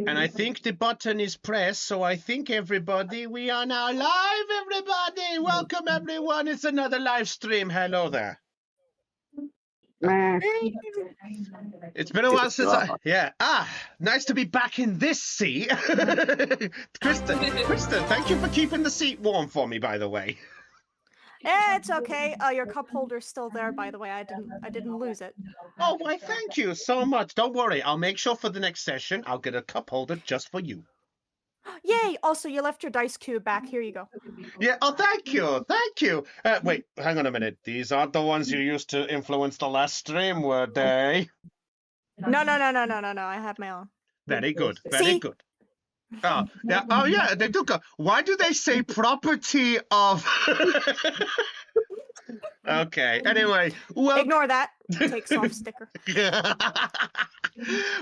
And I think the button is pressed, so I think everybody, we are now live, everybody! Welcome, everyone! It's another live stream. Hello there. It's been a while since yeah. Nice to be back in this seat. Kristen, thank you for keeping the seat warm for me, by the way. Yeah, it's okay. Your cup holder's still there, by the way. I didn't lose it. Oh, why, thank you so much. Don't worry. I'll make sure for the next session, I'll get a cup holder just for you. Yay! Also, you left your dice cube back. Here you go. Yeah, oh, thank you. Thank you. Wait, hang on a minute. These aren't the ones you used to influence the last stream, were they? No. I have my own. Very good. Very good. Oh, yeah. Oh, yeah. They do go. Why do they say property of? Okay. Anyway, ignore that. Takes off sticker.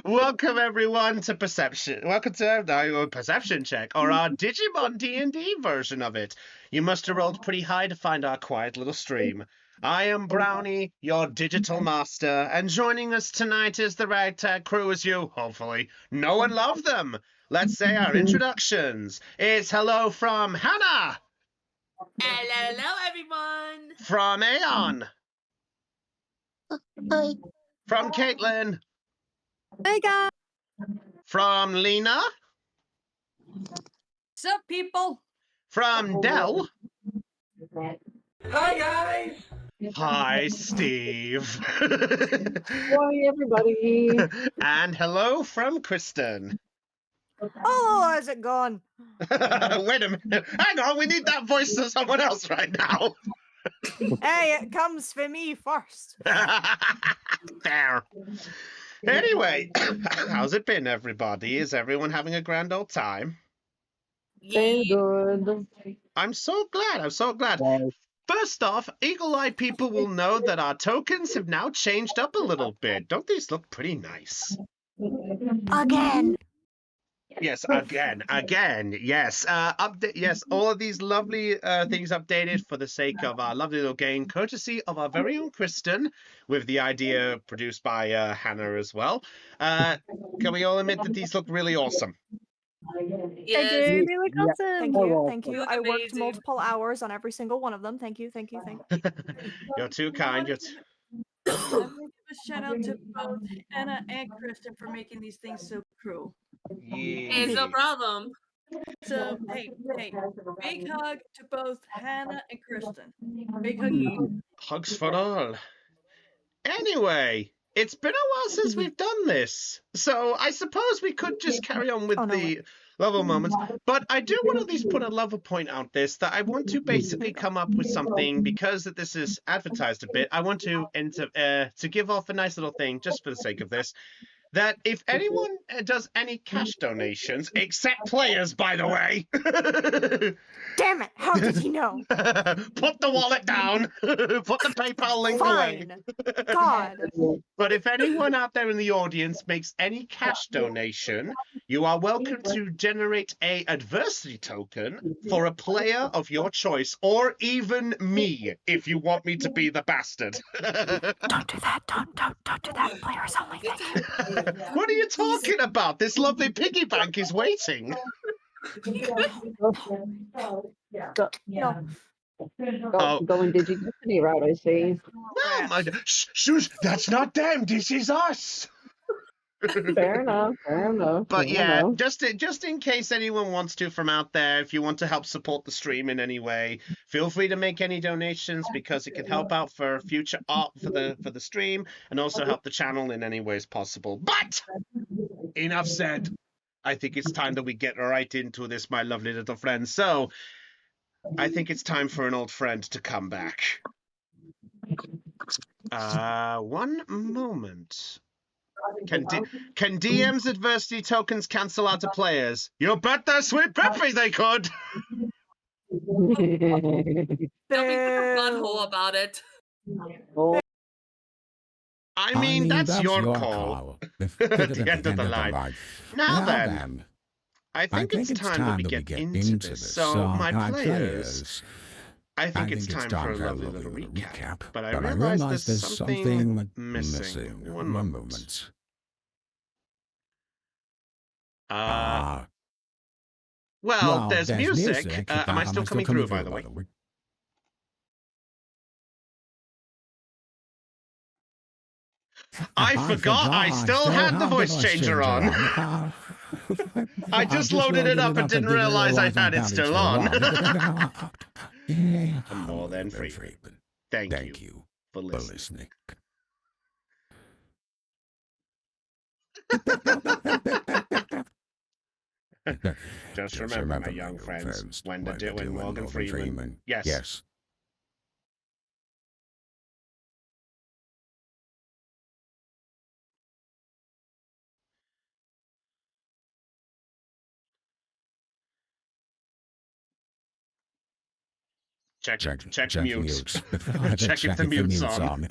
Welcome everyone to Perception. Welcome to Perception Check, or our Digimon D&D version of it. You must have rolled pretty high to find our quiet little stream. I am Brownie, your digital master, and joining us tonight is the ragtag crew as you, hopefully, know and love them. Let's say our introductions. It's hello from Hannah. Hello, everyone. From Aeon. Hi. From Caitlin. Hey, guys. From Lena. Sup, people? From Dell. Hi, guys. Hi, Steve. Hi, everybody. And hello from Kristen. Oh, how's it gone? Wait a minute. Hang on, we need that voice to someone else right now. Hey, it comes for me first. There. Anyway, how's it been, everybody? Is everyone having a grand old time? Been good. I'm so glad. I'm so glad. First off, eagle-eyed people will know that our tokens have now changed up a little bit. Don't these look pretty nice? Again. Yes, again, yes. Update, yes, all of these lovely things updated for the sake of our lovely little game, courtesy of our very own Kristen, with the idea produced by Hannah as well. Can we all admit that these look really awesome? Yes. They look awesome. Thank you. I worked Amazing. multiple hours on every single one of them. Thank you. You're too kind. I want to give a shout out to both Anna and Kristen for making these things so cool. It's no problem. So, hey, big hug to both Hannah and Kristen. Big huggy. Hugs for all. Anyway, it's been a while since we've done this, so I suppose we could just carry on with the level moments. But I do want to at least put a level point out this, that I want to basically come up with something, because that this is advertised a bit. I want to give off a nice little thing, just for the sake of this, that if anyone does any cash donations, except players, by the way. Damn it! How did he know? Put the wallet down. Put the PayPal link away. God. But if anyone out there in the audience makes any cash donation, you are welcome to generate a adversity token for a player of your choice, or even me, if you want me to be the bastard. Don't do that. Don't do that. Players only thing. What are you talking about? This lovely piggy bank is waiting. Going Digi route, I see. No, shush, that's not them. This is us. Fair enough. But yeah, just in case anyone wants to from out there, if you want to help support the stream in any way, feel free to make any donations, because it can help out for future art for the stream, and also help the channel in any ways possible. But enough said. I think it's time that we get right into this, my lovely little friend. So I think it's time for an old friend to come back. One moment. Can DM's adversity tokens cancel out to players? You bet their sweet peppy they could. Don't be such a butthole about it. I mean, that's your call. At the end of the line. Now then, I think it's time that we get into this. So, my players, I think it's time for a lovely little recap. But I realize there's something missing. One moment. Well, there's music. Am I still coming through, by the way? I forgot I still had the voice changer on. I just loaded it up and didn't realize I had it still on. I'm more than free. Thank you for listening. Just remember, my young friends, when they're doing Morgan Freeman. Yes. Check mute. Check if the mute's on.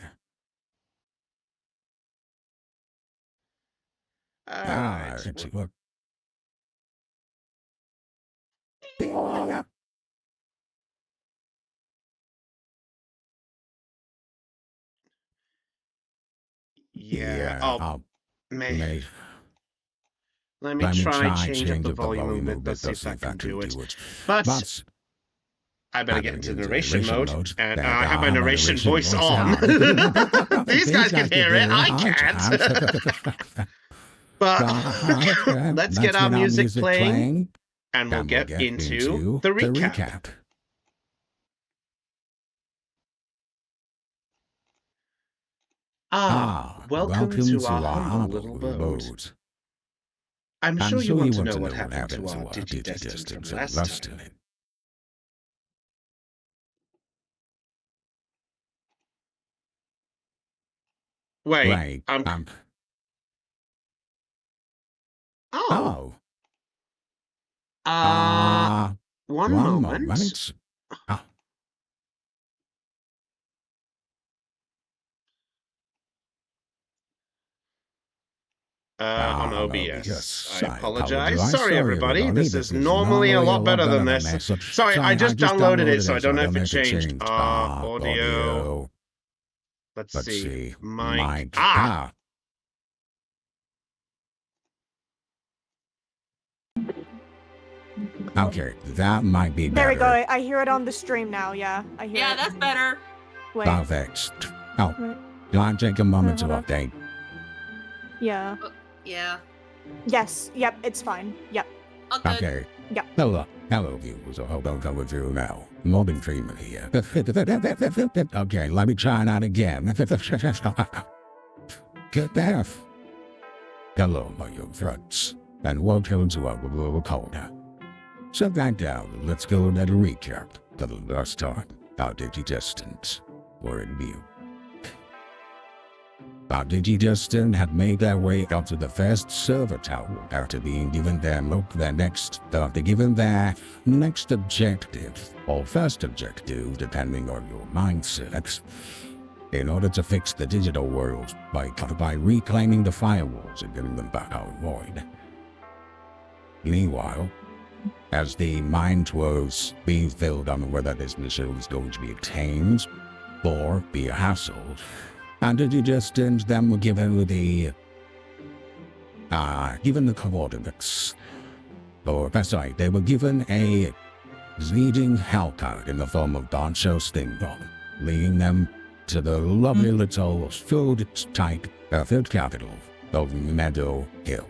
Alright. Yeah. Oh, man. Let me try change up the volume a bit. Let's see if I can do it. But I better get into narration mode, and I have my narration voice on. These guys can hear it. I can't. But let's get our music playing, and we'll get into the recap. Welcome to our humble little abode. I'm sure you want to know what happened to our Digidestined last time. Wait, one moment. On OBS. I apologize. Sorry, everybody. This is normally a lot better than this. Sorry, I just downloaded it, so I don't know if it changed. Audio. Let's see. Mic. Okay, that might be better. There we go. I hear it on the stream now. Yeah, I hear it. Yeah, that's better. Wait. Perfect. Oh, do I take a moment to update? Yeah. Yeah. Yes. Yep. It's fine. Yep. Okay. Yep. Hello, viewers. I hope I'm coming with you now. Morgan Freeman here. Okay, let me try that again. Good enough. Hello, my young friends, and welcome to our little corner. Set that down and let's go and a recap to the last time our Digidestined were in view. Our Digidestined had made their way up to the first server tower after being given their next objective, or first objective depending on your mindset, in order to fix the digital world by reclaiming the firewalls and getting them back out void. Meanwhile, as the mind was being filled on whether this mission was going to be obtained or be a hassle, and the Digidestined then were given the coordinates. Or, sorry, they were given a leading helper in the form of Doncho Stingbomb, leading them to the lovely little food capital of Meadow Hill.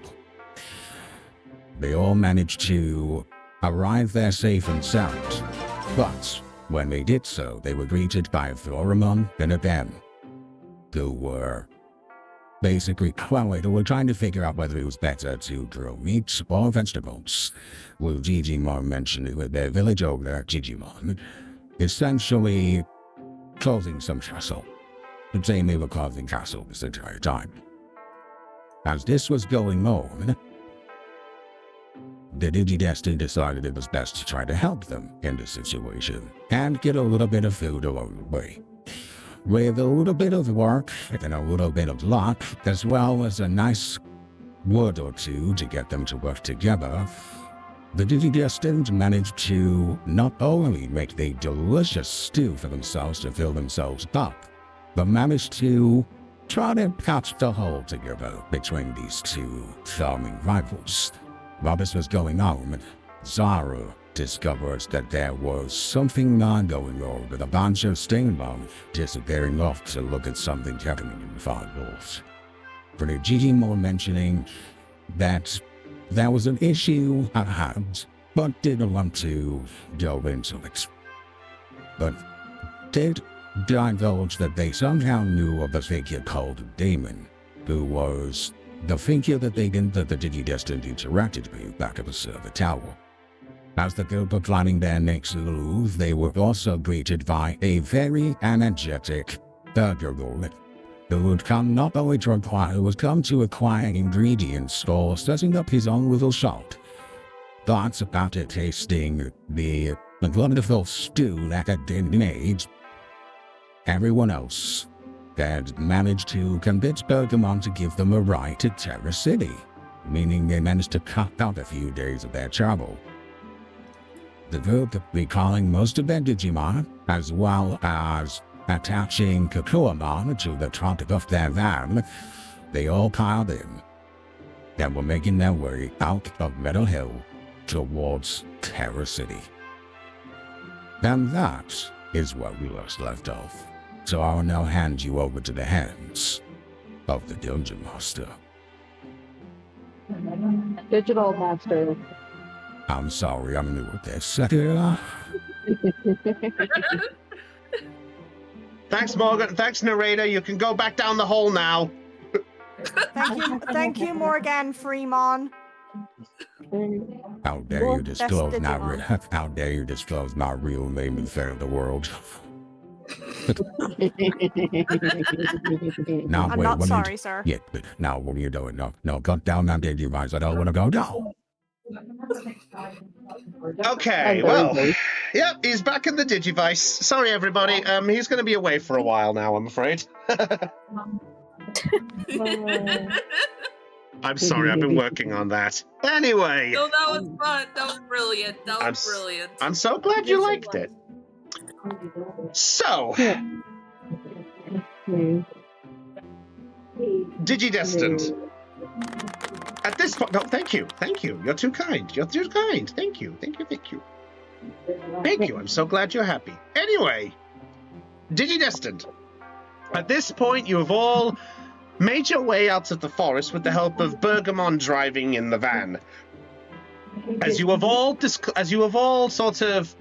They all managed to arrive there safe and sound, but when they did so, they were greeted by Florimon and Abem, who were basically, they were trying to figure out whether it was better to grow meat or vegetables, with Digimon mentioning with their village owner, Digimon, essentially causing some hassle, and saying they were causing hassle this entire time. As this was going on, the Digidestined decided it was best to try to help them in the situation and get a little bit of food along the way. With a little bit of work and a little bit of luck, as well as a nice word or two to get them to work together, the Digidestined managed to not only make the delicious stew for themselves to fill themselves up, but managed to try to patch the hole together between these two charming rivals. While this was going on, Zara discovers that there was something not going on with a bunch of Digimon disappearing off to look at something happening in the far north. For the Digimon mentioning that there was an issue at hand, but didn't want to delve into it. But did divulge that they somehow knew of a figure called Damon, who was the figure that the Digidestined interacted with back at the server tower. As the group were planning their next move, they were also greeted by a very energetic burger lord who would come not only to acquire ingredients for setting up his own little shop, but after tasting the wonderful stew that had been made, everyone else had managed to convince Bergamon to give them a ride to Terra City, meaning they managed to cut out a few days of their travel. The group recalling most of their Digimon, as well as attaching Kakuamon to the trunk of their van, they all piled in and were making their way out of Meadow Hill towards Terra City. And that is where we last left off. So I will now hand you over to the hands of the Dungeon Master. Digital Master. I'm sorry, I'm new at this. Thanks, Morgan. Thanks, narrator. You can go back down the hole now. Thank you, Morgan Freeman. How dare you disclose how dare you disclose my real name in front of the world? Now, I'm not sorry, sir. Yeah, but now what are you doing? No, cut down that device. I don't want to go down. Okay, well, yep, he's back in the Digivice. Sorry, everybody. He's going to be away for a while now, I'm afraid. I'm sorry, I've been working on that. Anyway. No, that was fun. That was brilliant. That was brilliant. I'm so glad you liked it. So, Digidestined. At this point, no, thank you. You're too kind. Thank you. I'm so glad you're happy. Anyway, Digidestined. At this point, you have all made your way out of the forest with the help of Bergamon driving in the van. As you have all sort of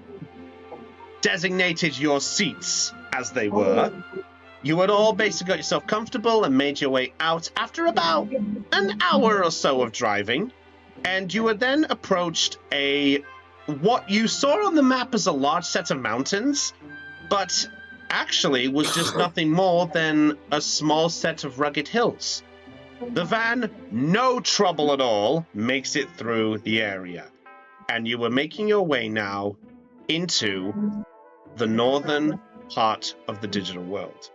designated your seats as they were, you had all basically got yourself comfortable and made your way out after about an hour or so of driving, and you had then approached what you saw on the map as a large set of mountains, but actually was just nothing more than a small set of rugged hills. The van, no trouble at all, makes it through the area, and you were making your way now into the northern part of the digital world.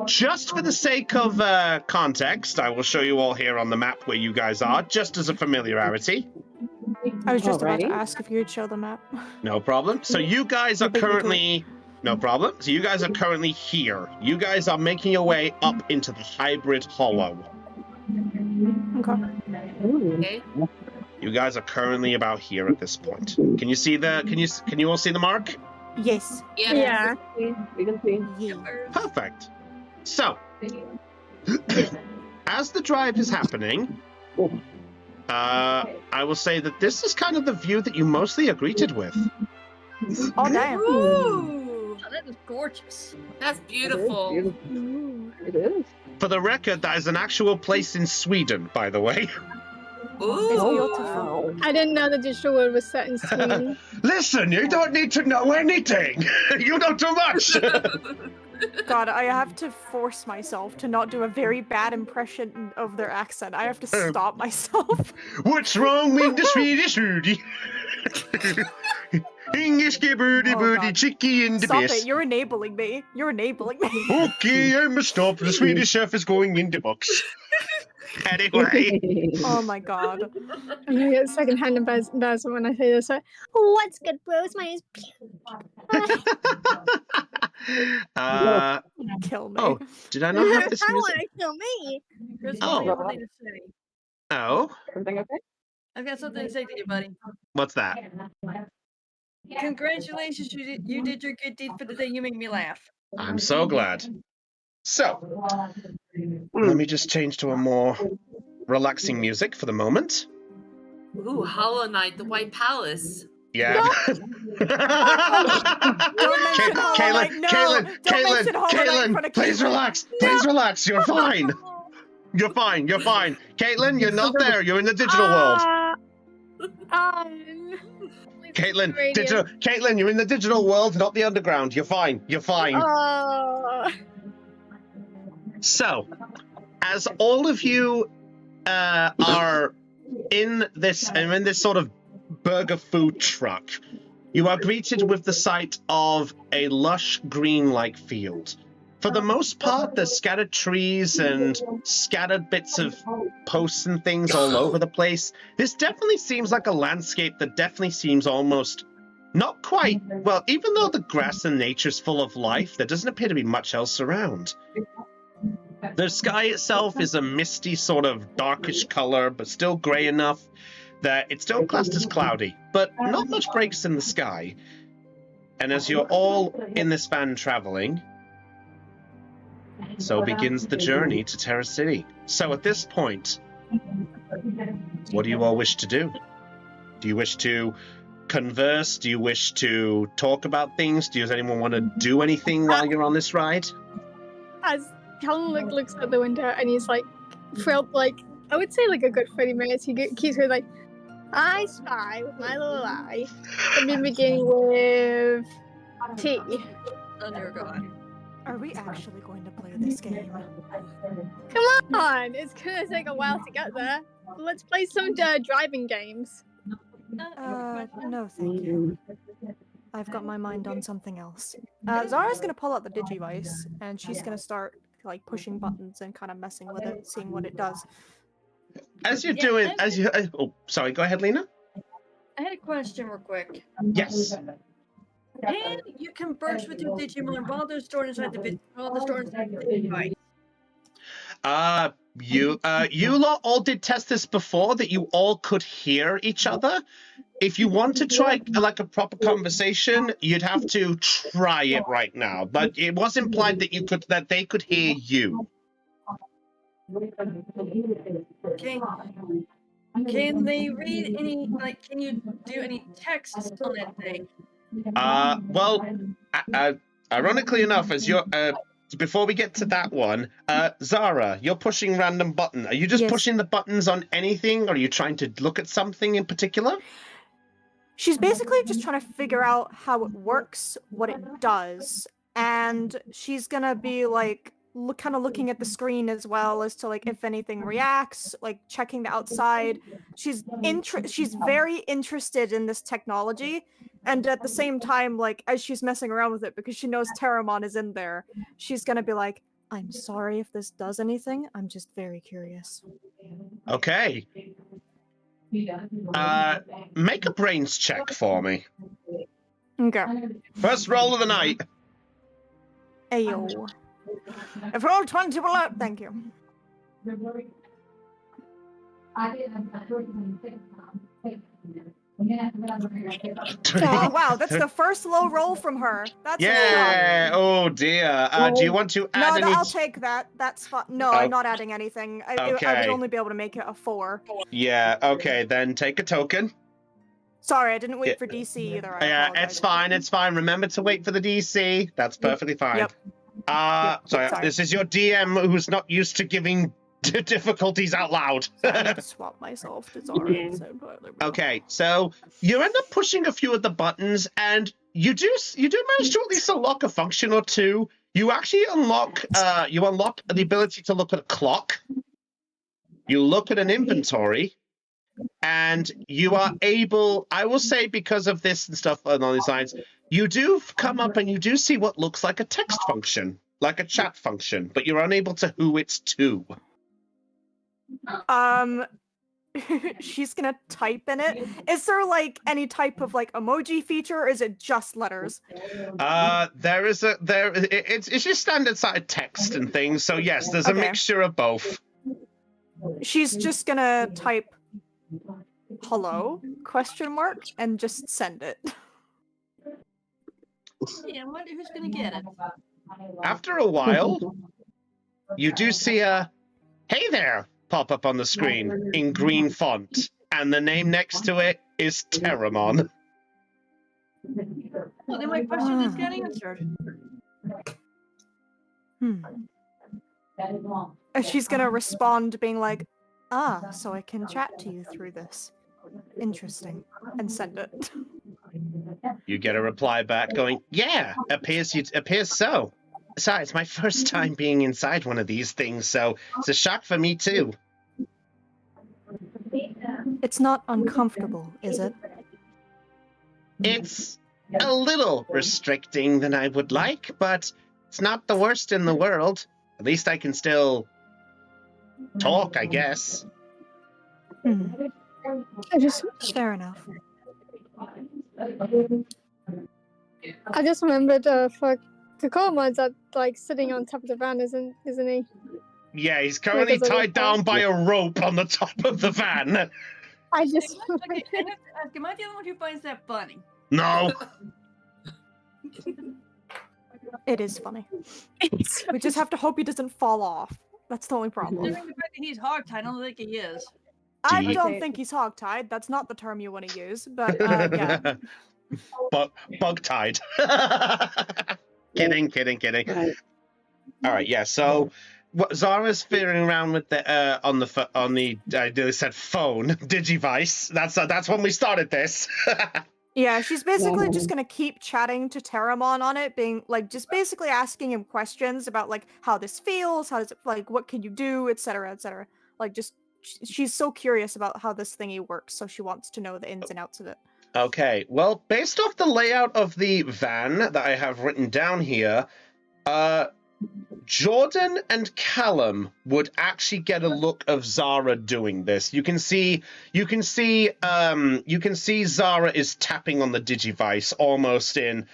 Just for the sake of context, I will show you all here on the map where you guys are, just as a familiarity. I was just about to ask if you would show the map. No problem. So you guys are currently... No problem. So you guys are currently here. You guys are making your way up into the hybrid hollow. Okay. You guys are currently about here at this point. Can you see the... Can you all see the mark? Yes. Yeah. We can see. Yeah. Perfect. So, as the drive is happening, I will say that this is kind of the view that you mostly are greeted with. Oh, damn. Ooh, Oh, that is gorgeous. that's beautiful. It is. For the record, that is an actual place in Sweden, by the way. Ooh. It's beautiful. I didn't know the digital world was set in Sweden. Listen, you don't need to know anything. You know too much. God, I have to force myself to not do a very bad impression of their accent. I have to stop myself. What's wrong with the Swedish Rudy? English booty booty chicky in the Stop base. it, you're enabling me. You're enabling me. Okay, I must stop. The Swedish chef is going in the box. Anyway. Oh my god. I'm gonna get secondhand embarrassment when I say this. Like, what's good, bros? My name's Kill me. Oh, did I not have this I music? want to kill me. Chris, Oh. what do you have to say? Oh, Everything okay? I've got something to say to you, buddy. What's that? Congratulations, you did your good deed for the day. You made me laugh. I'm so glad. So, let me just change to a more relaxing music for the moment. Ooh, Hollow Knight, the White Palace. Yeah. Don't mention Hollow Knight. No, don't mention Hollow Knight in front of please Caitlin. relax. Please relax. You're fine. You're fine. You're fine. Caitlin, you're not there. You're in the digital world. Caitlin, Caitlin, you're in the digital world, not the underground. You're fine. You're fine. So, as all of you are in this sort of burger food truck, you are greeted with the sight of a lush green-like field. For the most part, there's scattered trees and scattered bits of posts and things all over the place. This definitely seems like a landscape that definitely seems almost not quite, well, even though the grass and nature's full of life, there doesn't appear to be much else around. The sky itself is a misty sort of darkish color, but still gray enough that it's still classed as cloudy, but not much breaks in the sky. And as you're all in this van traveling, so begins the journey to Terra City. So at this point, what do you all wish to do? Do you wish to converse? Do you wish to talk about things? Does anyone want to do anything while you're on this ride? As Callum looks out the window and he's like, for like, I would say like a good 30 minutes, he keeps going like, I spy with my little eye, and then beginning with T. Oh dear God. Are we actually going to play this game? Come on, it's gonna take a while to get there. Let's play some driving games. No thank you. I've got my mind on something else. Zara's gonna pull out the Digivice, and she's gonna start like pushing buttons and kind of messing with it, seeing what it does. As you're doing, as you, oh, sorry, go ahead, Lena. I had a question real quick. Yes. Can you converse with your Digimon while they're stored inside the device? You lot all did test this before, that you all could hear each other. If you want to try like a proper conversation, you'd have to try it right now. But it was implied that they could hear you. Can they read any, like, can you do any texts on that thing? Well, ironically enough, as you're, before we get to that one, Zara, you're pushing random button. Are you just pushing the buttons on anything, or are you trying to look at something in particular? She's basically just trying to figure out how it works, what it does, and she's gonna be like, kind of looking at the screen as well as to like if anything reacts, like checking the outside. She's very interested in this technology, and at the same time, like as she's messing around with it because she knows Terramon is in there, she's gonna be like, I'm sorry if this does anything, I'm just very curious. Okay. Make a brains check for me. Okay. First roll of the night. Ayo. If roll 20 below, thank you. Oh wow, that's the first low roll from her. That's yeah. Oh dear. Do you want to add any? No, I'll take that. That's fine. No, I'm not adding anything. I would only be able to make it a 4. Yeah. Okay, then take a token. Sorry, I didn't wait for DC either. Yeah, it's fine. It's fine. Remember to wait for the DC. That's perfectly fine. Yep. Sorry. This is your DM who's not used to giving difficulties out loud. I need to swap myself to Zara. Okay, so you end up pushing a few of the buttons, and you do manage to at least unlock a function or two. You actually unlock the ability to look at a clock. You look at an inventory, and you are able, I will say, because of this and stuff along these lines, you do come up and you do see what looks like a text function, like a chat function, but you're unable to who it's to. She's gonna type in it. Is there like any type of like emoji feature, or is it just letters? It's just standard side text and things. So yes, there's a mixture of both. She's just gonna type hello? Question mark, and just send it. Yeah, I wonder who's gonna get it. After a while, you do see a "Hey there" pop up on the screen in green font, and the name next to it is Terramon. Well, then my question just got answered. And she's gonna respond being like, so I can chat to you through this. Interesting. And send it. You get a reply back going, "Yeah, appears so. Sorry, it's my first time being inside one of these things, so it's a shock for me too." It's not uncomfortable, is it? It's a little restricting than I would like, but it's not the worst in the world. At least I can still talk, I guess. Fair enough. I just remembered, Takoma's like sitting on top of the van, isn't he? Yeah, he's currently tied down by a rope on the top of the van. I just. Okay, I have to ask, am I the only one who finds that funny? No. It is funny. We just have to hope he doesn't fall off. That's the only problem. Considering the fact that he's hogtied, I don't think he is. I Deep. don't think he's hogtied. That's not the term you want to use, but yeah. But bug-tied. Kidding. Right. All right, yeah. So, what Zara's fiddling around with the on the I nearly said phone Digivice. That's when we started this. Yeah, she's basically just gonna keep chatting to Terramon on it, being like just basically asking him questions about like how this feels, how does it like, what can you do, etc., etc. Like just she's so curious about how this thingy works, so she wants to know the ins and outs of it. Okay, well, based off the layout of the van that I have written down here, Jordan and Callum would actually get a look of Zara doing this. You can see Zara is tapping on the Digivice almost in.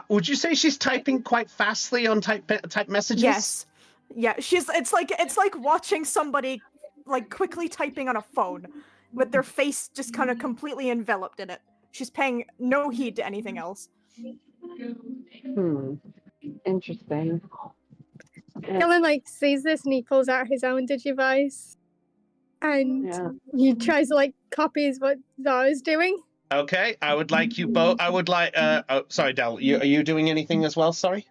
Would you say she's typing quite fastly on type messages? Yes. Yeah, it's like watching somebody like quickly typing on a phone with their face just kind of completely enveloped in it. She's paying no heed to anything else. Interesting. Kellen like sees this and he pulls out his own Digivice and he tries to like copies what Zara's doing. Okay, I would like you both. I would like. Sorry, Del. Are you doing anything as well? Sorry.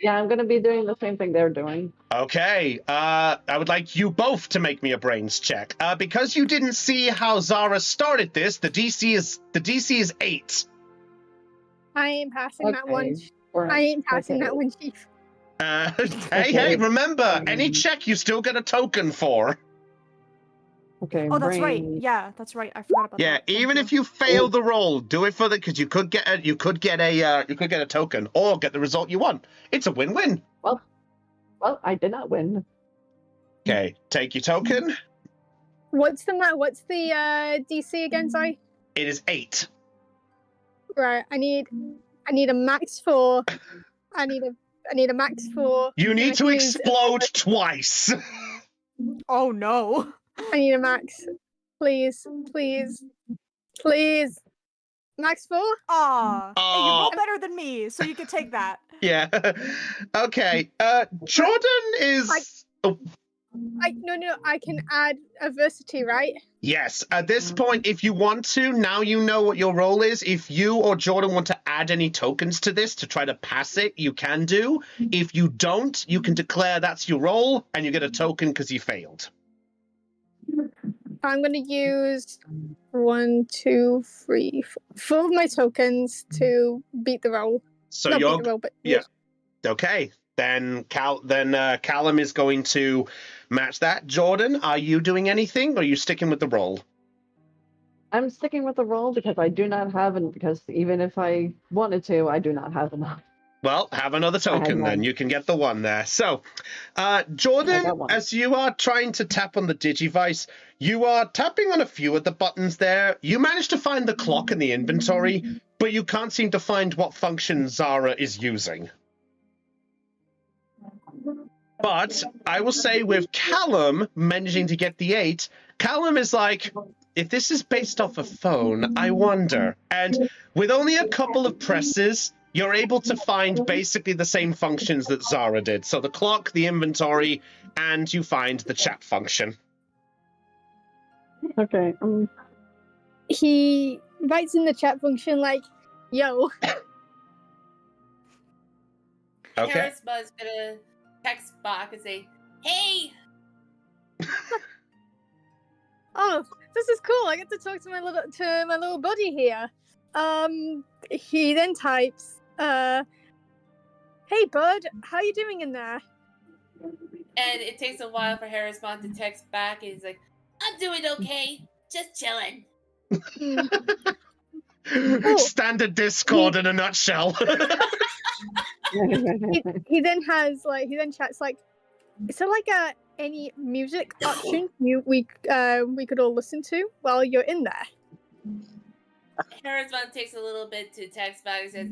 Yeah, I'm gonna be doing the same thing they're doing. Okay, I would like you both to make me a brains check. Because you didn't see how Zara started this, the DC is 8. I ain't passing that one. Right. I ain't passing that one, Chief. Hey, remember, any check you still get a token for. Okay. Oh, that's right. brain. Yeah, that's right. I forgot about that. Yeah, Thank even you. if you fail the roll, do it for the because you could get a token or get the result you want. It's a win-win. Well, I did not win. Okay, take your token. What's the DC again? Sorry. It is 8. Right. I need a max 4. I need a max 4. You and I need to can use- explode twice. Oh no. I need a max. Please. Max 4? Aw. Hey, you Aw. roll better than me, so you can take that. Yeah. Okay. Jordan is. Oh, No. I can add adversity, right? yes. At this point, if you want to, now you know what your role is. If you or Jordan want to add any tokens to this to try to pass it, you can do. If you don't, you can declare that's your role, and you get a token because you failed. I'm gonna use 1, 2, 3, 4 of my tokens to beat the roll. So Not you're beat the roll, but yeah. Okay. Then Callum is going to match that. Jordan, are you doing anything, or are you sticking with the roll? I'm sticking with the roll because I do not have because even if I wanted to, I do not have enough. Well, have another token then. You can get the 1 there. So, Jordan, as you are trying to tap on the Digivice, you are tapping on a few of the buttons there. You manage to find the clock in the inventory, but you can't seem to find what function Zara is using. But I will say with Callum managing to get the 8, Callum is like, if this is based off a phone, I wonder. And with only a couple of presses, you're able to find basically the same functions that Zara did. So the clock, the inventory, and you find the chat function. Okay. He writes in the chat function like, "Yo." Okay. Charisma's gonna text back and say, "Hey, Oh, this is cool. I get to talk to my little buddy here. He then types, "Hey bud, how you doing in there?" And it takes a while for Harrismon to text back, and he's like, "I'm doing okay, just chilling." Standard Discord in a nutshell. He then chats like, "Is there like any music option we could all listen to while you're in there?" Harrismon takes a little bit to text back and says,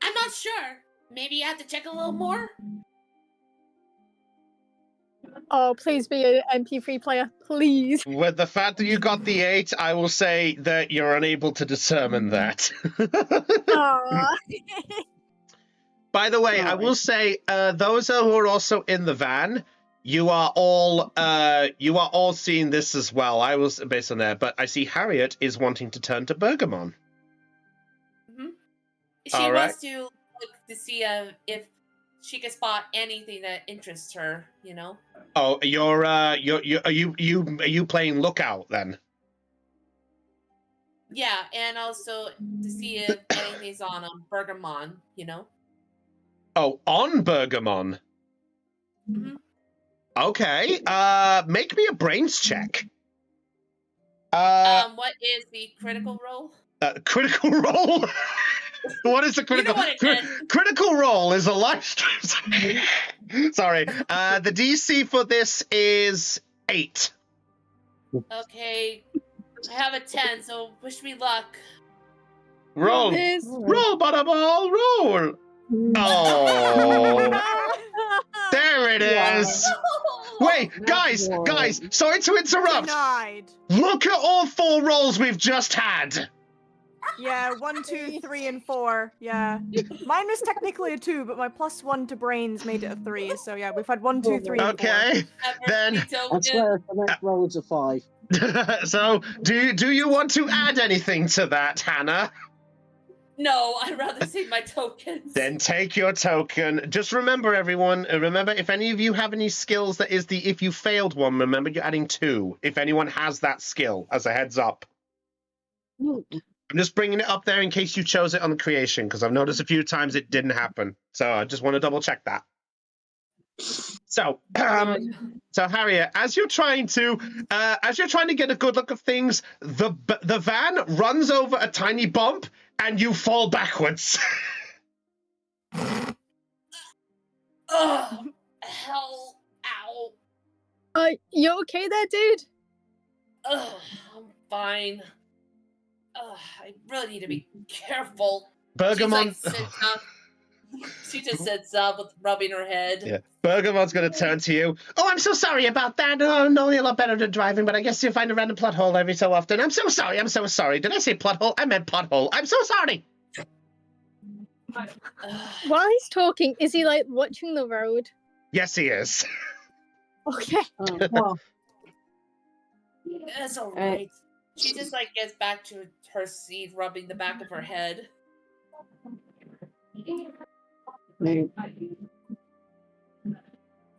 "I'm not sure. Maybe you have to check a little more." Oh, please be an MP3 player, please. With the fact that you got the 8, I will say that you're unable to determine that. Aww. By the way, I will say, those who are also in the van, you are all seeing this as well. I was based on there, but I see Harriet is wanting to turn to Bergamon. She All wants to look to see if she can spot anything that interests her. You know. Oh, are you playing lookout then? Yeah, and also to see if anything's on Bergamon. You know. Oh, on Bergamon. Okay. Make me a brains check. What is the critical role? Critical role? What is the critical? Critical role is a live stream. Sorry. The DC for this is 8. Okay, I have a 10, so wish me luck. Roll, roll, butterball, roll. Oh, there it is. Wait, guys, sorry to interrupt. Denied. Look at all 4 rolls we've just had. Yeah, 1, 2, 3, and 4. Yeah. Mine was technically a 2, but my +1 to brains made it a 3. So yeah, we've had 1, 2, 3, and 4. Okay, then. I swear the next roll is a 5. So, do you want to add anything to that, Hannah? No, I'd rather save my tokens. Then take your token. Just remember, everyone, remember, if any of you have any skills, that is if you failed one, remember you're adding 2. If anyone has that skill, as a heads up. I'm just bringing it up there in case you chose it on the creation, because I've noticed a few times it didn't happen. So I just want to double check that. So, so Harriet, as you're trying to get a good look of things, the van runs over a tiny bump and you fall backwards. Ugh, hell, ow. You okay there, dude? Ugh, I'm fine. Ugh, I really need to be careful. Bergamon. She just sits up with rubbing her head. Yeah. Bergamon's going to turn to you. Oh, I'm so sorry about that. Oh, no, you're a lot better at driving, but I guess you find a random plot hole every so often. I'm so sorry. I'm so sorry. Did I say plot hole? I meant pothole. I'm so sorry. While he's talking, is he like watching the road? Yes, he is. Okay. Well, It's alright. She just like gets back to her seat, rubbing the back of her head.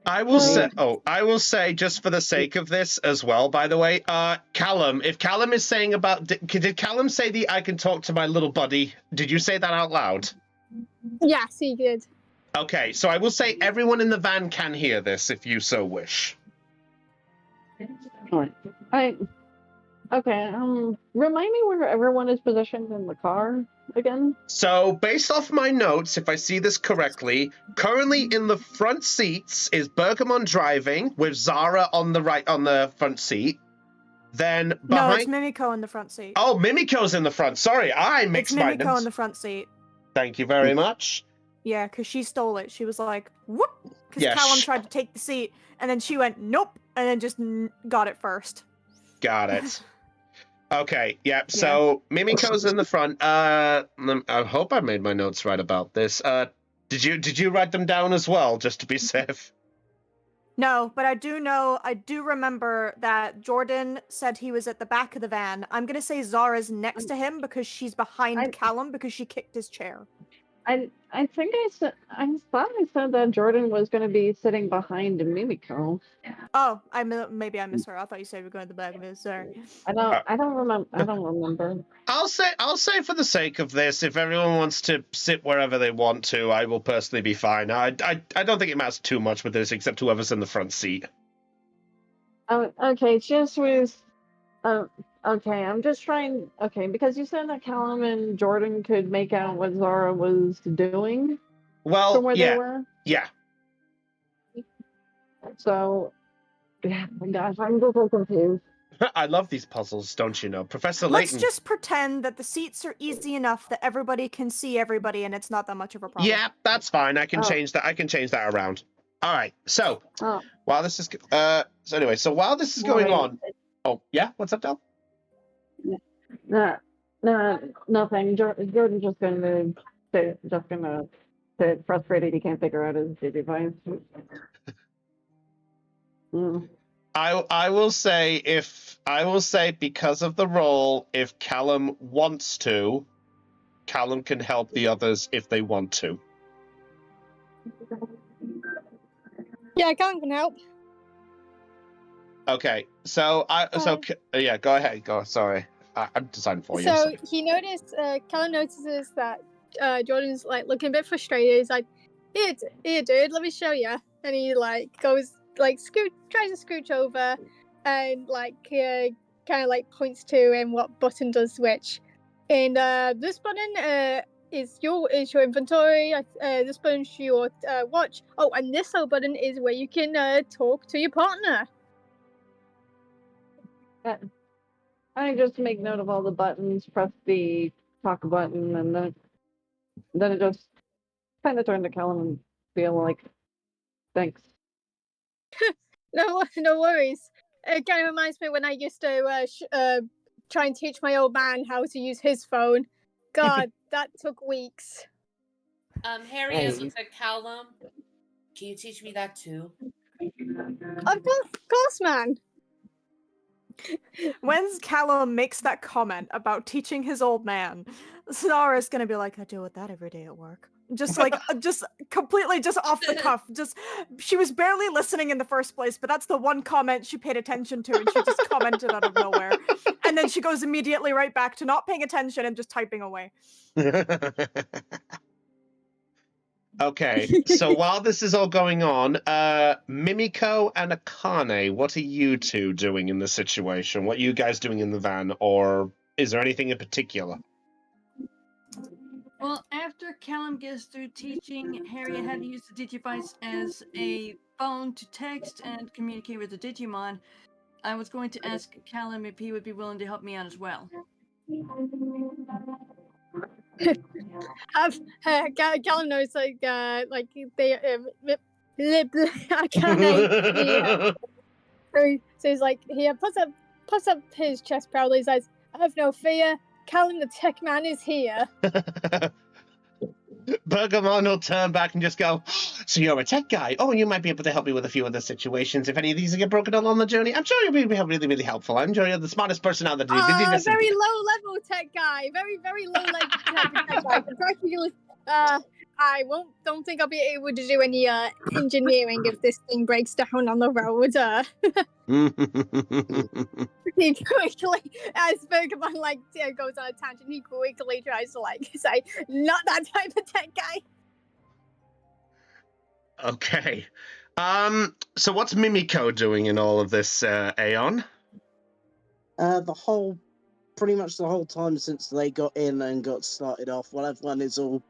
I will say, just for the sake of this as well, by the way, Callum, if Callum is saying about, did Callum say the I can talk to my little buddy? Did you say that out loud? Yes, he did. Okay, so I will say everyone in the van can hear this if you so wish. Alright. Okay, remind me where everyone is positioned in the car again? So, based off my notes, if I see this correctly, currently in the front seats is Bergamon driving with Zara on the right on the front seat. Then behind... No, it's Mimiko in the front seat. Oh, Mimiko's in the front. Sorry, I mixed my It's Mimiko in the front seat. Thank you very much. Yeah, because she stole it. She was like, whoop! Because Yeah, Callum tried to take the seat, and then she went, nope, and then just got it first. Got it. Okay, yeah. So Mimiko's in the front. I hope I made my notes right about this. Did you write them down as well, just to be safe? No, but I do remember that Jordan said he was at the back of the van. I'm gonna say Zara's next to him because she's behind Callum because she kicked his chair. I think I thought I said that Jordan was going to be sitting behind Mimiko. Oh, maybe I missed her. I thought you said you were going to the back of it. Sorry. I don't remember. I'll say for the sake of this, if everyone wants to sit wherever they want to, I will personally be fine. I don't think it matters too much with this, except whoever's in the front seat. Oh, okay, just with okay, I'm just trying. Okay, because you said that Callum and Jordan could make out what Zara was doing Well, from where they were. Yeah. So, yeah, my gosh, I'm just so confused. I love these puzzles, don't you know? Professor Let's Layton. just pretend that the seats are easy enough that everybody can see everybody and it's not that much of a problem. Yeah, that's fine. I can change that. I can change that around. All right. So, while this is while this is going on. Oh, yeah. What's up, Del? No, nothing. Jordan's just gonna sit frustrated he can't figure out his device. I will say because of the role, if Callum wants to, Callum can help the others if they want to. Yeah, Callum can help. Okay, so go ahead. Go. Sorry, I'm deciding for you. So Callum notices that Jordan's like looking a bit frustrated. He's like, here, dude, let me show you. And he like goes like tries to scooch over, and like kind of like points to and what button does which. And this button is your inventory. This button's your watch. Oh, and this little button is where you can talk to your partner. I just make note of all the buttons, press the talk button, and then it just kind of turned to Callum and feel like, thanks. No worries. It kind of reminds me when I used to try and teach my old man how to use his phone. God, that took weeks. Harry just looks at Callum. Can you teach me that too? Of course, man. When Callum makes that comment about teaching his old man, Zara's gonna be like, I deal with that every day at work. Just like, just completely just off the cuff. She was barely listening in the first place, but that's the one comment she paid attention to, and she just commented out of nowhere. And then she goes immediately right back to not paying attention and just typing away. Okay, so while this is all going on, Mimiko and Akane, what are you two doing in this situation? What are you guys doing in the van, or is there anything in particular? Well, after Callum gets through teaching Harry how to use the Digivice as a phone to text and communicate with the Digimon, I was going to ask Callum if he would be willing to help me out as well. Callum knows like they I can't. So he's like he puts up his chest proudly. He says, "Have no fear, Callum the tech man is here." Bergamon will turn back and just go, so you're a tech guy. Oh, you might be able to help me with a few other situations if any of these get broken along the journey. I'm sure you'll be really, really helpful. I'm sure you're the smartest person out there. Very low level tech guy. Very, very low level tech guy. Practically, I don't think I'll be able to do any engineering if this thing breaks down on the road. He quickly, as Bergamon goes on a tangent, he quickly tries to say, "Not that type of tech guy." Okay. So what's Mimiko doing in all of this, Aeon? Pretty much the whole time since they got in and got started off, while everyone is all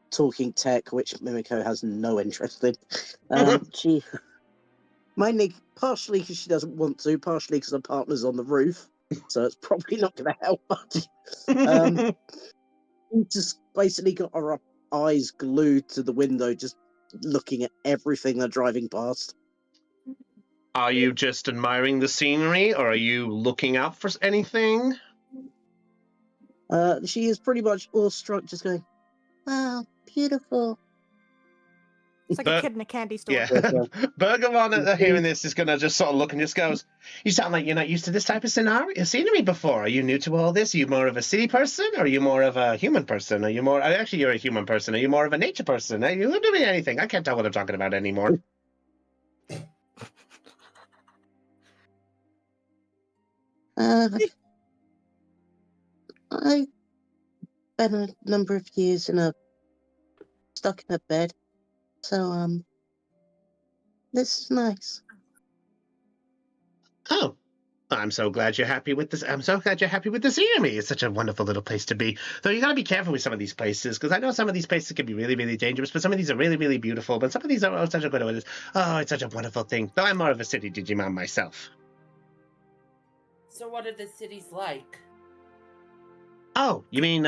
talking tech, which Mimiko has no interest in. She mainly, partially because she doesn't want to, partially because her partner's on the roof, so it's probably not going to help much. Just basically got her eyes glued to the window, just looking at everything they're driving past. Are you just admiring the scenery, or are you looking out for anything? She is pretty much awestruck, just going, "Wow, beautiful." It's like a kid in a candy store. Yeah. But, Bergamon, hearing this, is going to just sort of look and just goes, "You sound like you're not used to this type of scenery before. Are you new to all this? Are you more of a city person? Or are you more of a human person? Are you more... Actually, you're a human person. Are you more of a nature person? Are you doing anything? I can't tell what I'm talking about anymore." I spent a number of years stuck in a bed, so this is nice. Oh, I'm so glad you're happy with this. I'm so glad you're happy with the scenery. It's such a wonderful little place to be. Though you got to be careful with some of these places, because I know some of these places can be really, really dangerous, but some of these are really, really beautiful. But some of these are such a good one. Oh, it's such a wonderful thing. Though I'm more of a city Digimon myself. So what are the cities like? Oh, you mean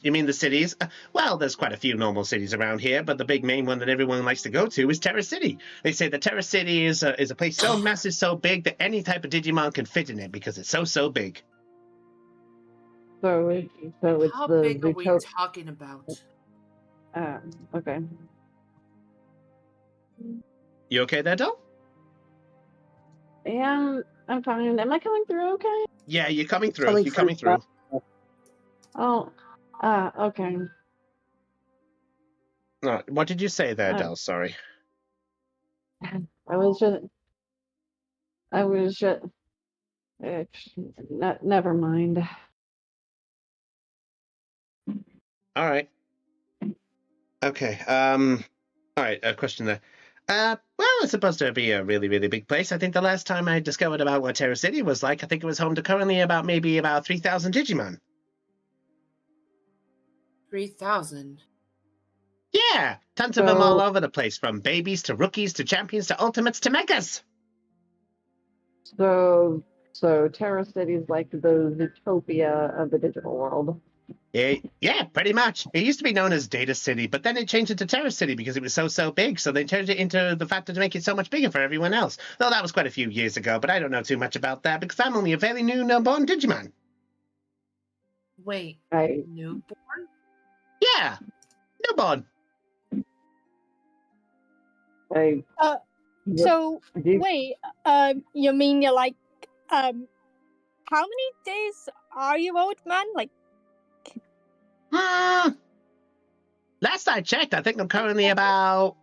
you mean the cities? Well, there's quite a few normal cities around here, but the big main one that everyone likes to go to is Terra City. They say that Terra City is a place so massive, so big that any type of Digimon can fit in it because it's so big. So it's How the big are we Zootopia. talking about? Okay. You okay there, doll? Yeah, I'm fine. Am I coming through okay? Yeah, you're coming through. You're coming through. Oh, okay. What did you say there, Del? Sorry. I was just, never mind. All right. Okay. All right. A question there. Well, it's supposed to be a really, really big place. I think the last time I discovered about what Terra City was like, I think it was home to currently about 3,000 Digimon. 3,000. Yeah, tons of them all over the place, from babies to rookies to champions to ultimates to megas. So Terra City's like the Zootopia of the digital world. Yeah, pretty much. It used to be known as Data City, but then it changed into Terra City because it was so big, so they turned it into the factor to make it so much bigger for everyone else. Though that was quite a few years ago, but I don't know too much about that because I'm only a fairly newborn Digimon. Wait, newborn? Yeah, newborn. So wait, you mean you're like, how many days are you old, man? Like, Last I checked, I think I'm currently about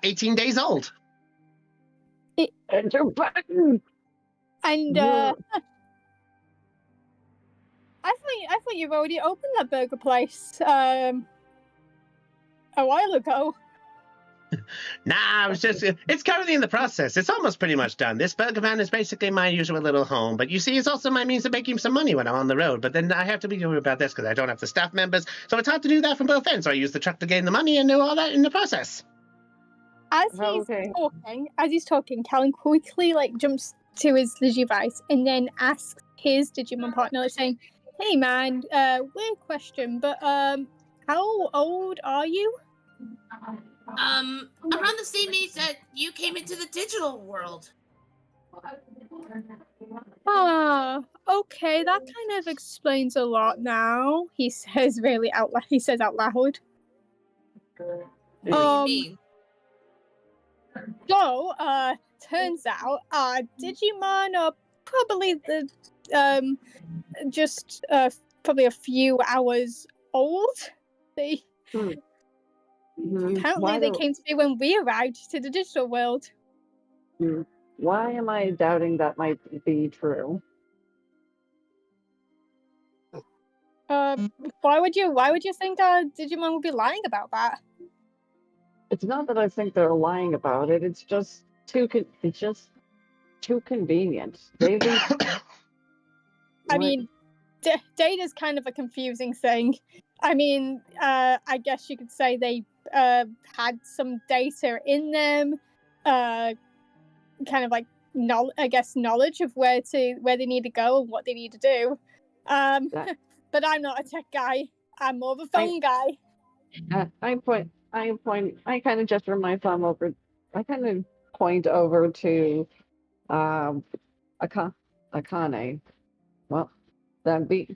18 days old. Enter button. And I thought you've already opened that burger place a while ago. Nah, it's currently in the process. It's almost pretty much done. This burger van is basically my usual little home, but you see, it's also my means of making some money when I'm on the road. But then I have to be doing about this because I don't have the staff members, so it's hard to do that from both ends. So I use the truck to gain the money and do all that in the process. As he's talking, Callan quickly jumps to his Digivice and then asks his Digimon partner, saying, "Hey man, weird question, but how old are you?" Around the same age that you came into the digital world. Okay, that kind of explains a lot now. He says out loud. What do you mean? So, turns out, Digimon are probably probably a few hours old. They apparently they came to be when we arrived to the digital world. Why am I doubting that might be true? Why would you think Digimon would be lying about that? It's not that I think they're lying about it. It's just too convenient. They've been. I mean, data's kind of a confusing thing. I mean, I guess you could say they had some data in them, kind of like knowledge of where they need to go and what they need to do. But I'm not a tech guy. I'm more of a phone guy. I kind of gesture my thumb over. I kind of point over to Akane. Well, that'd be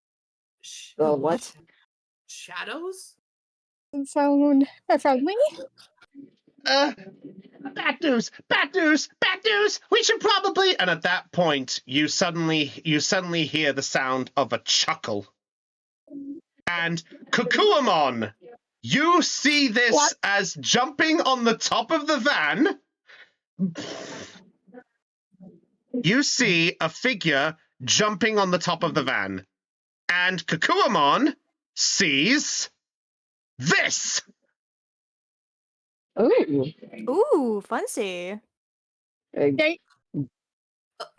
The what? Shadows? Sound friendly? Bad news, bad news, bad news. We should probably. And at that point, you suddenly hear the sound of a chuckle. And Kukuamon, you see this What? as jumping on the top of the van. You see a figure jumping on the top of the van. And Kukuamon sees this. Ooh. Ooh, fancy. Hey, They, Love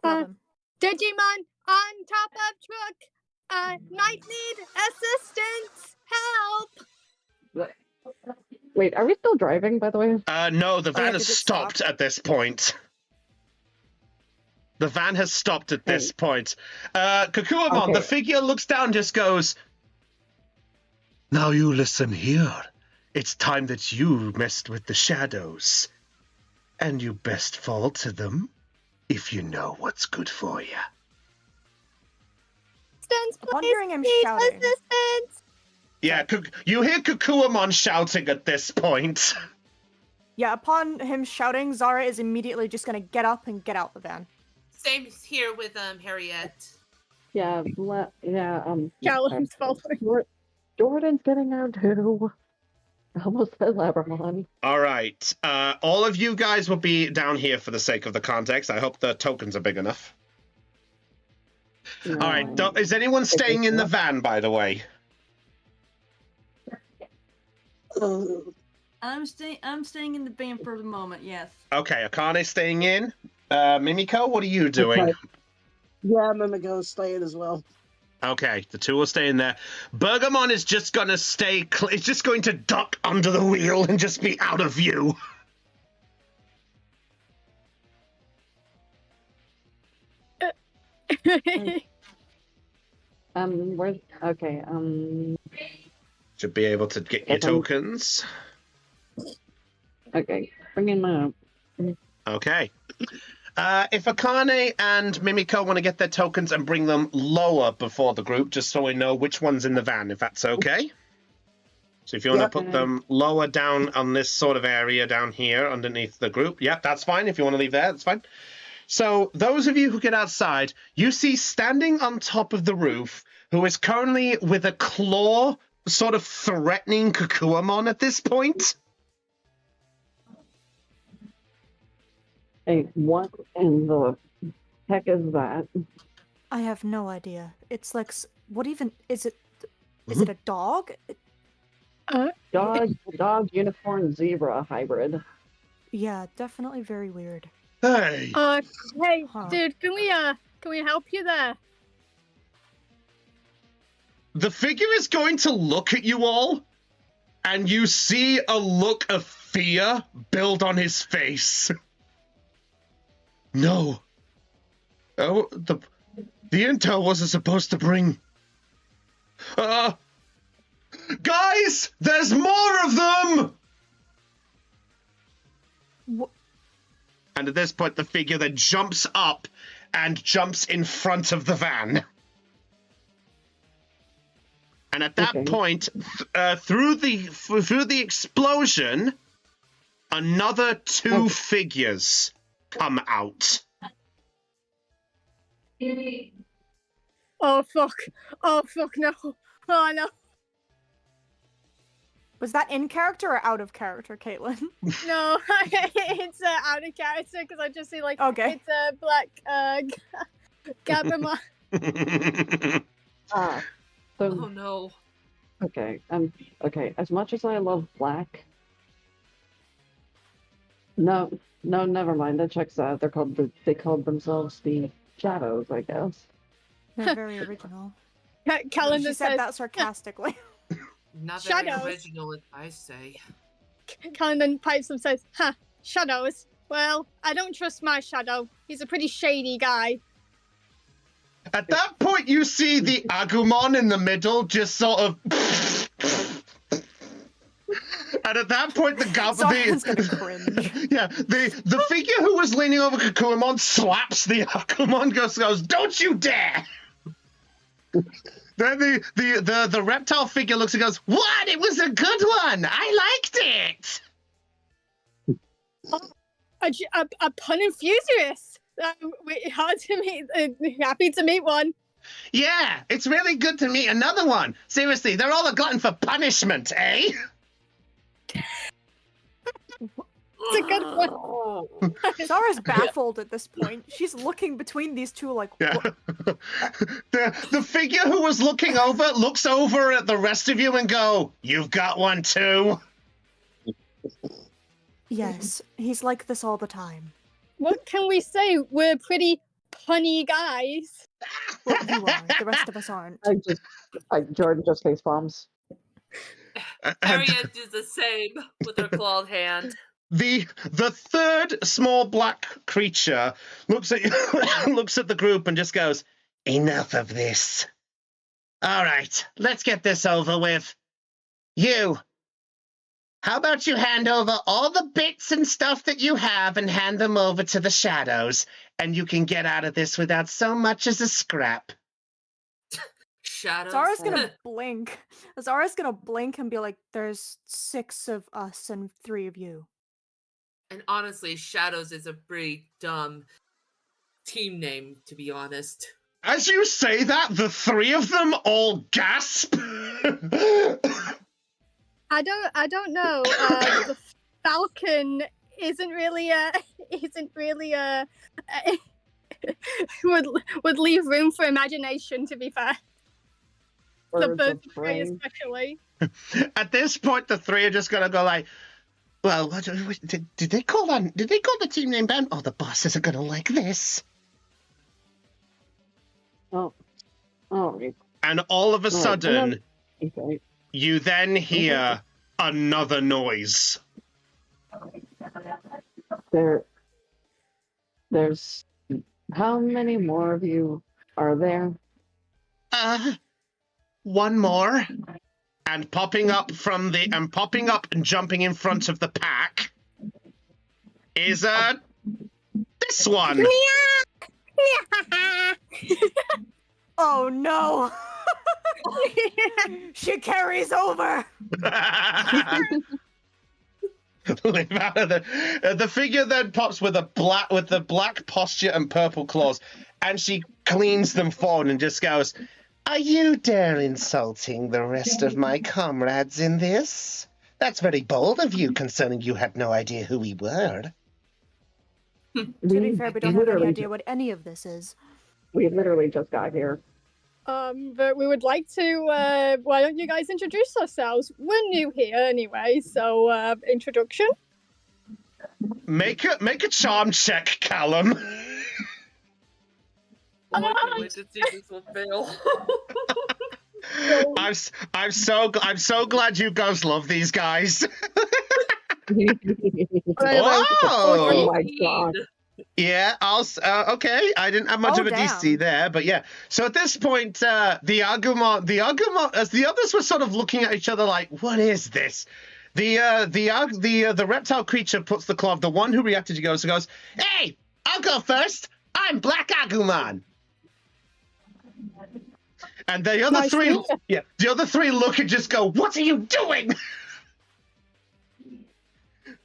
uh, him. Digimon on top of truck. Might need assistance. Help. wait, are we still driving, by the way? No, the Oh, yeah, van has 'cause it stopped stopped. at this point. The van has stopped at this point. Kukuamon, Okay. the figure looks down, just goes, "Now you listen here. It's time that you messed with the shadows. And you best fall to them if you know what's good for you." Assistance, Upon please. hearing him Need shouting. assistance. Yeah, you hear Kukuamon shouting at this point. Yeah, upon him shouting, Zara is immediately just gonna get up and get out the van. Same here with Harriet. Yeah, Callum's following. Jordan's getting out too. I almost said Labramon. All right. All of you guys will be down here for the sake of the context. I hope the tokens are big enough. No, All right. Is anyone staying in the van, by the way? I'm staying in the van for the moment. Yes. Okay, Akane's staying in. Mimiko, what are you doing? Okay. Yeah, Mimigo's staying as well. Okay, the two will stay in there. Bergamon is just gonna stay. It's just going to duck under the wheel and just be out of view. Where's okay, Should be able to get your tokens. okay, bring in my. Okay. If Akane and Mimiko want to get their tokens and bring them lower before the group, just so we know which one's in the van, if that's okay. So if you want to put them lower down on this sort of area down here underneath the group, yep, that's fine. If you want to leave there, that's fine. So those of you who get outside, you see standing on top of the roof, who is currently with a claw sort of threatening Kukuamon at this point. Hey, what in the heck is that? I have no idea. It's like, what even is it? Is it a dog? Dog, unicorn, zebra hybrid. Yeah, definitely very weird. Hey. Hey, Huh. dude, can we help you there? The figure is going to look at you all, and you see a look of fear build on his face. No. Oh, the intel wasn't supposed to bring. Guys, there's more of them! And at this point, the figure then jumps up and jumps in front of the van. And at that point, through the explosion, another two figures come out. Oh fuck! Oh fuck! No! Oh no! Was that in character or out of character, Caitlin? No, it's out of character because I just see like Okay. it's a black Gabamon. So Oh no. okay, okay. As much as I love black, no, never mind. That checks out. They called themselves the Shadows, I guess. They're very original. Calendar She said says that sarcastically. Not very Shadows. original, I say. Calendar pipes and says, "Huh, shadows. Well, I don't trust my shadow. He's a pretty shady guy." At that point, you see the Agumon in the middle just sort of... And at that point, Someone's gonna cringe. Yeah, the figure who was leaning over Kukuamon slaps the Agumon, goes, "Don't you dare!" Then the reptile figure looks and goes, "What? It was a good one. I liked it." A pun enthusiast. Hard to meet. Happy to meet one. Yeah, it's really good to meet another one. Seriously, they're all a glutton for punishment, eh? It's a good one. Zara's baffled at this point. She's looking between these two like, Yeah. what? The figure who was looking over looks over at the rest of you and go, "You've got one too." Yes, he's like this all the time. What can we say? We're pretty punny guys. Well, you are. The rest of us aren't. Jordan just face bombs. Harriet does the same with her clawed hand. The third small black creature looks at looks at the group and just goes, "Enough of this. All right, let's get this over with. You, how about you hand over all the bits and stuff that you have and hand them over to the shadows, and you can get out of this without so much as a scrap." Shadows. Zara's gonna blink. Zara's gonna blink and be like, "There's 6 of us and 3 of you." And honestly, Shadows is a pretty dumb team name, to be honest. As you say that, the 3 of them all gasp. I don't know. The Falcon isn't really would leave room for imagination. To be fair, the Birds bird of prey prey. especially. At this point, the 3 are just gonna go like, "Well, did they call that? Did they call the team name Ben? Oh, the bosses are gonna like this." Oh, right. And all of a All right, sudden, Okay. you then hear another noise. There's how many more of you are there? One more, and popping up and jumping in front of the pack is this one. Oh no! She carries over! Live out of the figure then pops with the black posture and purple claws, and she cleans them forward and just goes, "Are you dare insulting the rest of my comrades in this? That's very bold of you, concerning you had no idea who we were." To be fair, we don't have any idea what any of this is. We literally just got here. But we would like to. Why don't you guys introduce yourselves? We're new here anyway, so introduction. Make a charm check, Callum. I can't wait to see this one fail. I'm so glad you guys love these guys. Oh my god. Yeah, okay. I didn't have much of a DC there, but yeah. So at this point, the Agumon, as the others were sort of looking at each other like, "What is this?" The reptile creature puts the claw. The one who reacted to goes, "Hey, I'll go first. I'm Black Agumon." And the other the other 3 look and just go, "What are you doing?"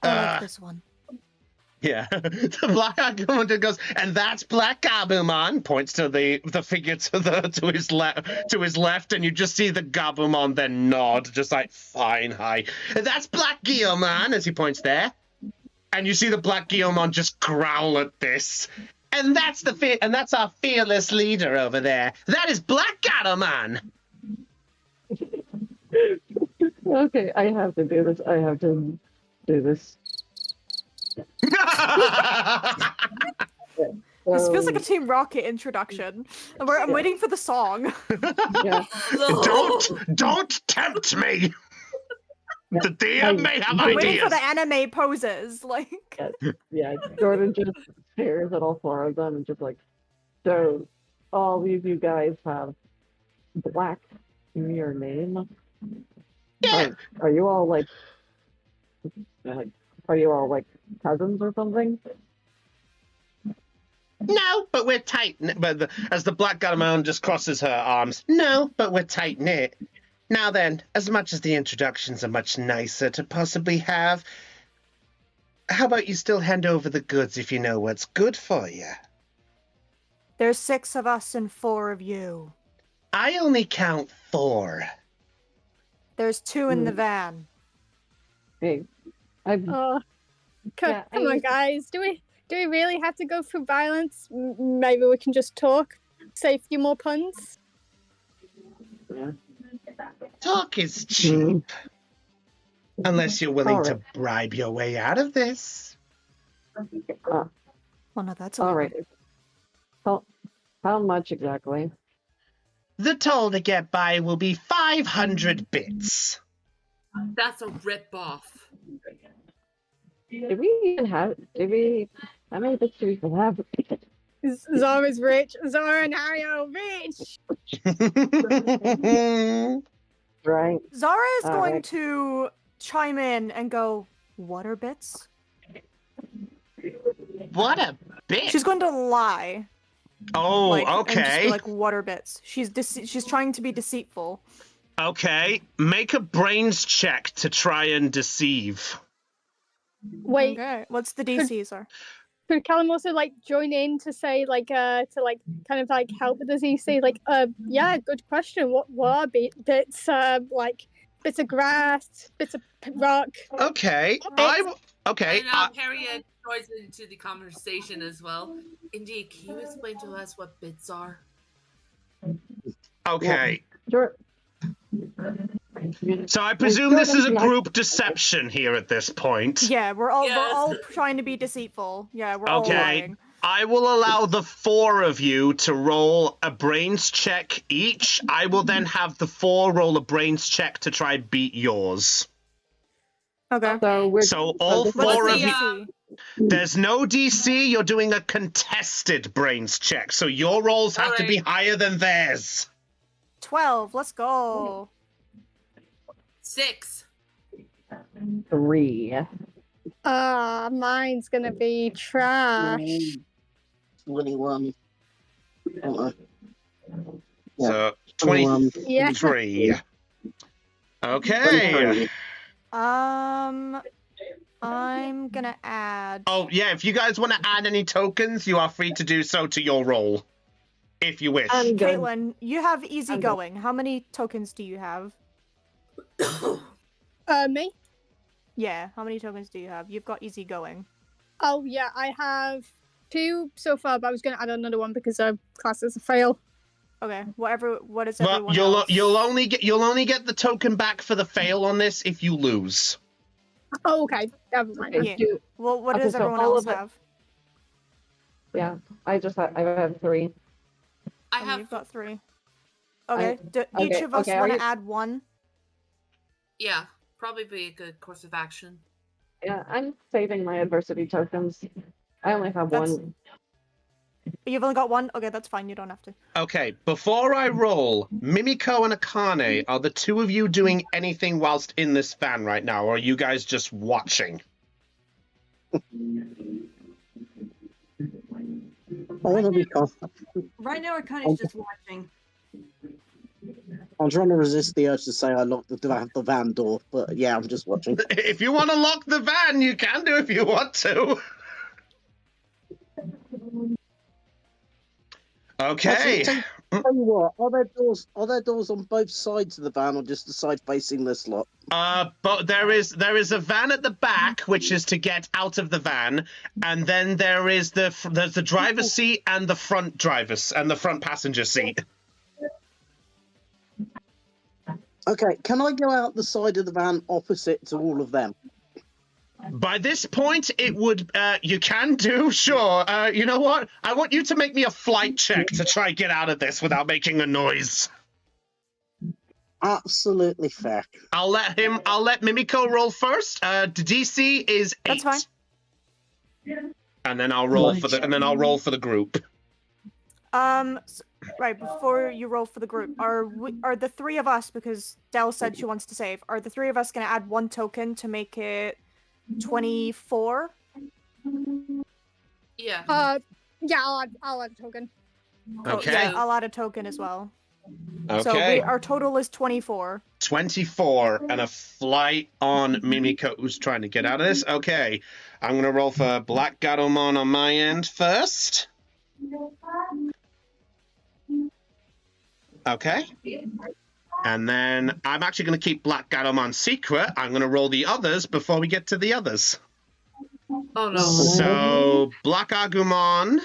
I like this one. Yeah, the Black Agumon goes, "And that's Black Gabumon," points to the figure to his left, and you just see the Gabumon then nod, just like, "Fine, hi." "And that's Black Guillemon," as he points there, and you see the Black Guillemon just growl at this. "And that's that's our fearless leader over there. That is Black Gatomon." Okay, I have to do this. This feels like a Team Rocket introduction. And I'm waiting for the song. Yeah. Don't tempt me. The DM may have I'm ideas. waiting for the anime poses. Like, yeah. Jordan just stares at all 4 of them and just like, "So, all of you guys have black in your name? Yeah. Are you all like, are you all like cousins or something?" No, but we're tight. But as the black Garamond just crosses her arms, no, but we're tight knit. Now then, as much as the introductions are much nicer to possibly have, how about you still hand over the goods if you know what's good for you? There's 6 of us and 4 of you. I only count 4. There's 2 in the van. Hey, I'm Oh, Yeah, come on, I- guys. Do we really have to go through violence? Maybe we can just talk. Say a few more puns. Talk is cheap. Unless you're willing to Alright. bribe your way out of this. Well, no, that's all illegal. right. How much exactly? The toll to get by will be 500 bits. That's a rip-off. Did we even have? Did we? How many bits do we even have? Zara's rich. Zara and Harry are rich. Right. Zara is going Alright. to chime in and go, what are bits? What a bit. She's going to lie. Oh, And just be okay. like, what are bits? She's trying to be deceitful. Okay, make a brains check to try and deceive. Wait, Okay, what's the DC, sir? could Callum also like join in to say like to like kind of like help with the ZC? Like, yeah, good question. What are bits? Like bits of grass, bits of rock. Okay, okay. And Harriet joins into the conversation as well. Indeed, can you explain to us what bits are? Okay. Sure. So I presume this is a group deception here at this point. Yeah, we're all Yes. trying to be deceitful. Yeah, we're all Okay. lying. I will allow the 4 of you to roll a brains check each. I will then have the 4 roll a brains check to try beat yours. Okay. So we're So all this is 4 What's of the you. DC? There's no DC. You're doing a contested brains check. So your rolls have to be higher than theirs. 12. Let's go. 6. 3. Mine's gonna be trash. 21. So 21. 23. Yeah. Okay. 23. I'm gonna add. Oh, yeah, if you guys want to add any tokens, you are free to do so to your roll. If you wish. I'm good. Caitlin, you have easy I'm good. going. How many tokens do you have? Me? Yeah, how many tokens do you have? You've got easy going. Oh yeah, I have 2 so far, but I was gonna add another one because class is a fail. Okay, what is Well, everyone you'll else? you'll only get the token back for the fail on this if you lose. Oh, okay. Never mind. Okay, Yeah. Well, what Okay, does so everyone all else of it- have? Yeah, I have 3. I Oh, have. you've got 3. Okay, each okay, of us okay, are want to you- add 1? Yeah, probably be a good course of action. Yeah, I'm saving my adversity tokens. I only have That's- 1. You've only got 1? Okay, that's fine. You don't have to. Okay, before I roll, Mimiko and Akane, are the 2 of you doing anything whilst in this van right now, or are you guys just watching? I want to be confident. Right now, Akane's just watching. I'm trying to resist the urge to say I locked the van door, but yeah, I'm just watching. If you want to lock the van, you can do if you want to. Okay. Actually, tell you what, are there doors on both sides of the van, or just the side facing this lot? But there is a van at the back, which is to get out of the van, and then there's the driver's seat and the front passenger seat. Okay, can I go out the side of the van opposite to all of them? By this point, it would you can do, sure. You know what? I want you to make me a flight check to try get out of this without making a noise. Absolutely fair. I'll let Mimiko roll first. The DC is 8. That's fine. And then I'll roll for the group. Right, before you roll for the group, are the 3 of us, because Dell said she wants to save, are the 3 of us going to add 1 token to make it 24? Yeah. Yeah, I'll add a token. Okay. Yeah, I'll add a token as well. Okay. So our total is 24. 24 and a flight on Mimiko, who's trying to get out of this. Okay, I'm going to roll for Black Gatomon on my end first. Okay. And then I'm actually going to keep Black Gatomon secret. I'm going to roll the others before we get to the others. Oh no. So, Black Agumon.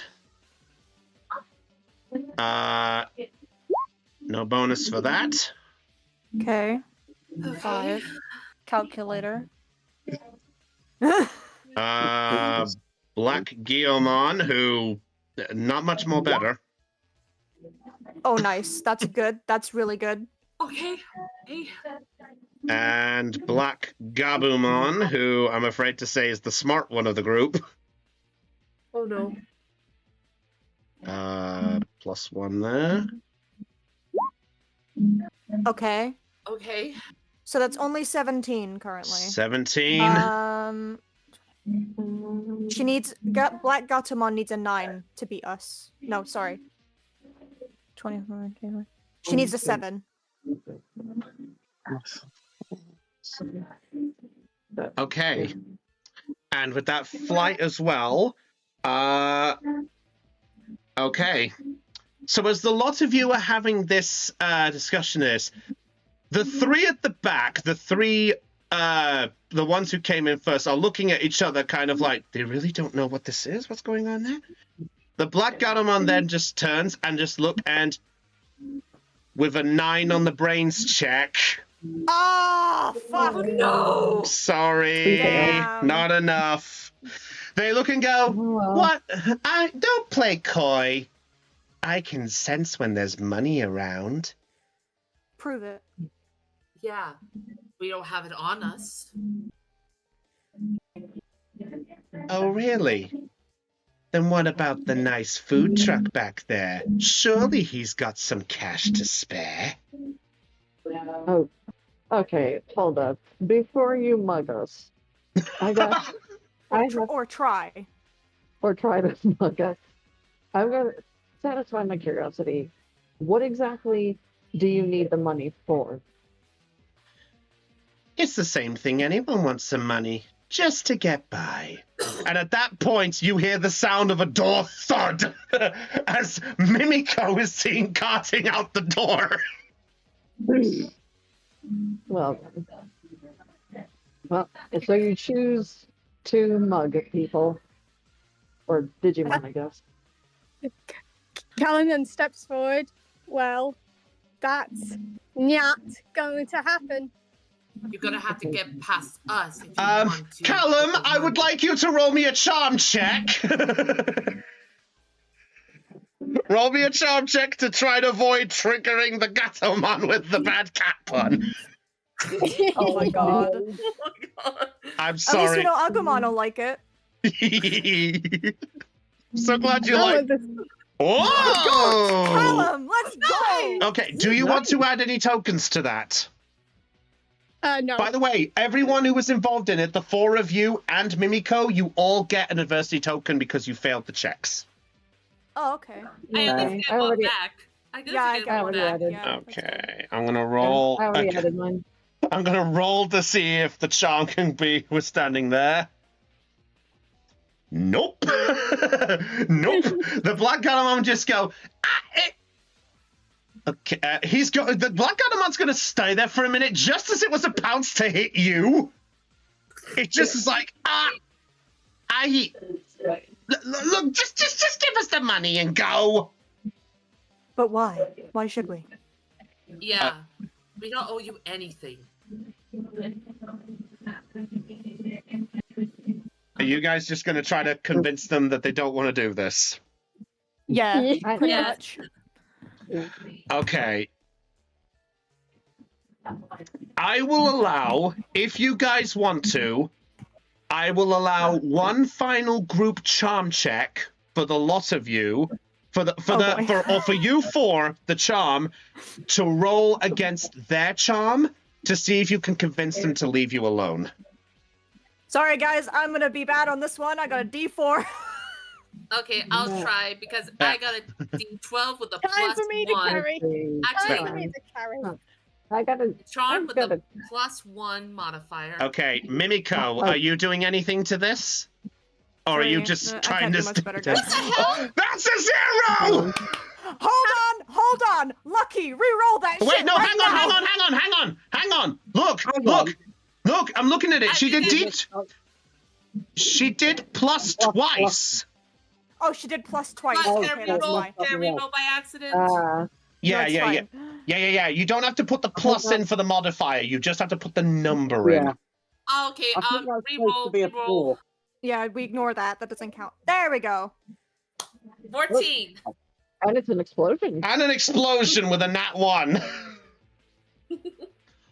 No bonus for that. Okay. Okay. 5. Calculator. Black Guillaumon, who not much more better. Oh, nice. That's good. That's really good. Okay. Hey. And Black Gabumon, who I'm afraid to say is the smart one of the group. Oh no. +1 there. Okay. Okay. So that's only 17 currently. 17. She needs Black Gatomon needs a 9 to beat us. No, sorry. 24. She needs a 7. Okay. And with that flight as well, okay. So as the lot of you are having this discussion is, the three at the back, the ones who came in first, are looking at each other kind of like, they really don't know what this is? What's going on there? The Black Gatomon then just turns and just look, and with a 9 on the brains check. Oh, fuck. No. Sorry, Damn. not enough. They look and go, what? Don't play coy. I can sense when there's money around. Prove it. Yeah. We don't have it on us. Oh, really? Then what about the nice food truck back there? Surely he's got some cash to spare. Oh, okay. Hold up. Before you mug us, I have, Or try. or try to mug us. I'm gonna satisfy my curiosity. What exactly do you need the money for? It's the same thing. Anyone wants some money. Just to get by. And at that point, you hear the sound of a door thud as Mimiko is seen carting out the door. Well, so you choose to mug people. Or Digimon, I guess. Callan then steps forward. Well, that's not going to happen. You're gonna have to get past us if you want to. Callum, I would like you to roll me a charm check. Roll me a charm check to try to avoid triggering the Gatomon with the bad cat pun. Oh my god. Oh my god. I'm At least sorry. you know Agumon will like it. So glad you I like. want this. Whoa! Callum, let's go! Okay, do you want to add any tokens to that? No. By the way, everyone who was involved in it, the 4 of you and Mimiko, you all get an adversity token because you failed the checks. Oh, okay. I at least get one back. I Yeah, I get got one one back. back. Yeah, Okay, I'm gonna roll. I already okay. added mine. I'm gonna roll to see if the charm can be withstanding there. Nope. Nope. The Black Gatomon just go. Okay, the Black Gatomon's gonna stay there for a minute, just as it was about to hit you. It just is like, look, just give us the money and go. But why? Why should we? Yeah. We don't owe you anything. Are you guys just gonna try to convince them that they don't want to do this? Yeah, pretty Yeah. much. Okay. I will allow, if you guys want to, I will allow one final group charm check for the lot of you, for you 4, the charm, to roll against their charm to see if you can convince them to leave you alone. Sorry, guys, I'm gonna be bad on this one. I got a D4. Okay, I'll Yeah. try because I got a D12 with a Time plus for me to 1. carry. Time Actually, for me to carry. I gotta. charm I've with got a a. plus 1 modifier. Okay, Mimiko, are you doing anything to this? Or are you 3. just I trying can't to do much better, guys. That's a 0! Hold on! Lucky, re-roll that Wait, shit no, right hang now! on. Look, Hang look, on. look, I'm looking at it. I She did did She did plus twice. Oh, she did plus twice. Can Okay, I that's reroll? fine. Can I reroll by accident? Yeah, it's yeah, fine. yeah. You don't have to put the plus in for the modifier. You just have to put the number in. Yeah. Okay, I think that's supposed to be a reroll. 4. Yeah, we ignore that. That doesn't count. There we go. 14. And it's an explosion. And an explosion with a nat 1.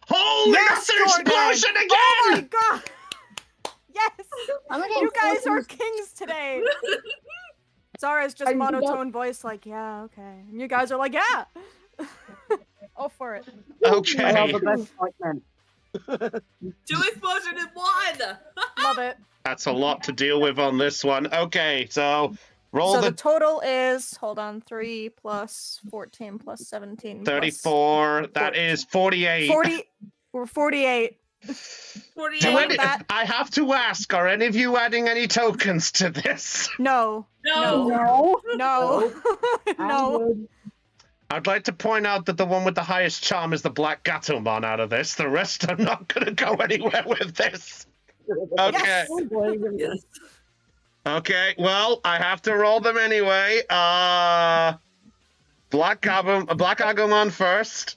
Holy, Yes, that's an Jordan! explosion again! Oh my god! Yes! I'm gonna You guys are explosions. kings today! Zara's just I do not- monotone voice like, yeah, okay. And you guys are like, yeah! Oh, for it. They are Okay. the best fight men. 2 explosion in 1! Love it. That's a lot to deal with on this one. Okay, so roll So the the total is, hold on, 3 plus 14 plus 17 plus 34. That is 48. 40. We're 48. 48. Do Look any, at that. I have to ask, are any of you adding any tokens to this? No. No. No. No. I'd like to point out that the one with the highest charm is the Black Gatomon out of this. The rest are not going to go anywhere with this. Okay. Yes. Okay, well, I have to roll them anyway. Black Agumon first.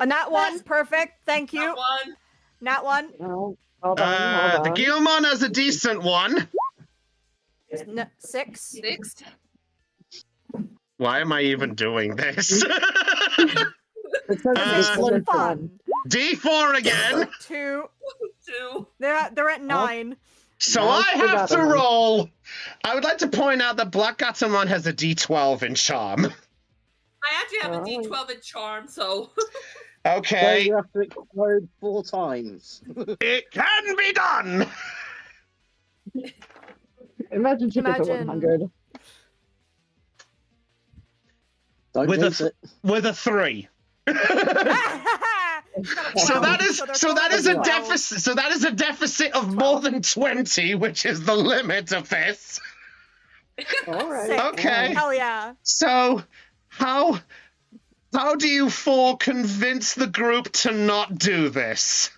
A nat 1. Perfect. Thank you. Not 1. Nat 1. No, hold on. The Guilmon has a decent one. 6. 6. Why am I even doing this? It says Uh, it's Fun. D4 again. 2. 2. They're at 9. So No, I forgot have to about it. roll. I would like to point out that Black Gatomon has a D12 in charm. I actually have a Oh. D12 in charm, so. So Okay, you have to explode 4 times. it can be done. Imagine she gets a Imagine. 100. Don't With a jinx it. With a 3. So that is a deficit. So that is a deficit of more than 20, which is the limit of this. All right. Sick. Okay. Hell yeah. So how do you four convince the group to not do this?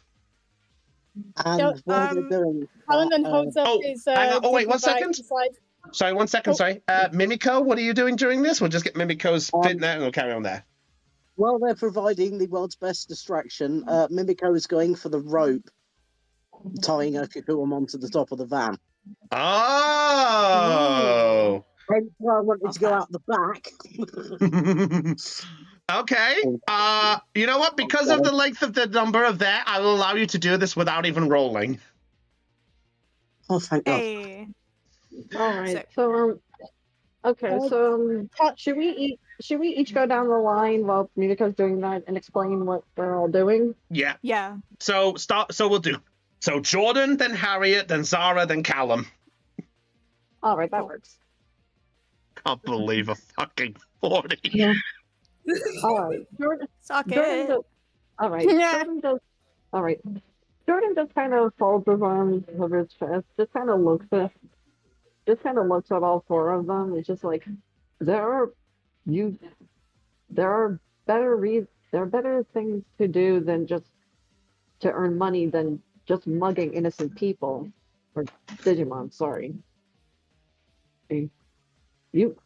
And Yep, while they're doing Alan then that, holds up oh, his hang on. Oh, wait, 1 Digivite. second. He's like, Sorry, 1 second. Oh. Sorry, Mimiko, what are you doing during this? We'll just get Mimiko's fit there, and we'll carry on there. while they're providing the world's best distraction, Mimiko is going for the rope, tying Okikuum onto the top of the van. Oh. Hence why I wanted to go out the back. Okay. You know what? Because of the length of the number of that, I will allow you to do this without even rolling. Oh, thank God. Hey. All right. Sick. So okay. So should we each go down the line while Mimiko's doing that and explain what we're all doing? Yeah. Yeah. So we'll do. So Jordan, then Harriet, then Zara, then Callum. All right, that works. Can't believe a fucking 40. Yeah. All right. Jordan Suck Jordan it. does, all right. Yeah. Jordan does. All right. Jordan just kind of folds his arms over his chest. Just kind of looks at all 4 of them. It's just like there are better things to do than just to earn money than just mugging innocent people or Digimon. Sorry. You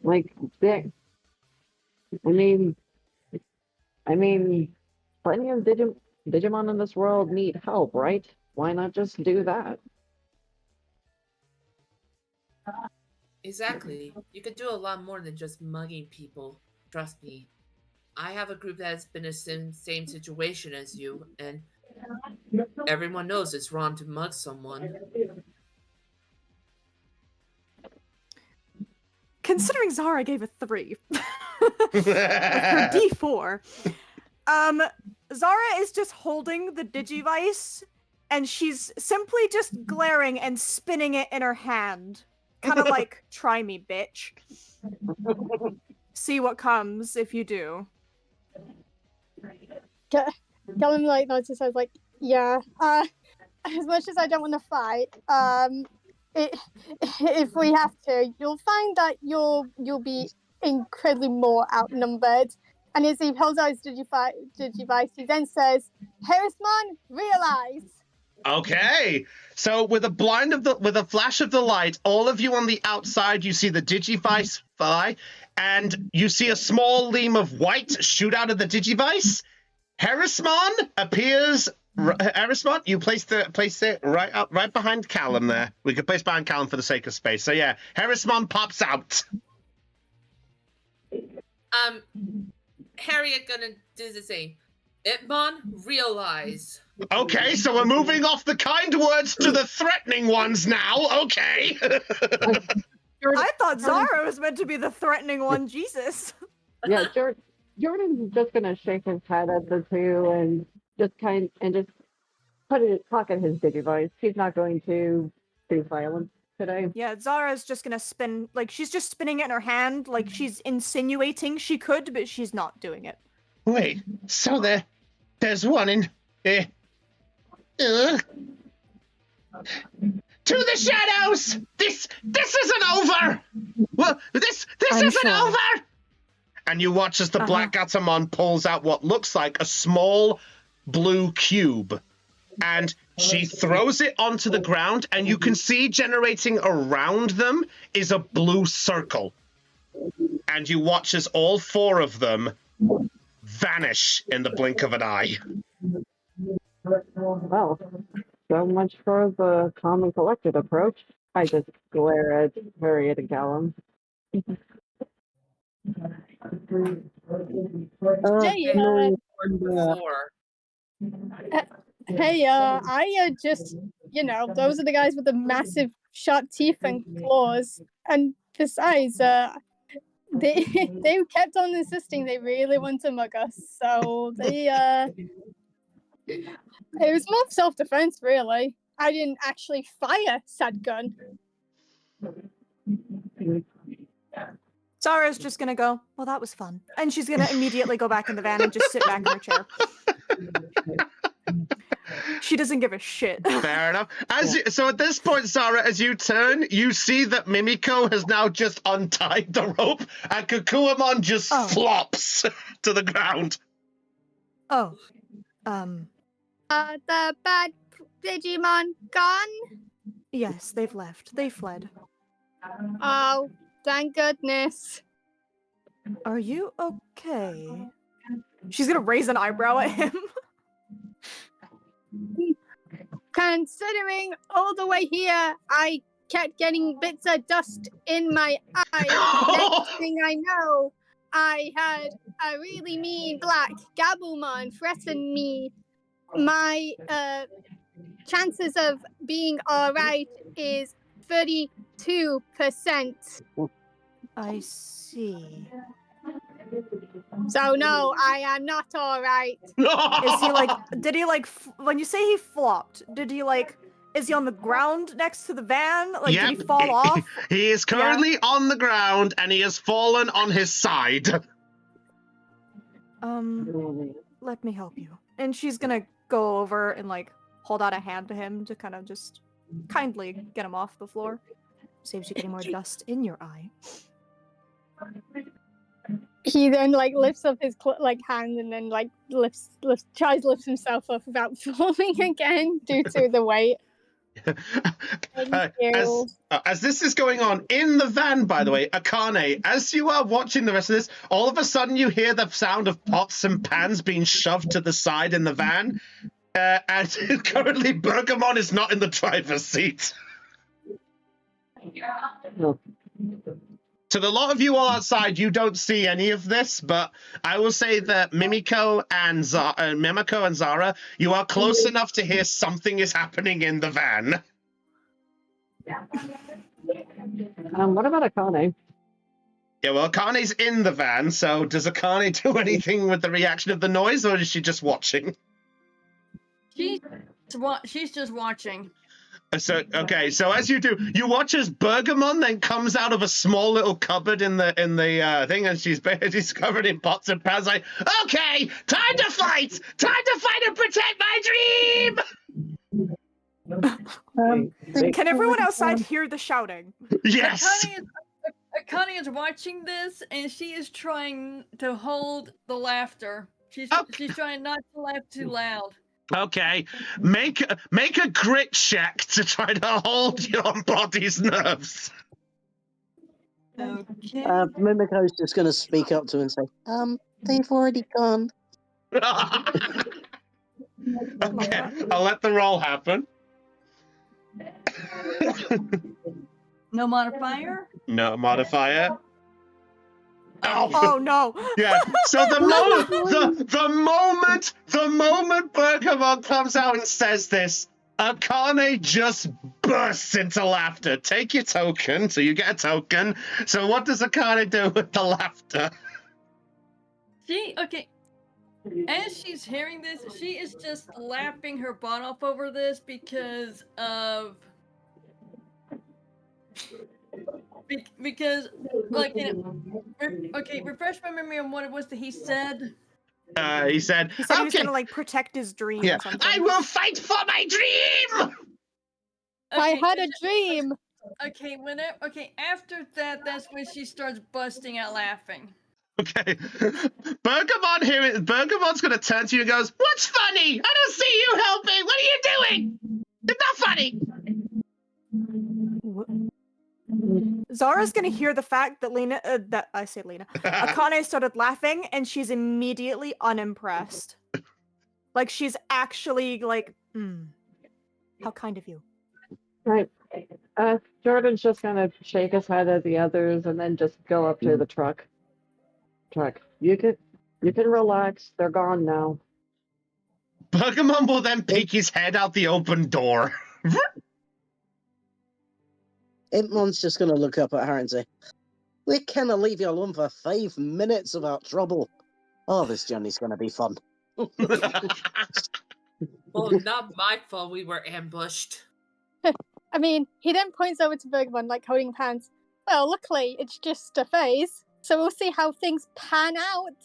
like that. I mean, plenty of Digimon in this world need help, right? Why not just do that? Exactly. You could do a lot more than just mugging people. Trust me. I have a group that has been in the same situation as you, and everyone knows it's wrong to mug someone. Considering Zara gave a 3 with her D4, Zara is just holding the Digivice and she's simply just glaring and spinning it in her hand. Kind of like, try me, bitch. See what comes if you do. Callum like notices says like, yeah, as much as I don't want to fight, if we have to, you'll find that you'll be incredibly more outnumbered. And as he holds out his digivice, he then says, Harrisman, realize. Okay, so with a flash of the light, all of you on the outside, you see the digivice fly, and you see a small gleam of white shoot out of the digivice. Harrisman appears. Harrisman, you place it right behind Callum there. We could place behind Callum for the sake of space. So yeah, Harrisman pops out. Harriet gonna do the same. Itmon, realize. Okay, so we're moving off the kind words to the threatening ones now. Okay. I thought Zara was meant to be the threatening one. Jesus. Yeah, Jordan's just gonna shake his head at the two and just pocket his digivice. He's not going to do violence today. Yeah, Zara's just gonna spin, like, she's just spinning it in her hand, like she's insinuating she could, but she's not doing it. Wait, so there's one in. To the shadows! This isn't over! Well, this isn't over! And you watch as the Black Gatomon pulls out what looks like a small blue cube. And she throws it onto the ground, and you can see generating around them is a blue circle. And you watch as all four of them vanish in the blink of an eye. Well, so much for the calm and collected approach. I just glare at Harriet and Callum. Hey, I just, those are the guys with the massive sharp teeth and claws. And besides, they kept on insisting they really want to mug us. So it was more self-defense, really. I didn't actually fire said gun. Zara's just gonna go, well, that was fun. And she's gonna immediately go back in the van and just sit back in her chair. She doesn't give a shit. Fair enough. So at this point, Zara, as you turn, you see that Mimiko has now just untied the rope, and Kakuamon just flops to the ground. Oh. The bad Digimon gone? Yes, they've left. They fled. Oh, thank goodness. Are you okay? She's gonna raise an eyebrow at him. Considering all the way here, I kept getting bits of dust in my eye. Next thing I know, I had a really mean black Gabumon threaten me. My chances of being alright is 32%. I see. So no, I am not alright. Is he like, did he like, when you say he flopped, did he like, is he on the ground next to the van? Like, Yep. did he fall off? He is currently on the ground, and he has fallen on his side. Let me help you. And she's gonna go over and like hold out a hand to him to kind of just kindly get him off the floor. Saves you getting more dust in your eye. He then like lifts up his hand and then like tries to lift himself up without falling again due to the weight. As this is going on in the van, by the way, Akane, as you are watching the rest of this, all of a sudden you hear the sound of pots and pans being shoved to the side in the van, and currently Bergamon is not in the driver's seat. To the lot of you all outside, you don't see any of this, but I will say that Mimiko and Zara, you are close enough to hear something is happening in the van. What about Akane? Yeah, well, Akane's in the van, so does Akane do anything with the reaction of the noise, or is she just watching? She's just watching. So okay, so as you do, you watch as Bergamon then comes out of a small little cupboard in the thing, and she's covered in pots and pans. Like, okay, time to fight and protect my dream. Can everyone outside hear the shouting? Yes. Akane is watching this, and she is trying to hold the laughter. She's trying not to laugh too loud. Okay, make a grit check to try to hold your body's nerves. Okay. Mimico's just going to speak up to him and say, they've already gone. Okay, I'll let the roll happen. No modifier? No modifier. Oh no! Yeah. So the moment Bergamon comes out and says this, Akane just bursts into laughter. Take your token, so you get a token. So what does Akane do with the laughter? As she's hearing this, she is just laughing her butt off over this because of refresh my memory on what it was that he said. He said he was gonna like protect his dream or something. I will fight for my dream. I had a dream. After that, that's when she starts busting out laughing. Okay. Bergamon's gonna turn to you and goes, "What's funny? I don't see you helping. What are you doing? It's not funny." Zara's gonna hear the fact that Akane started laughing, and she's immediately unimpressed. Like, she's actually like, how kind of you. Right. Jordan's just gonna shake his head at the others and then just go up to the truck. You can relax. They're gone now. Bergamon will then peek his head out the open door. Impmon's just going to look up at her and say, "We cannot leave you alone for 5 minutes without trouble. Oh, this journey's going to be fun." Well, not my fault we were ambushed. I mean, he then points over to Bergman, like holding hands. Well, luckily, it's just a phase, so we'll see how things pan out.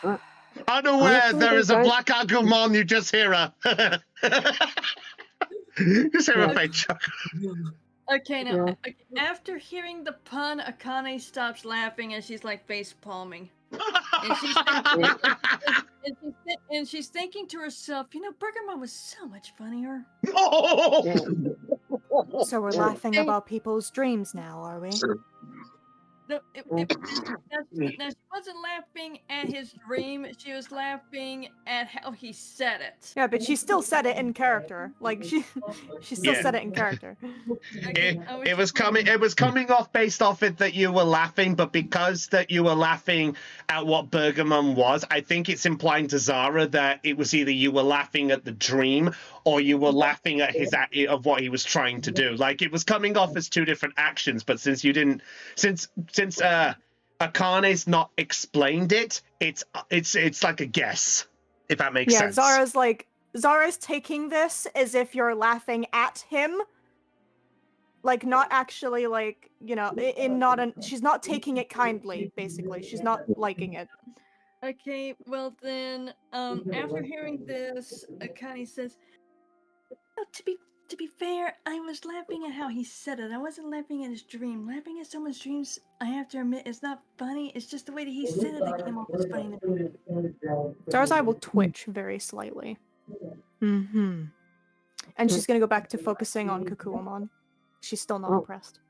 Oh. Unaware there is a black Agumon, you just hear her. Just hear a fake chuckle. Okay, now, after hearing the pun, Akane stops laughing and she's like face palming. And she's thinking to herself, Bergamon was so much funnier. So we're laughing about people's dreams now, are we? No, she wasn't laughing at his dream. She was laughing at how he said it. Yeah, but she still said it in character. Like she still said it in character. It was coming off based off it that you were laughing, but because that you were laughing at what Bergamon was, I think it's implying to Zara that it was either you were laughing at the dream or you were laughing at his of what he was trying to do. Like, it was coming off as two different actions, but since Akane's not explained it, it's like a guess, if that makes sense. Yeah, Zara's taking this as if you're laughing at him. Like, not actually, like, she's not taking it kindly, basically. She's not liking it. Okay, well then, after hearing this, Akane says, to be fair, I was laughing at how he said it. I wasn't laughing at his dream. Laughing at someone's dreams, I have to admit, is not funny. It's just the way that he said it that came off as funny. Zara's eye will twitch very slightly. And she's gonna go back to focusing on Kakuamon. She's still not impressed.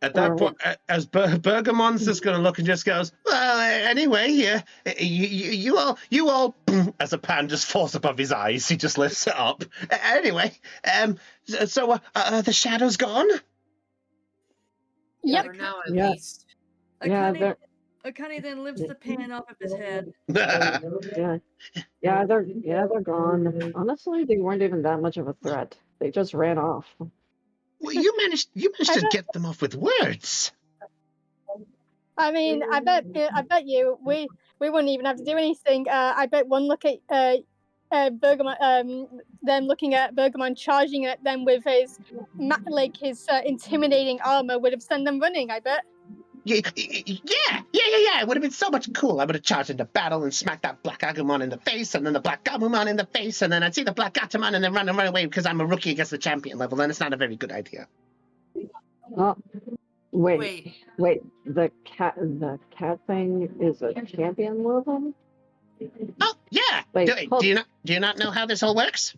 At that point, as Bergamon's just going to look and just goes, "Well, anyway, you all, as a pan just falls above his eyes, he just lifts it up. Anyway, so the shadow's gone? Yep. For now, at least. Akane then lifts the pan off of his head. Yeah, they're gone. Honestly, they weren't even that much of a threat. They just ran off. Well, you managed to get them off with words. I mean, I bet you we wouldn't even have to do anything. I bet one look at Bergamon, them looking at Bergamon charging at them with his his intimidating armor would have sent them running. I bet. Yeah. It would have been so much cool. I would have charged into battle and smacked that Black Agumon in the face, and then the Black Agumon in the face, and then I'd see the Black Gatomon and then run away because I'm a rookie against the champion level, and it's not a very good idea. Oh, wait. The cat thing is a champion level? Oh, yeah. Wait, Do you not know how this all works?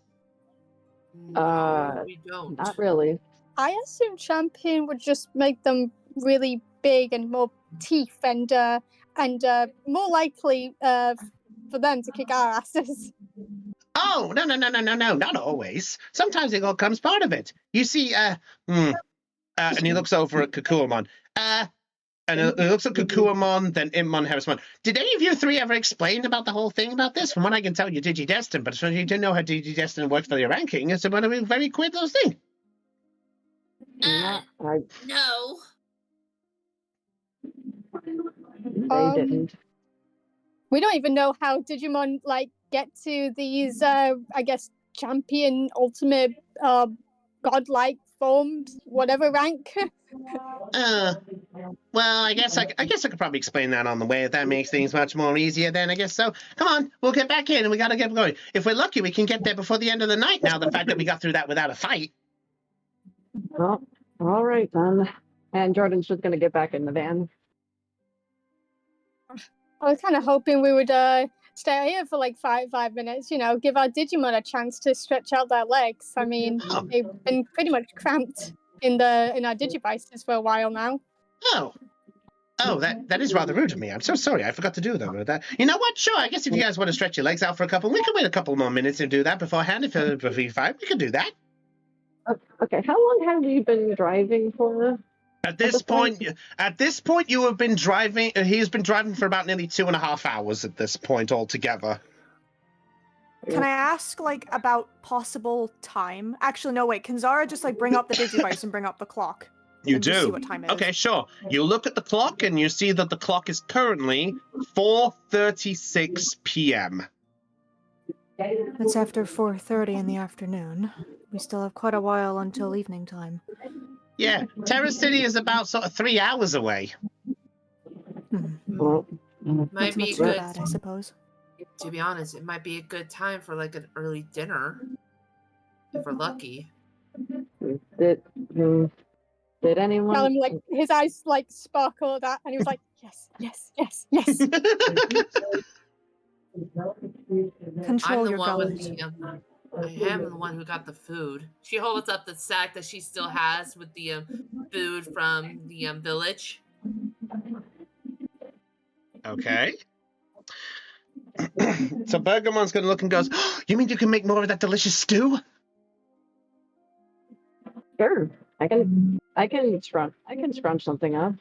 No, we don't. Not really. I assume champion would just make them really big and more teeth and more likely for them to kick our asses. Oh, no, not always. Sometimes it all comes part of it. You see, and he looks over at Kakuamon. And it looks at Kakuamon, then Imon, Harrismon. Did any of you three ever explain about the whole thing about this? From what I can tell, you Digidestined, but if you didn't know how Digidestined works for your ranking, it's about a very quick little thing. No. They didn't. We don't even know how Digimon get to these I guess champion ultimate godlike forms, whatever rank. Well, I guess I could probably explain that on the way. If that makes things much more easier, then I guess so. Come on, we'll get back in, and we gotta get going. If we're lucky, we can get there before the end of the night. Now, the fact that we got through that without a fight. Well, all right then. And Jordan's just gonna get back in the van. I was kind of hoping we would stay here for 5 minutes, give our Digimon a chance to stretch out their legs. I mean, they've been pretty much cramped in our Digivices for a while now. Oh, that is rather rude of me. I'm so sorry. I forgot to do that. You know what? Sure, I guess if you guys want to stretch your legs out for a couple, we can wait a couple more minutes and do that beforehand. If you're fine, we can do that. Okay, how long have you been driving for? At this point, you have been driving. He's been driving for about nearly 2.5 hours at this point altogether. Can I ask, about possible time? Actually, no, wait. Can Zara just, bring up the Digivice and bring up the clock? You and do. Just see what time it is? Okay, sure. You look at the clock and you see that the clock is currently 4:36 p.m. It's after 4:30 in the afternoon. We still have quite a while until evening time. Yeah, Terra City is about sort of 3 hours away. Might be not good. bad, I suppose. To be honest, it might be a good time for an early dinner. If we're lucky. Did anyone? Tell him his eyes sparkle at that, and he was like, yes. Control I'm the your one gullet. with I am the one who got the food. She holds up the sack that she still has with the food from the village. Okay. So Bergamon's gonna look and goes, oh, you mean you can make more of that delicious stew? Sure, I can scrunch something up.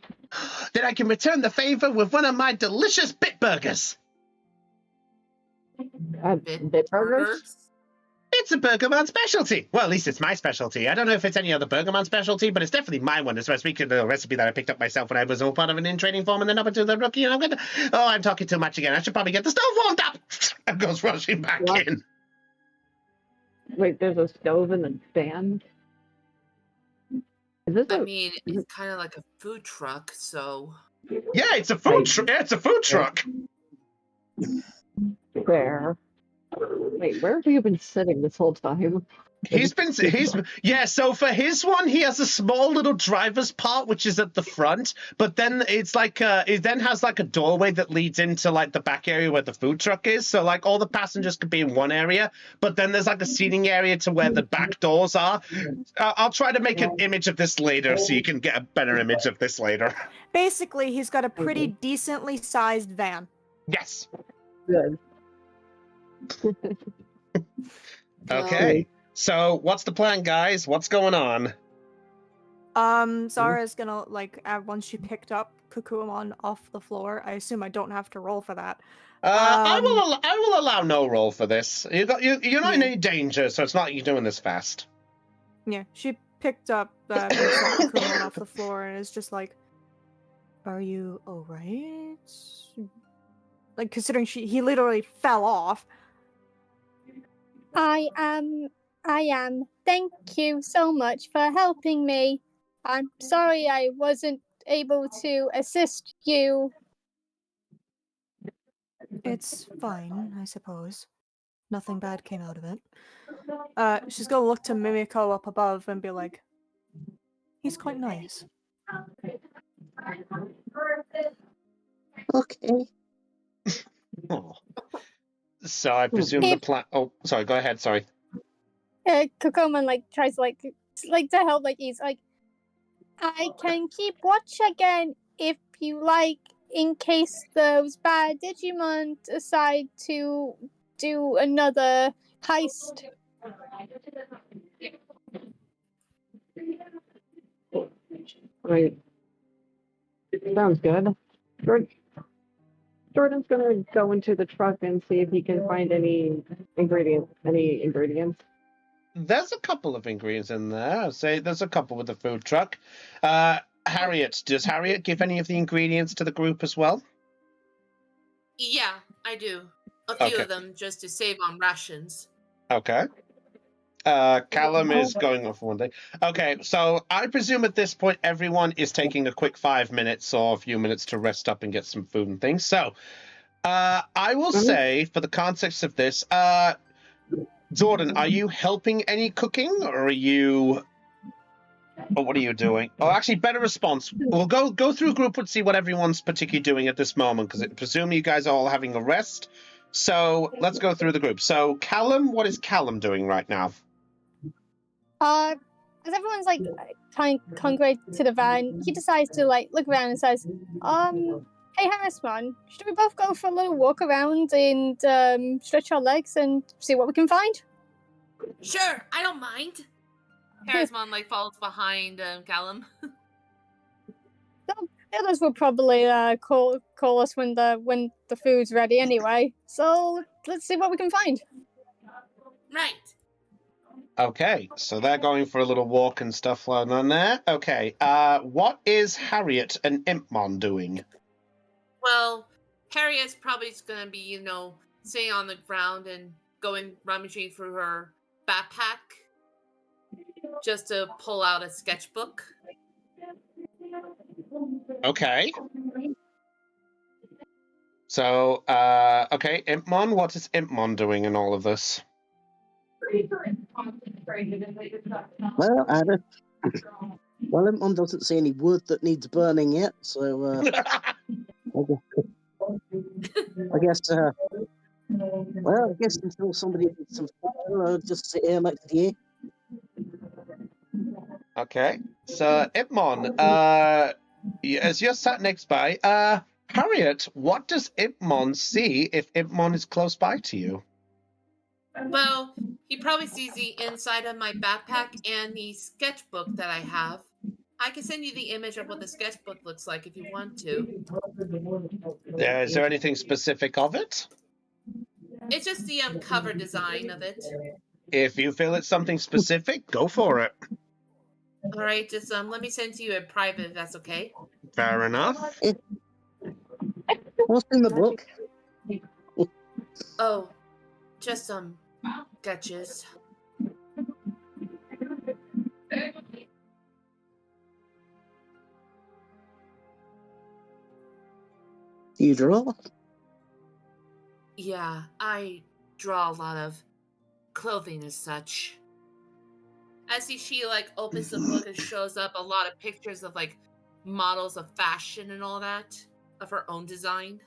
Then I can return the favor with one of my delicious bit burgers. Bit burgers? It's a Bergamon specialty. Well, at least it's my specialty. I don't know if it's any other Bergamon specialty, but it's definitely my one. It's speaking of the recipe that I picked up myself when I was all part of an in-training form and then up into the rookie. And I'm talking too much again. I should probably get the stove warmed up. And goes rushing back in. Wait, there's a stove in the van? It's kind of like a food truck, so... Yeah, it's a food truck. Yeah, it's a food truck. Fair. Wait, where have you been sitting this whole time? So for his one, he has a small little driver's part, which is at the front, but then it's it then has a doorway that leads into the back area where the food truck is. So all the passengers could be in one area, but then there's a seating area to where the back doors are. I'll try to make an image of this later so you can get a better image of this later. Basically, he's got a pretty decently sized van. Yes. Good. Okay. So, what's the plan, guys? What's going on? Zara's gonna once she picked up Kakuamon off the floor. I assume I don't have to roll for that. I will allow no roll for this. You're not in any danger, so it's not you doing this fast. Yeah, she picked up Kakuamon off the floor and is just Are you alright? Like, considering he literally fell off. I am. Thank you so much for helping me. I'm sorry I wasn't able to assist you. It's fine, I suppose. Nothing bad came out of it. She's gonna look to Mimiko up above and be like, he's quite nice. Okay. Oh. So I presume the plan. Oh, sorry. Go ahead. Sorry. Kokoman tries to help. He's like, I can keep watch again if you like, in case those bad Digimon decide to do another heist. Right. Sounds good. Jordan's gonna go into the truck and see if he can find any ingredients. There's a couple of ingredients in there. I'd say there's a couple with the food truck. Harriet, does Harriet give any of the ingredients to the group as well? Yeah, I do. A few Okay. of them just to save on rations. Okay. Callum is going off one day. Okay, so I presume at this point everyone is taking a quick 5 minutes or a few minutes to rest up and get some food and things. So, I will say, for the context of this, Jordan, are you helping any cooking, or are you... Or what are you doing? Oh, actually, better response. We'll go through group and see what everyone's particularly doing at this moment, because I presume you guys are all having a rest. So, let's go through the group. So, Callum, what is Callum doing right now? As everyone's congregate to the van, he decides to look around and says, hey Harrisman, should we both go for a little walk around and stretch our legs and see what we can find? Sure, I don't mind. Harrismon follows behind Callum. The others will probably call us when the food's ready anyway. So let's see what we can find. Right. Okay, so they're going for a little walk and stuff like that there. Okay, what is Harriet and Impmon doing? Well, Harriet's probably going to be, sitting on the ground and going rummaging through her backpack just to pull out a sketchbook. Okay. So, okay, Impmon, what is Impmon doing in all of this? Well, Impmon doesn't see any wood that needs burning yet, so I guess until somebody needs some fire, I'll just sit here next to you. Okay, so Impmon, as you're sat next by, Harriet, what does Impmon see if Impmon is close by to you? Well, he probably sees the inside of my backpack and the sketchbook that I have. I can send you the image of what the sketchbook looks like if you want to. Is there anything specific of it? It's just the cover design of it. If you feel it's something specific, go for it. All right, just let me send to you in private if that's okay. Fair enough. What's in the book? Oh, just some sketches. Do you draw? Yeah, I draw a lot of clothing as such. As she opens the book and shows up a lot of pictures of models of fashion and all that of her own design.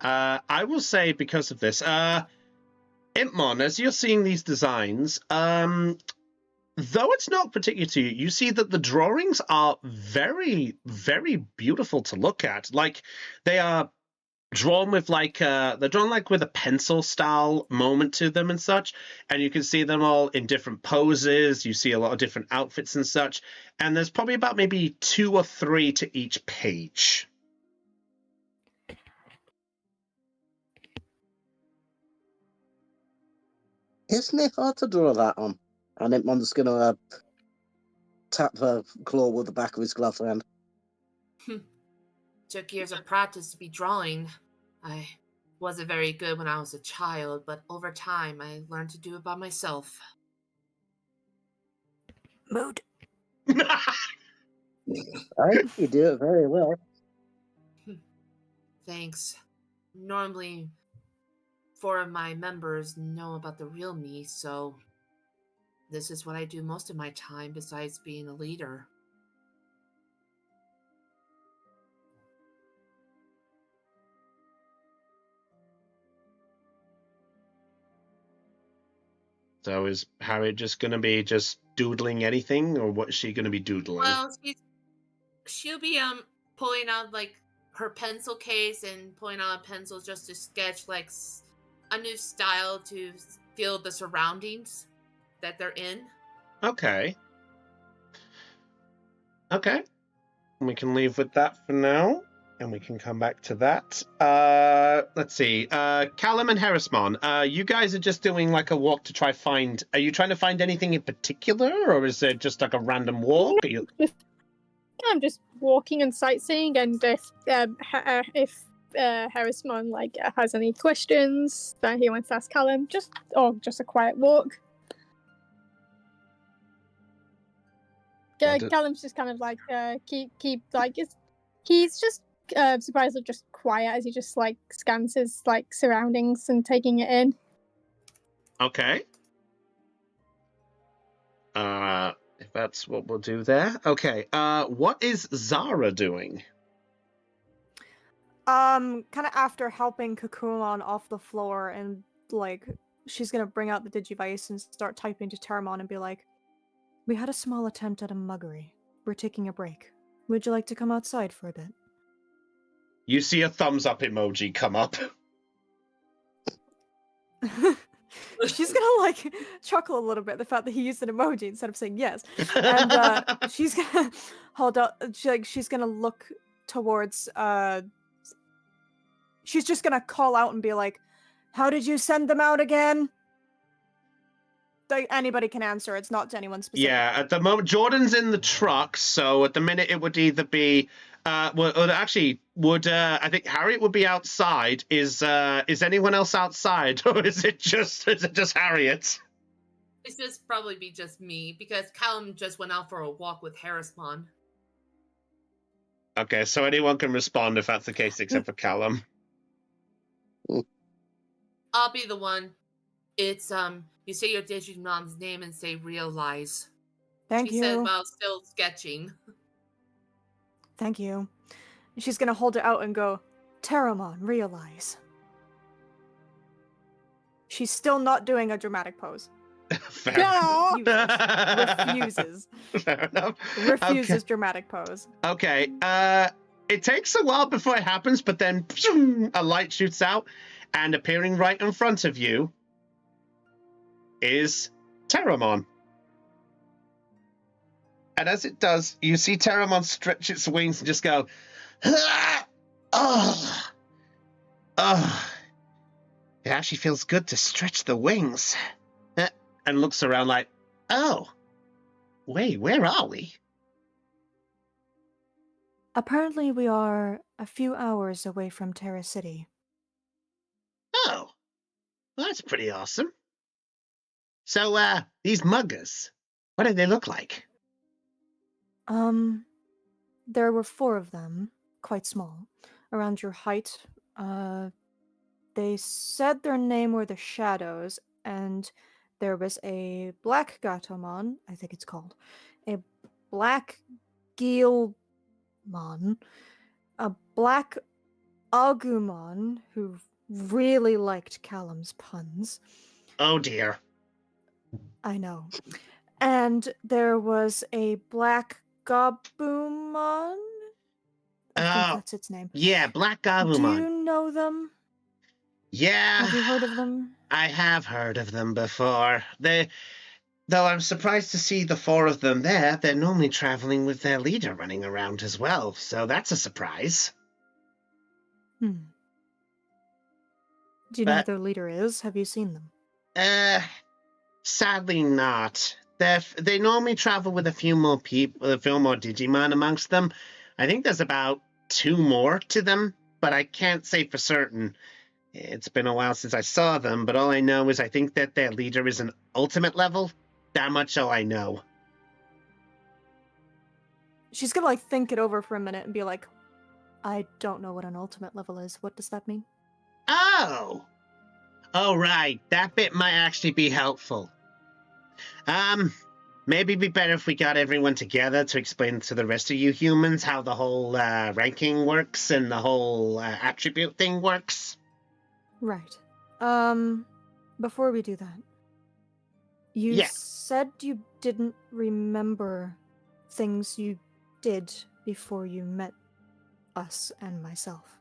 I will say because of this, Impmon, as you're seeing these designs, though it's not particular to you, you see that the drawings are very, very beautiful to look at. They are drawn with they're drawn with a pencil style moment to them and such, and you can see them all in different poses. You see a lot of different outfits and such, and there's probably about maybe 2 or 3 to each page. Isn't it hard to draw that on? And Impmon's gonna tap her claw with the back of his glove hand. Took years of practice to be drawing. I wasn't very good when I was a child, but over time I learned to do it by myself. Mood. Right? You do it very well. Thanks. Normally, 4 of my members know about the real me, so this is what I do most of my time besides being a leader. So is Harriet just going to be just doodling anything, or what is she going to be doodling? Well, she'll be pulling out like her pencil case and pulling out a pencil just to sketch like a new style to feel the surroundings that they're in. Okay. Okay. We can leave with that for now, and we can come back to that. Let's see. Callum and Harrismon, you guys are just doing like a walk to try find... Are you trying to find anything in particular, or is it just like a random walk? Are you... I'm just walking and sightseeing, and if Harrismon like has any questions that he wants to ask Callum, just a quiet walk. Callum's just kind of like keep like he's just surprisingly just quiet as he just like scans his like surroundings and taking it in. Okay. If that's what we'll do there. Okay. What is Zara doing? Kind of after helping Kakumon off the floor, and like she's gonna bring out the Digivice and start typing to Terramon and be like, "We had a small attempt at a muggery. We're taking a break. Would you like to come outside for a bit?" You see a thumbs up emoji come up. She's gonna like chuckle a little bit at the fact that he used an emoji instead of saying yes, and she's gonna hold up. She's gonna look towards. She's just gonna call out and be like, "How did you send them out again?" Like, anybody can answer. It's not to anyone specific. Yeah, at the moment, Jordan's in the truck, so at the minute it would either be, I think Harriet would be outside. Is anyone else outside, or is it just Harriet? It's just probably be just me, because Callum just went out for a walk with Harrismon. Okay, so anyone can respond if that's the case, except for Callum. I'll be the one. It's, you say your Digimon's name and say realize. Thank you. She said while still sketching. Thank you. She's gonna hold it out and go, "Terramon, realize." She's still not doing a dramatic pose. Fair Refuses. Fair enough. Refuses dramatic pose. Okay. It takes a while before it happens, but then a light shoots out, and appearing right in front of you is Terramon. And as it does, you see Terramon stretch its wings and just go, "Ah! Oh, oh. It actually feels good to stretch the wings." And looks around like, "Oh, wait, where are we?" Apparently we are a few hours away from Terra City. Oh, well, that's pretty awesome. So, these muggers, what do they look like? There were 4 of them, quite small, around your height. They said their name were the Shadows, and there was a black Gatomon, I think it's called, a black Gilmon, a black Agumon, who really liked Callum's puns. Oh dear. I know. And there was a black Gabumon. I think that's its name. Yeah, Black Do Gabumon. you know them? Yeah. Have you heard of them? I have heard of them before. Though I'm surprised to see the 4 of them there. They're normally traveling with their leader running around as well, so that's a surprise. Do you know who their leader is? Have you seen them? Sadly not. They normally travel with a few more people, a few more Digimon amongst them. I think there's about 2 more to them, but I can't say for certain. It's been a while since I saw them, but all I know is I think that their leader is an ultimate level. That much all I know. She's gonna like think it over for a minute and be like, I don't know what an ultimate level is. What does that mean? Oh! Oh, right. That bit might actually be helpful. Maybe it'd be better if we got everyone together to explain to the rest of you humans how the whole ranking works and the whole attribute thing works. Right. Before we do that, you Yeah. said you didn't remember things you did before you met us and myself.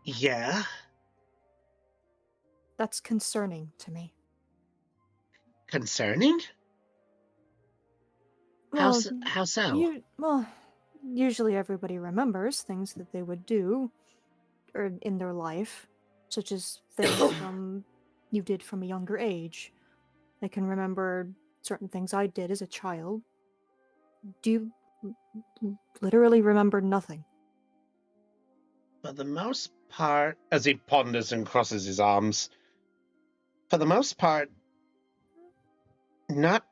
Yeah? That's concerning to me. Concerning? Well, How so? Usually everybody remembers things that they would do or in their life, such as things you did from a younger age. I can remember certain things I did as a child. Do you literally remember nothing? For the most part, as he ponders and crosses his arms, for the most part, not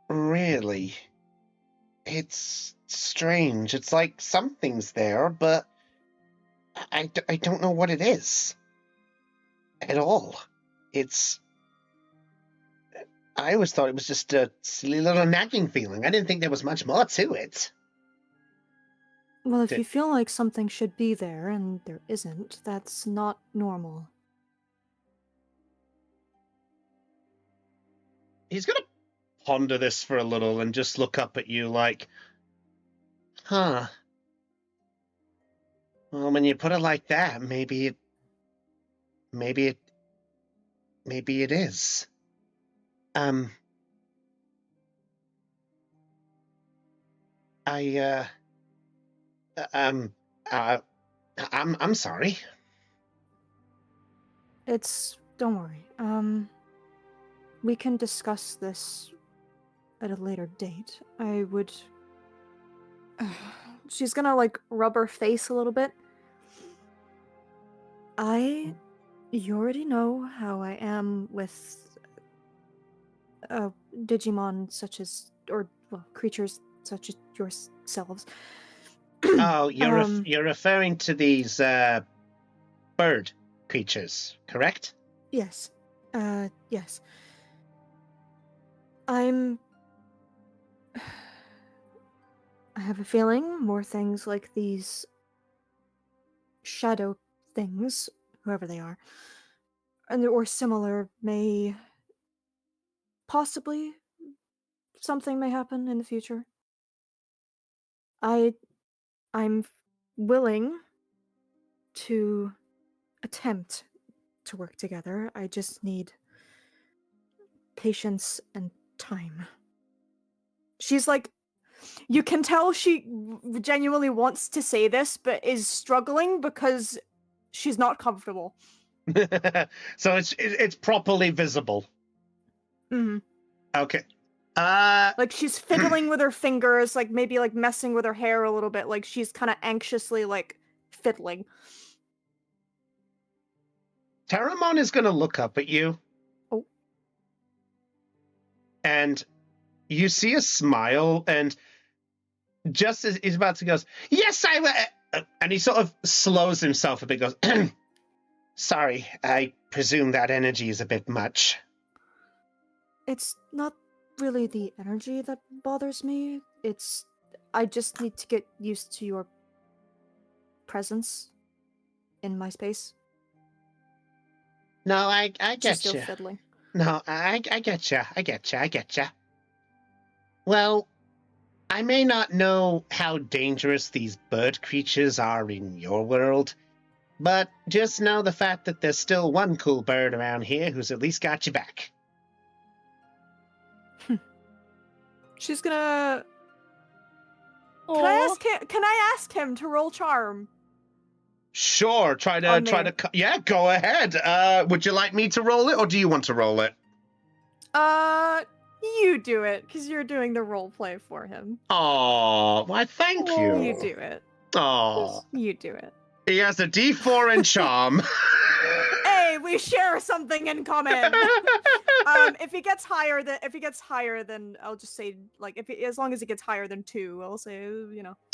really. It's strange. It's like something's there, but I don't know what it is. At all. I always thought it was just a silly little nagging feeling. I didn't think there was much more to it. Well, if you feel like something should be there and there isn't, that's not normal. He's gonna ponder this for a little and just look up at you like, huh. Well, when you put it like that, maybe it is. I'm sorry. Don't worry. We can discuss this at a later date. I would... She's gonna, like, rub her face a little bit. You already know how I am with Digimon such as, or, well, creatures such as yourselves. Oh, you're referring to these bird creatures, correct? Yes. Yes. I have a feeling more things like these shadow things, whoever they are, or similar, may possibly something may happen in the future. I'm willing to attempt to work together. I just need patience and time. She's like, you can tell she genuinely wants to say this, but is struggling because she's not comfortable. So it's properly visible. Mm-hmm. Okay. Like she's fiddling with her fingers, like maybe like messing with her hair a little bit, like she's kind of anxiously like fiddling. Terramon is gonna look up at you. Oh. And you see a smile, and just as he's about to go, yes, and he sort of slows himself a bit, goes, sorry, I presume that energy is a bit much. It's not really the energy that bothers me. I just need to get used to your presence in my space. No, I get She's still you. fiddling. No, I get you. I get you. Well, I may not know how dangerous these bird creatures are in your world, but just know the fact that there's still one cool bird around here who's at least got your back. She's gonna... Can I ask him to roll charm? Sure, yeah, go ahead. Would you like me to roll it, or do you want to roll it? Yeah, You do it, because you're doing the role play for him. Oh, why thank you. You do it. Oh, You do it. he has a D4 in charm. Hey, we share something in common. If he gets higher than I'll just say like as long as it gets higher than 2, I'll say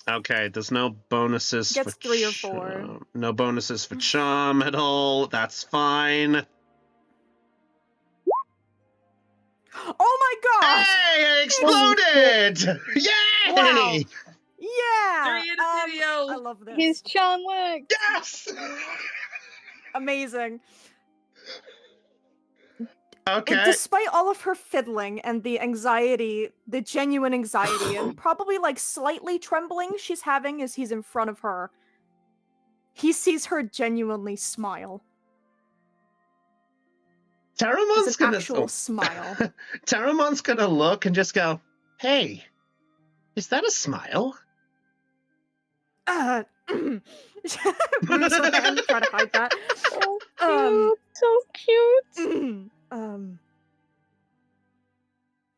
Okay, there's no bonuses Gets for 3 or 4. charm. No bonuses for charm at all. That's fine. Oh my god! Hey, it exploded! Yay! Wow. Yeah! 3 in a video! I love this. His charm works. Yes! Amazing. Okay. Despite all of her fiddling and the anxiety, the genuine anxiety, and probably like slightly trembling she's having as he's in front of her, he sees her genuinely smile. Terramon's It's an gonna actual smile. Terramon's gonna look and just go, "Hey, is that a smile?" Moves her hand, try to hide that. So cute.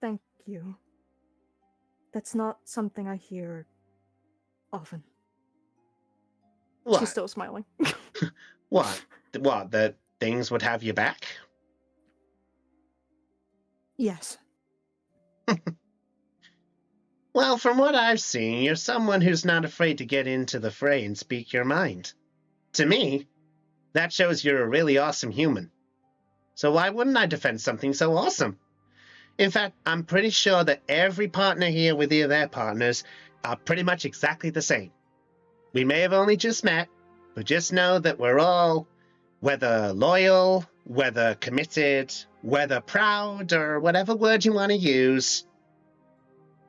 Thank you. That's not something I hear often. What? She's still smiling. What? What? That things would have you back? Yes. Well, from what I've seen, you're someone who's not afraid to get into the fray and speak your mind. To me, that shows you're a really awesome human. So why wouldn't I defend something so awesome? In fact, I'm pretty sure that every partner here with their partners are pretty much exactly the same. We may have only just met, but just know that we're all, whether loyal, whether committed, whether proud, or whatever word you want to use,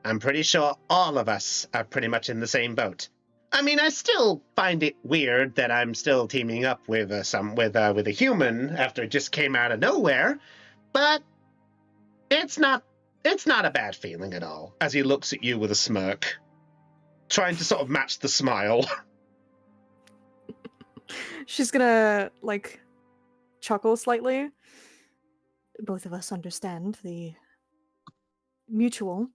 I'm pretty sure all of us are pretty much in the same boat. I mean, I still find it weird that I'm still teaming up with a human after it just came out of nowhere, but it's not a bad feeling at all. As he looks at you with a smirk, trying to sort of match the smile. She's gonna like chuckle slightly. Both of us understand the mutual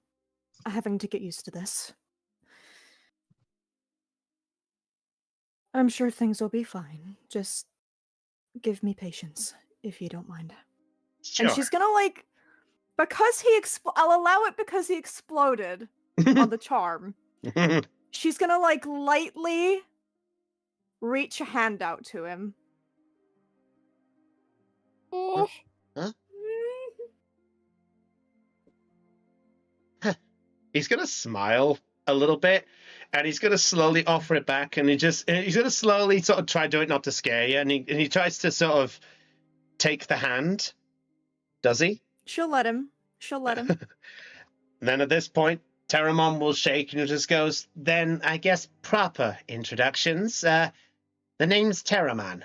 having to get used to this. I'm sure things will be fine. Just give me patience, if you don't mind. Sure. And she's gonna like, because I'll allow it because he exploded on the charm. She's gonna like lightly reach a hand out to him. Oh, He's gonna smile a little bit, and he's gonna slowly offer it back, and he's gonna slowly sort of try do it not to scare you, and he tries to sort of take the hand. Does he? She'll let him. Then at this point, Terramon will shake and just goes, "Then I guess proper introductions. The name's Terraman."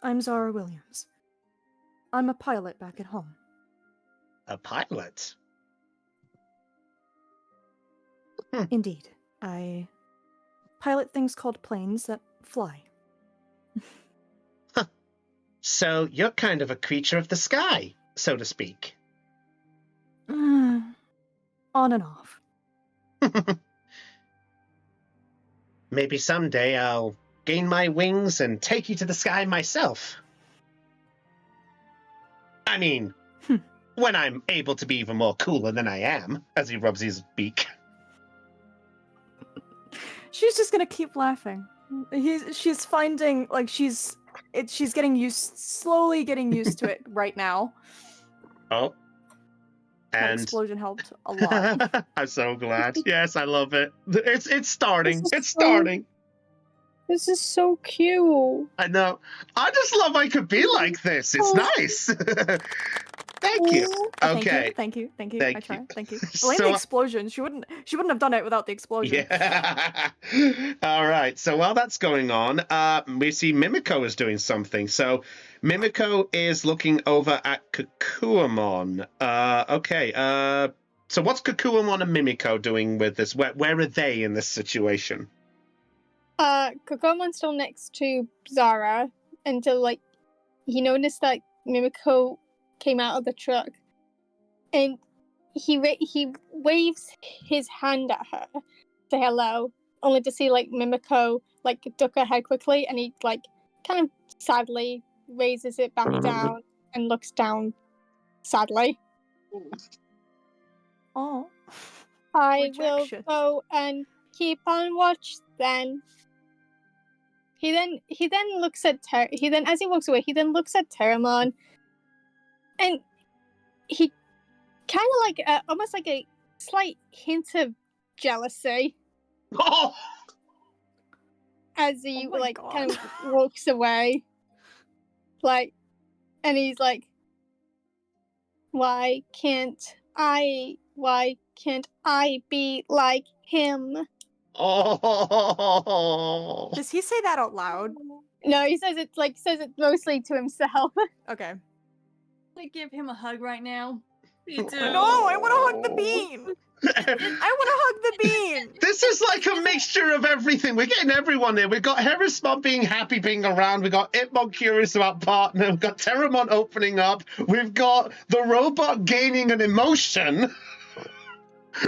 I'm Zara Williams. I'm a pilot back at home. A pilot? Indeed. I pilot things called planes that fly. So you're kind of a creature of the sky, so to speak. On and off. Maybe someday I'll gain my wings and take you to the sky myself. I mean, when I'm able to be even more cooler than I am, as he rubs his beak. She's just gonna keep laughing. She's finding like she's slowly getting used to it right now. Oh. That And explosion helped a lot. I'm so glad. Yes, I love it. It's starting. This is It's so- starting. this is so cute. I know. I just love I could be like this. It's nice. Thank you. Okay. Thank you. Thank I you. try. Thank you. Blame So- the explosion. She wouldn't have done it without the explosion. Yeah. All right. So while that's going on, we see Mimiko is doing something. So Mimiko is looking over at Kakuamon. Okay. So what's Kakuamon and Mimiko doing with this? Where are they in this situation? Kokomon's still next to Zara until like he noticed that Mimiko came out of the truck, and he waves his hand at her, say hello, only to see like Mimiko like duck her head quickly, and he like kind of sadly raises it back down and looks down sadly. Oh. I Rejection. will go and keep on watch then. He then looks at as he walks away, he then looks at Terramon, and he kind of like almost like a slight hint of jealousy Oh! as he Oh my like God. kind of walks away, like, and he's like, why can't I be like him? Oh! Does he say that out loud? No, he says it mostly to himself. Okay. I give him a hug right now. Me too. No, I want to hug the bean. I want to hug the bean. This is like a mixture of everything. We're getting everyone here. We've got Herismon being happy being around. We've got Itmon curious about partner. We've got Terramon opening up. We've got the robot gaining an emotion.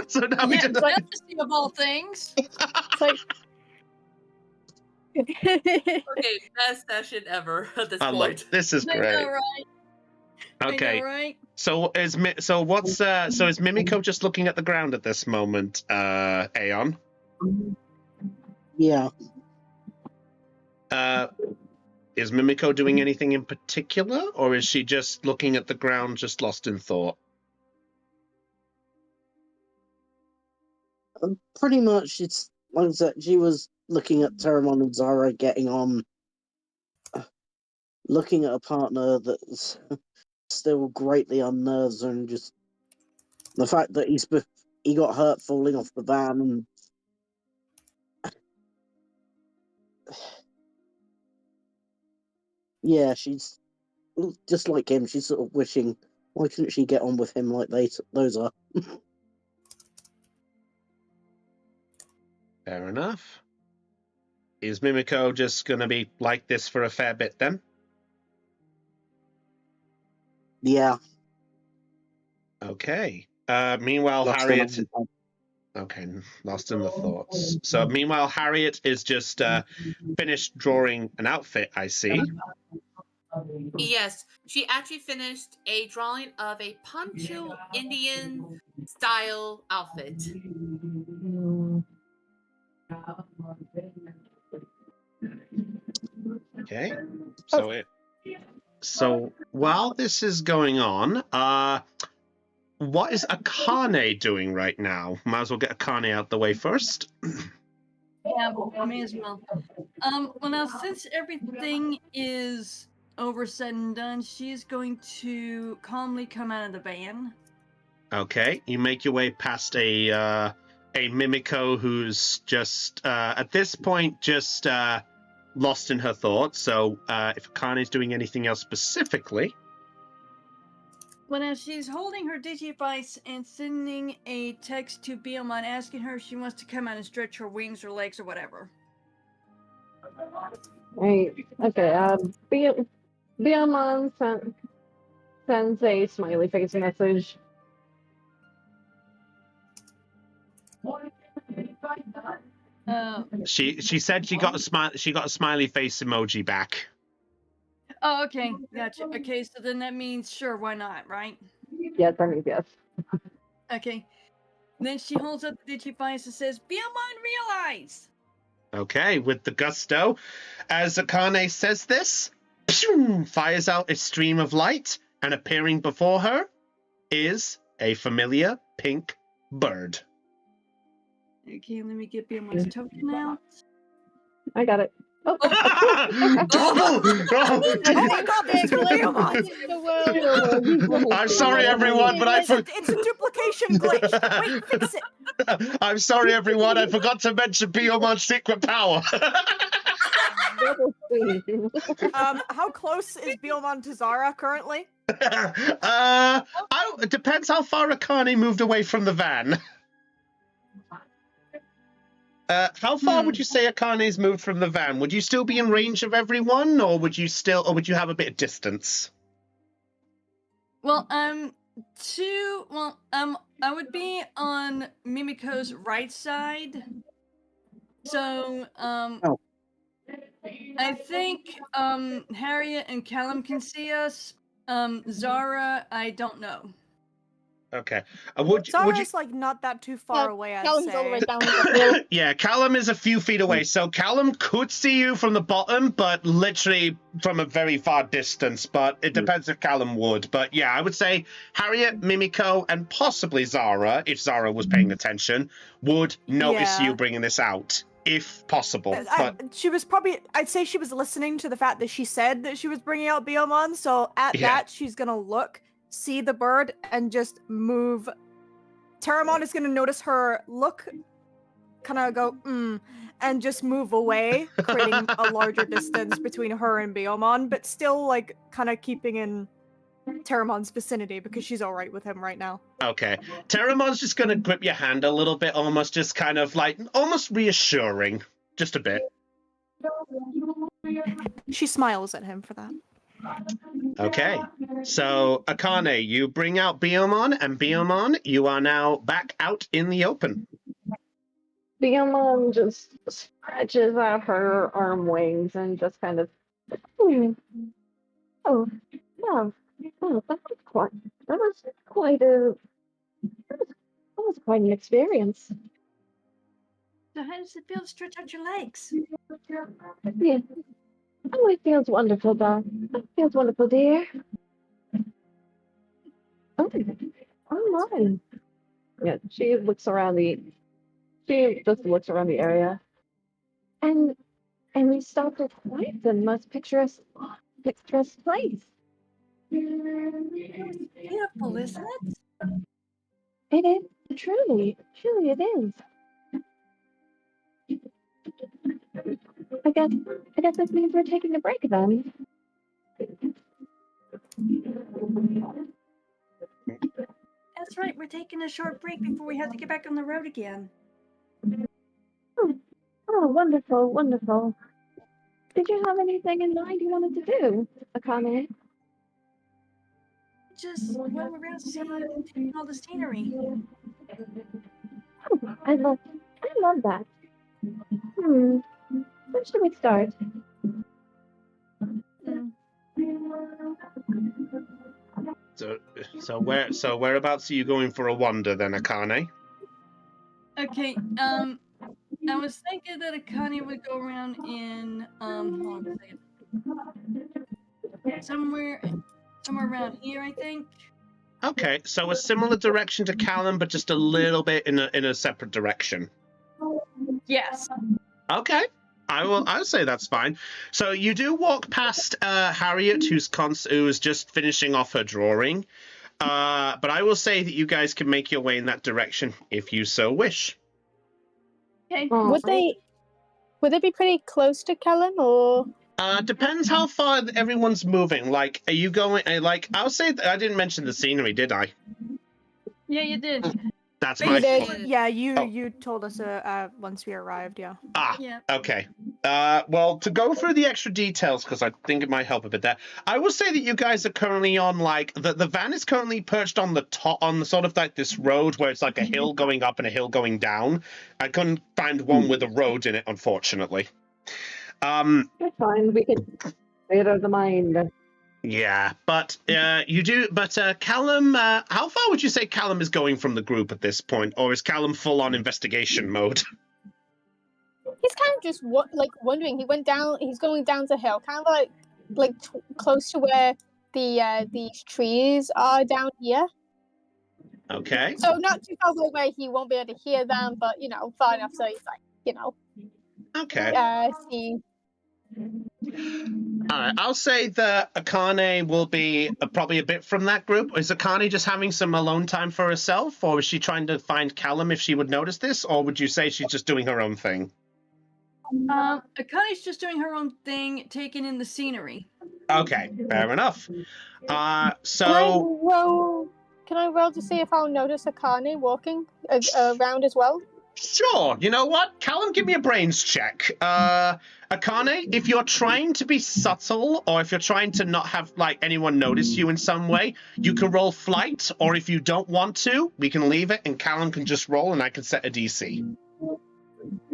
So now we Yeah, just... jealousy of all things. It's like Okay, best session ever at this I love point. this is I great. know, right? Okay. I know, right? So is Mimiko just looking at the ground at this moment, Aeon? Yeah. Is Mimiko doing anything in particular, or is she just looking at the ground, just lost in thought? Pretty much, it's like I said, she was looking at Terramon and Zara getting on, looking at a partner that's still greatly unnerves her, and just the fact that he got hurt falling off the van, and yeah, she's just like him. She's sort of wishing, why couldn't she get on with him like those are? Fair enough. Is Mimiko just going to be like this for a fair bit then? Yeah. Okay. Meanwhile, Lost Harriet... on- Okay, lost in the thoughts. So meanwhile, Harriet is just finished drawing an outfit, I see. Yes, she actually finished a drawing of a Pancho Indian style outfit. Okay. So while this is going on, what is Akane doing right now? Might as well get Akane out the way first. Yeah, may as well. Well, now, since everything is over, said and done, she's going to calmly come out of the van. Okay, you make your way past a Mimiko who's just at this point just lost in her thoughts. So if Akane's doing anything else specifically, Well, now she's holding her Digivice and sending a text to Biomon asking her if she wants to come out and stretch her wings or legs or whatever. Right. Okay. Biomon sends a smiley face message. she said she got a smiley face emoji back. Oh, okay, gotcha. Okay, so then that means sure, why not, right? Yes, that means yes. Okay. Then she holds up the Digivice and says, Biomon, realize! Okay, with the gusto, as Akane says this, fires out a stream of light, and appearing before her is a familiar pink bird. Okay, let me get Biomon's token out. I got it. Oh. Oh my God, there's Biomon! I'm sorry, everyone, but it's a duplication glitch. Wait, fix it. I'm sorry, everyone. I forgot to mention Biomon's secret power. How close is Biomon to Zara currently? It depends how far Akane moved away from the van. How far would you say Akane's moved from the van? Would you still be in range of everyone, or would you have a bit of distance? Well, I would be on Mimiko's right side. So, Oh. I think Harriet and Callum can see us. Zara, I don't know. Okay. Would you? Zara's like not that too far away, I'd Callum's all the way say. down the hill. Yeah, Callum is a few feet away, so Callum could see you from the bottom, but literally from a very far distance. But it depends if Callum would. But yeah, I would say Harriet, Mimiko, and possibly Zara, if Zara was paying attention, would notice Yeah. you bringing this out, if possible. But She was probably, I'd say she was listening to the fact that she said that she was bringing out Biomon, so at Yeah. that, she's gonna look, see the bird, and just move. Terramon is gonna notice her look, kind of go, and just move away, creating a larger distance between her and Biomon, but still, like, kind of keeping in Terramon's vicinity, because she's alright with him right now. okay. Terramon's just going to grip your hand a little bit, almost just kind of like, almost reassuring. Just a bit. She smiles at him for that. Okay, so Akane, you bring out Biomon, and Biomon, you are now back out in the open. Biomon just stretches out her arm wings and just kind of, oh, oh, yeah, oh, that was quite quite an experience. So how does it feel to stretch out your legs? Yeah. Oh, it feels wonderful, Doc. It feels wonderful, dear. Oh, oh my. Yeah, she just looks around the area. And we stopped at quite the most picturesque place. Beautiful, isn't it? It is truly it is. I guess this means we're taking a break then. That's right, we're taking a short break before we have to get back on the road again. Oh, wonderful, wonderful. Did you have anything in mind you wanted to do, Akane? Just roam around taking all the scenery. Oh, I love that. Where should we start? So whereabouts are you going for a wander then, Akane? Okay, I was thinking that Akane would go around in, hold on a second. Somewhere around here, I think. Okay, so a similar direction to Callum, but just a little bit in a separate direction. Yes. Okay, I'll say that's fine. So you do walk past Harriet, who's just finishing off her drawing. But I will say that you guys can make your way in that direction if you so wish. Okay. Would they be pretty close to Callum, or? Depends how far everyone's moving. Like, are you going? I'll say I didn't mention the scenery, did I? Yeah, you did. That's You my did. fault. Yeah, you Oh. you told us once we arrived, yeah. Yeah. Okay. Well, to go through the extra details, because I think it might help a bit there, I will say that you guys are currently on, like, the van is currently perched on the top, on the sort of like this road where it's like a hill going up and a hill going down. I couldn't find one with a road in it, unfortunately. That's fine. We can theater of the mind. Yeah, but you do. But Callum, how far would you say Callum is going from the group at this point, or is Callum full on investigation mode? He's kind of just wondering. He's going down the hill, kind of like close to where these trees are down here. Okay. So not too far away where he won't be able to hear them, but far enough so he's like Okay. see. All right. I'll say that Akane will be probably a bit from that group. Is Akane just having some alone time for herself, or is she trying to find Callum if she would notice this, or would you say she's just doing her own thing? Akane's just doing her own thing, taking in the scenery. Okay, fair enough. Can I roll to see if I'll notice Akane walking around as well? Sure. You know what? Callum, give me a brains check. Akane, if you're trying to be subtle, or if you're trying to not have like anyone notice you in some way, you can roll flight. Or if you don't want to, we can leave it, and Callum can just roll, and I can set a DC.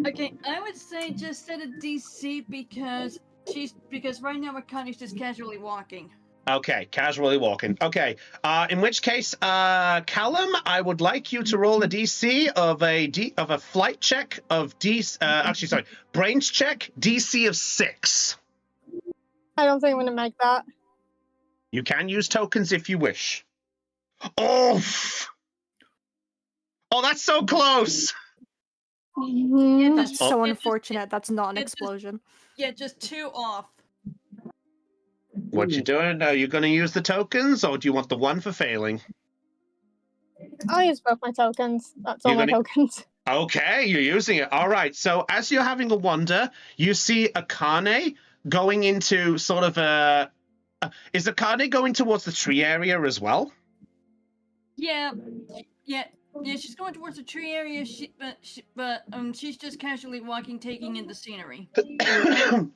Okay, I would say just set a DC because right now Akane's just casually walking. Okay, casually walking. Okay, in which case, Callum, I would like you to roll a DC of a flight check of brains check DC of 6. I don't think I'm gonna make that. You can use tokens if you wish. Oh, that's so close. Yeah, That's just, so yeah, unfortunate. That's not an it just- explosion. just 2 off. What you doing? Are you going to use the tokens, or do you want the 1 for failing? I'll use both my tokens. That's all You're my gonna- tokens. Okay, you're using it. All right. So as you're having a wonder, you see Akane going into sort of a. Is Akane going towards the tree area as well? Yeah, she's going towards the tree area. She's just casually walking, taking in the scenery.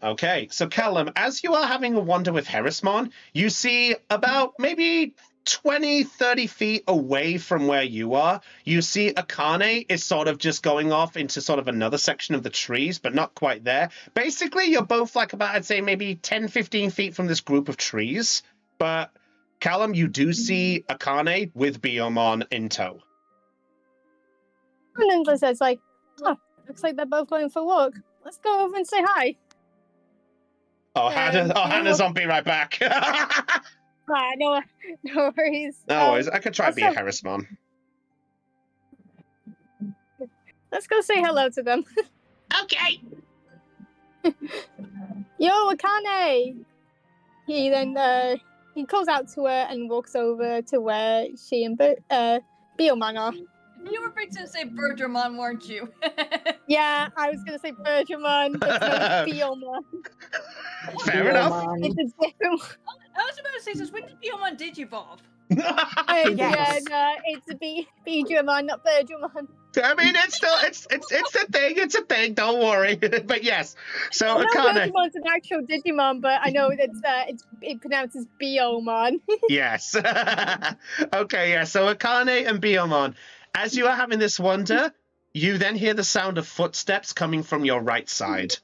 Okay, so Callum, as you are having a wander with Harrismon, you see about maybe 20, 30 feet away from where you are, you see Akane is sort of just going off into sort of another section of the trees, but not quite there. Basically, you're both like about, I'd say, maybe 10, 15 feet from this group of trees. But Callum, you do see Akane with Biomon in tow. And then says like, oh, looks like they're both going for a walk. Let's go over and say hi. Hannah's on, be right back. No worries. No worries, I could try and be a also- Harrismon. Let's go say hello to them. Okay. Yo, Akane! He then he calls out to her and walks over to where she and Biomon are. You were fixing to say Bergermon, weren't you? Yeah, I was gonna say Bergermon, but no, it's Biomon. Fair enough. It's a different one. I was about to say, since when did Biomon digivolve? Yes. Yeah, no, it's a Biomon, not Bergermon. I mean, it's still it's a thing. It's a thing. Don't worry. But yes, so I know Akane. Bergermon's an actual Digimon, but I know it pronounces Biomon. Yes. Okay. Yeah. So Akane and Biomon, as you are having this wonder, you then hear the sound of footsteps coming from your right side,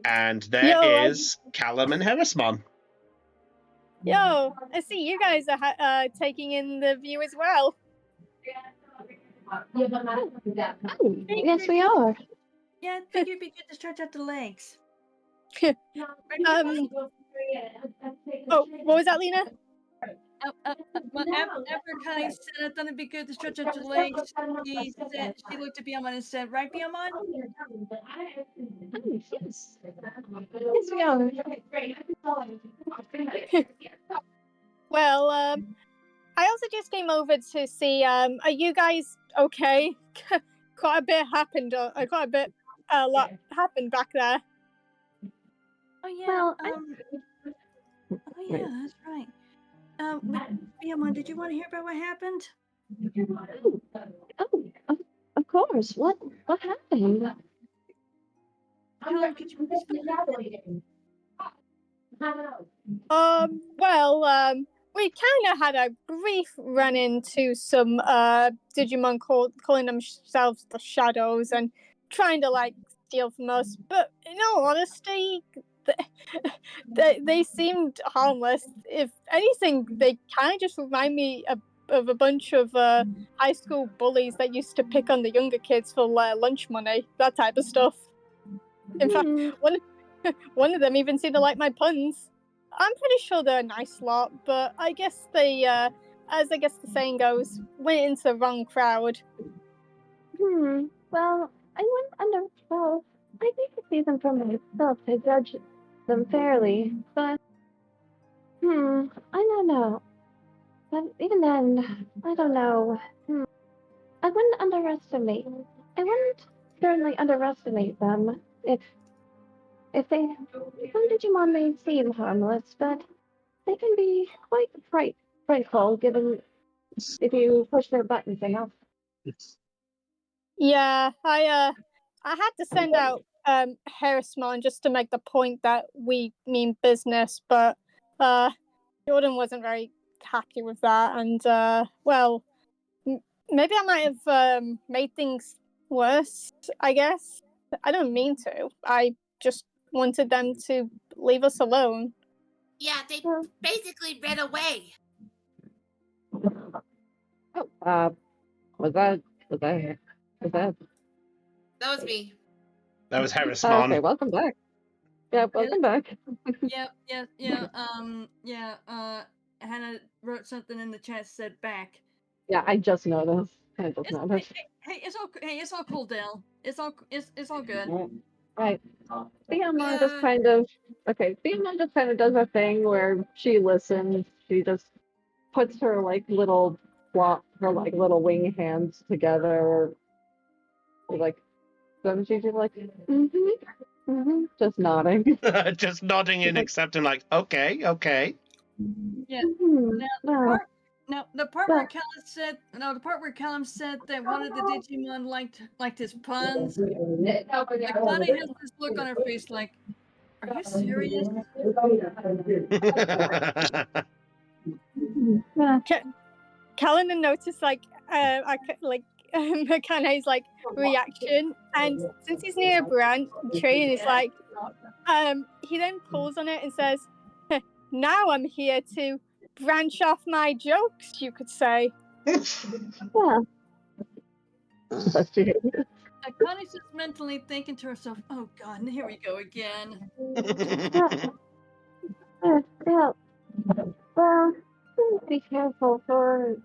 and there is Callum and Harrismon. Yo, I see you guys are taking in the view as well. Yes, we are. Yeah, I think it'd be good to stretch out the legs. Oh, what was that, Lena? After Kai said I thought it'd be good to stretch out your legs, she looked at Biomon and said, right, Biomon? Yes. Yes, we are. Well, I also just came over to see. Are you guys okay? Quite a lot happened back there. Oh yeah. Well, oh yeah, that's right. Biomon, did you want to hear about what happened? Of course. What happened? Callum, could you please Well, we kind of had a brief run into some Digimon calling themselves the Shadows and trying to like steal from us. But in all honesty, they seemed harmless. If anything, they kind of just remind me of a bunch of high school bullies that used to pick on the younger kids for lunch money, that type of stuff. In fact, one of them even seemed to like my puns. I'm pretty sure they're a nice lot, but I guess they, as I guess the saying goes, went into the wrong crowd. Well, I need to see them for myself to judge them fairly, but I don't know. But even then, I don't know. I wouldn't certainly underestimate them. If some Digimon may seem harmless, but they can be quite frightful given if you push their buttons enough. Yeah, I had to send out Harrismon just to make the point that we mean business, but Jordan wasn't very happy with that, and well, maybe I might have made things worse. I guess I don't mean to. I just wanted them to leave us alone. Yeah, they basically ran away. Oh, was that was that was that? That was me. That was Okay, Harrismon. welcome back. Yeah, welcome back. Hannah wrote something in the chat said back. Yeah, I just noticed. I just noticed. Hey, it's all cool, Dale. It's all good. Right. Theomon Yeah. just kind of Theomon just kind of does a thing where she listens. She just puts her little wing hands together, like so she's just like just nodding. Just nodding in, accepting, like, okay. Yeah. Mhm. The part where Callum said that one of the Digimon liked his puns. Like Connie has this look on her face like, are you serious? Yeah. Callan noticed Makane's reaction, and since he's near a branch tree, and he's like, he then pulls on it and says, "Now I'm here to branch off my jokes, you could say." Yeah. Connie's just mentally thinking to herself, "Oh God, here we go again." Yeah. Well, please be careful for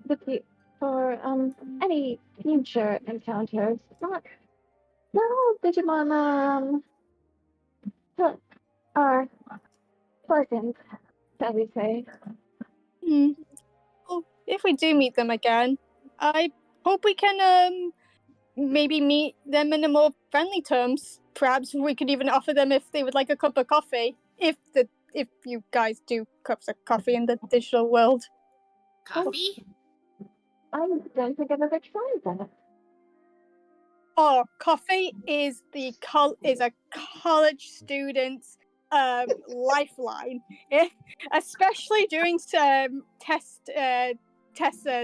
any future encounters. Not all Digimon are pleasant, shall we say. Well, if we do meet them again, I hope we can maybe meet them in a more friendly terms. Perhaps we could even offer them if they would like a cup of coffee. If you guys do cups of coffee in the digital world. Coffee? I don't think I've ever tried that. Oh, coffee is a college student's lifeline, especially during test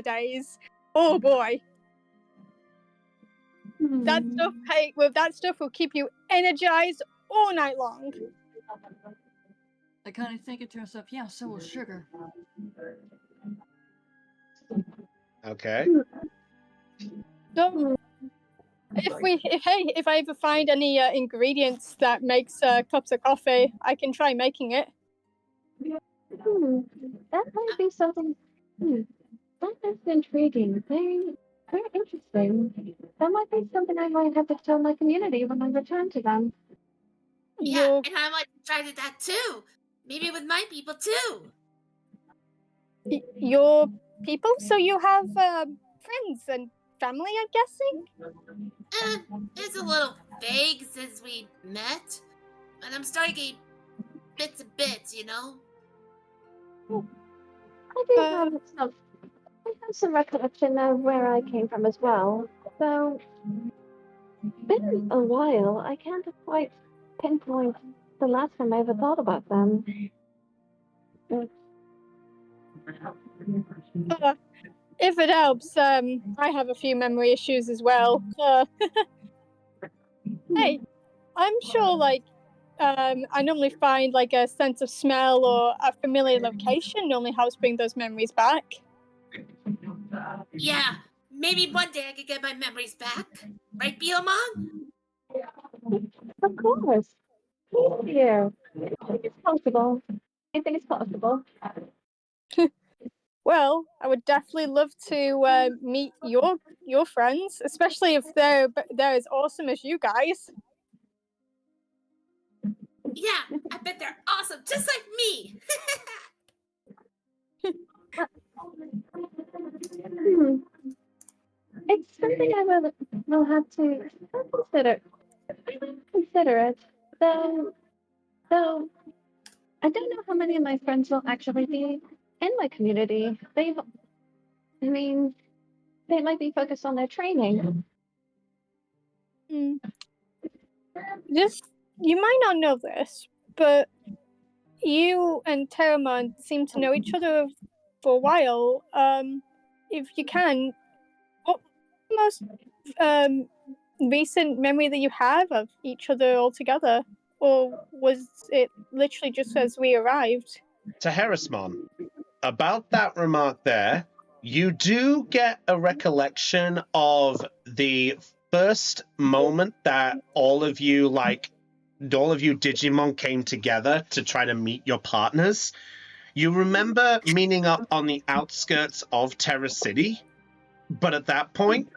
days. Oh boy, that stuff will keep you energized all night long. Connie's thinking to herself, "Yeah, so will sugar." Okay. So if I ever find any ingredients that makes cups of coffee, I can try making it. That might be something. That is intriguing. Very, very interesting. That might be something I might have to tell my community when I return to them. Yeah, and I might try that too. Maybe with my people too. Your people? So you have friends and family, I'm guessing? It's a little vague since we met, but I'm starting to get bits and bits, you know? I do have some recollection of where I came from as well. So, been a while. I can't quite pinpoint the last time I ever thought about them. If it helps, I have a few memory issues as well. Hey, I'm sure, I normally find, a sense of smell or a familiar location normally helps bring those memories back. Yeah, maybe one day I could get my memories back. Right, Biomon? Of course. Here. It's possible. I think it's possible. Well, I would definitely love to meet your friends, especially if they're as awesome as you guys. Yeah, I bet they're awesome, just like me. It's something I will have to consider. Consider it. Though I don't know how many of my friends will actually be in my community. I mean, they might be focused on their training. Just, you might not know this, but you and Terramon seem to know each other for a while. If you can, what the most recent memory that you have of each other all together? Or was it literally just as we arrived? To Harrismon, about that remark there, you do get a recollection of the first moment that all of you Digimon came together to try to meet your partners. You remember meeting up on the outskirts of Terra City, but at that point,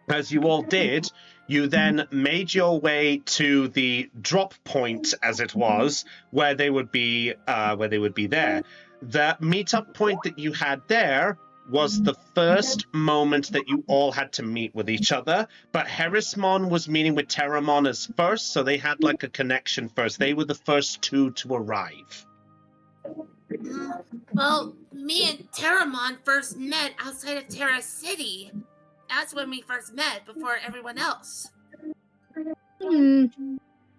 as you all did, you then made your way to the drop point, as it was, where they would be there. The meetup point that you had there was the first moment that you all had to meet with each other, but Harrismon was meeting with Terramon as first, so they had like a connection first. They were the first two to arrive. Well, me and Terramon first met outside of Terra City. That's when we first met, before everyone else.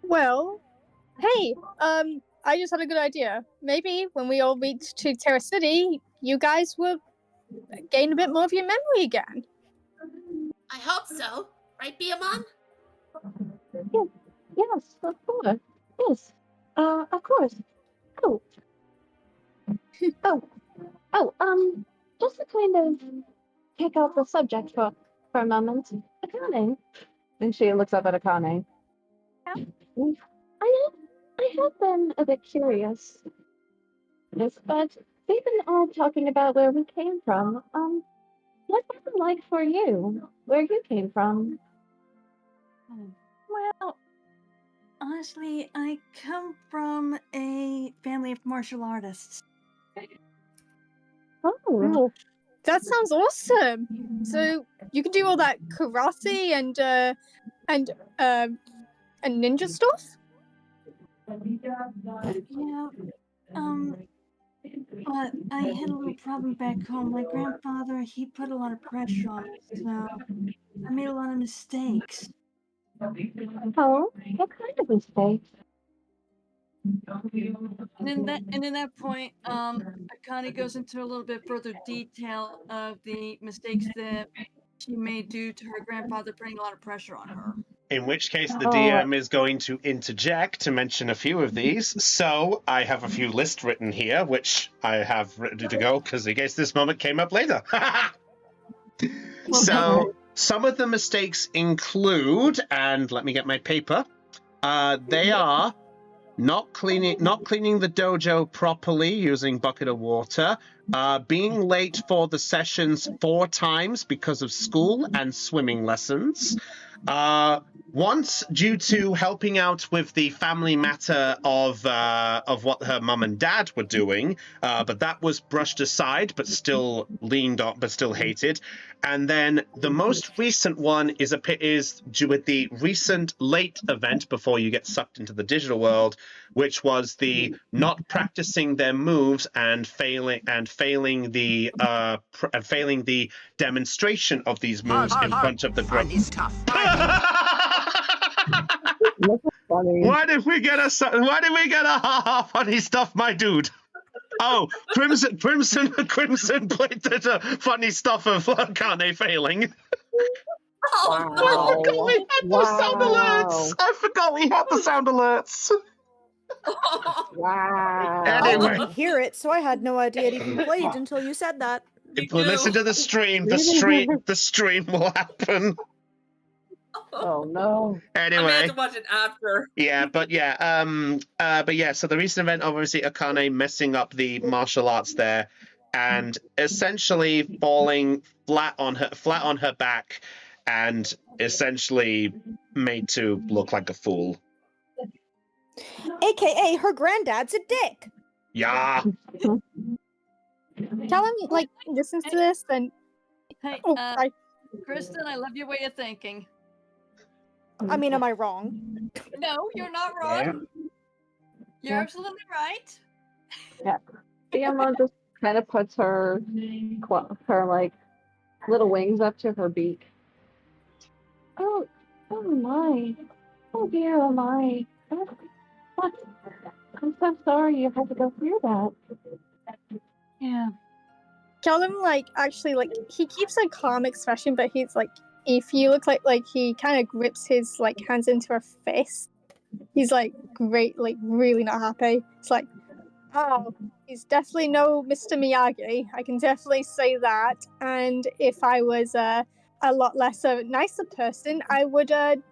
Well, hey, I just had a good idea. Maybe when we all reach to Terra City, you guys will gain a bit more of your memory again. I hope so. Right, Biamon? Yes, of course. Yes. Of course. Oh. Just to kind of pick out the subject for a moment. Akane. And she looks up at Akane. I have been a bit curious. Yes, but we've been all talking about where we came from. What was it like for you? Where you came from? Well, honestly, I come from a family of martial artists. Oh, that sounds awesome. So you can do all that karate and ninja stuff? Yeah, but I had a little problem back home. My grandfather, he put a lot of pressure on me, so I made a lot of mistakes. Oh, what kind of mistakes? And in that point, Akane goes into a little bit further detail of the mistakes that she made due to her grandfather putting a lot of pressure on her. In which case, the DM is going to interject to mention a few of these. So I have a few lists written here, which I have ready to go, because in case this moment came up later. So some of the mistakes include, and let me get my paper, they are not cleaning the dojo properly using bucket of water, being late for the sessions 4 times because of school and swimming lessons, once due to helping out with the family matter of what her mum and dad were doing, but that was brushed aside, but still leaned on, but still hated. And then the most recent one is due with the recent late event before you get sucked into the digital world, which was the not practicing their moves and failing the demonstration of these moves in front of the group. Funny stuff. Why did we get a ha funny stuff, my dude? Oh, Crimson played the funny stuff of Akane failing. Oh, I forgot we had those sound alerts. I forgot we had the sound alerts. Wow. I Anyway, didn't hear it, so I had no idea it even played until you said that. if we listen to the stream, the stream will happen. Oh no. Anyway, I may have to watch it after. So the recent event, obviously, Akane messing up the martial arts there, and essentially falling flat on her back, and essentially made to look like a fool. AKA her granddad's a dick. Yeah. Tell him, like, listens to this, and Hey, I Kristen, I love your way of thinking. I mean, am I wrong? No, you're not wrong. You're absolutely right. Yeah. Fiamma just kind of puts her little wings up to her beak. Oh, oh my. Oh dear, oh my. What? I'm so sorry you had to go through that. Yeah. Callum, like, actually, like, he keeps a calm expression, but he's like, if you look like he kind of grips his like hands into her fist. He's like, great, like, really not happy. It's like, oh, he's definitely no Mr. Miyagi. I can definitely say that. And if I was a lot less of a nicer person, I would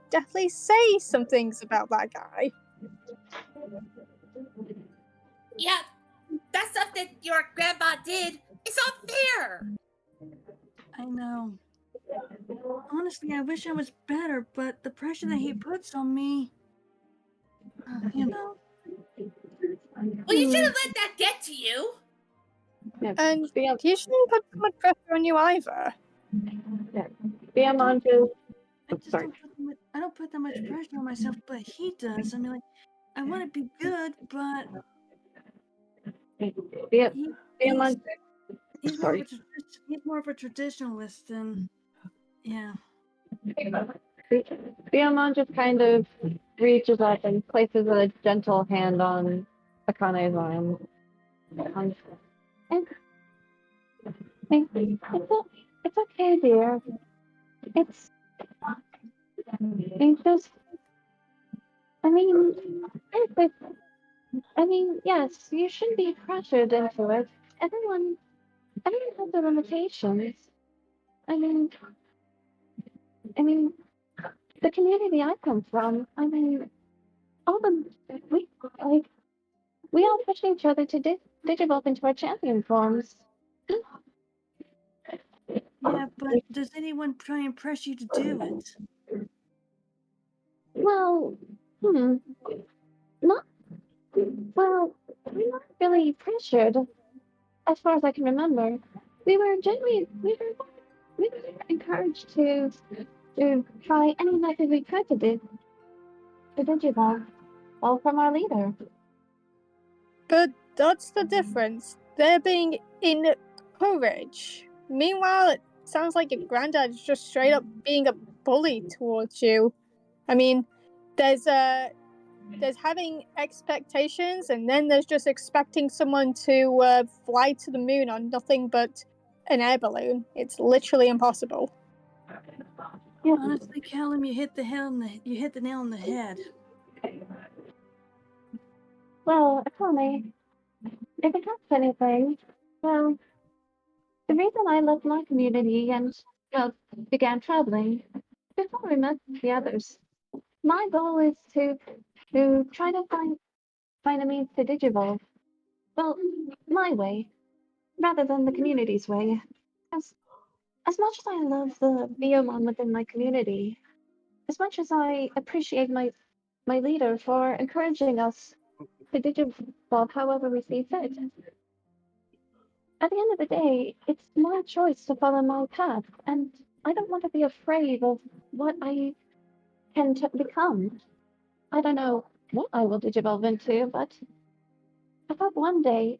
definitely say some things about that guy. Yeah, that stuff that your grandma did is unfair. I know. Honestly, I wish I was better, but the pressure that he puts on me, you know. Well, you should have let that get to you. Yeah, And he shouldn't put too much pressure on you either. Beamon just... I just sorry. I don't put that much pressure on myself, but he does. I mean, like, I want to be good, but Beamon... he's sorry. he's more of a traditionalist than, yeah. Beamon just kind of reaches up and places a gentle hand on Akane's arm. And it's okay, dear. It's just, I mean, it's, I mean, yes, you shouldn't be pressured into it. Everyone has their limitations. I mean, the community I come from, I mean, all the, we, like, we all push each other to digivolve into our champion forms. Yeah, but does anyone try and press you to do it? Well, not, well, we're not really pressured, as far as I can remember. We were encouraged to try any method we could to digivolve, all from our leader. But that's the difference. They're being encouraged. Meanwhile, it sounds like your granddad is just straight up being a bully towards you. I mean, there's having expectations, and then there's just expecting someone to fly to the moon on nothing but an air balloon. It's literally impossible. Yeah. Honestly, Callum, you hit the nail on the head. Well, Akane, if it helps anything, well, the reason I left my community and, well, began traveling, before we met the others, my goal is to try to find a means to digivolve. Well, my way, rather than the community's way. As much as I love the Biomon within my community, as much as I appreciate my leader for encouraging us to digivolve however we see fit, at the end of the day, it's my choice to follow my path, and I don't want to be afraid of what I can become. I don't know what I will digivolve into, but I hope one day,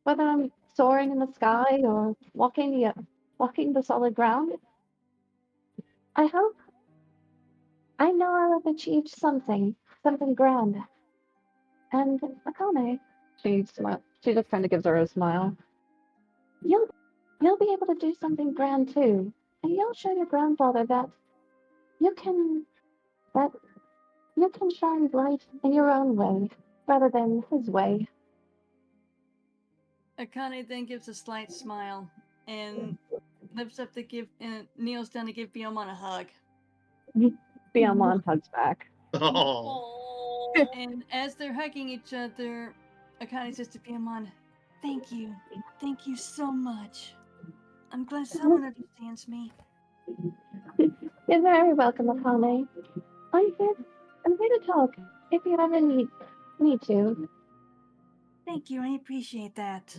whether I'm soaring in the sky or walking the solid ground, I know I'll have achieved something grand. And Akane, she just kind of gives her a smile. You'll be able to do something grand too, and you'll show your grandfather that you can that you can shine bright in your own way rather than his way. Akane then gives a slight smile and lifts up and kneels down to give Biomon a hug. Biomon hugs back. Oh. And as they're hugging each other, Akane says to Biomon, "Thank you. Thank you so much. I'm glad someone understands me." You're very welcome, Akane. I'm here to talk if you ever need to. Thank you. I appreciate that.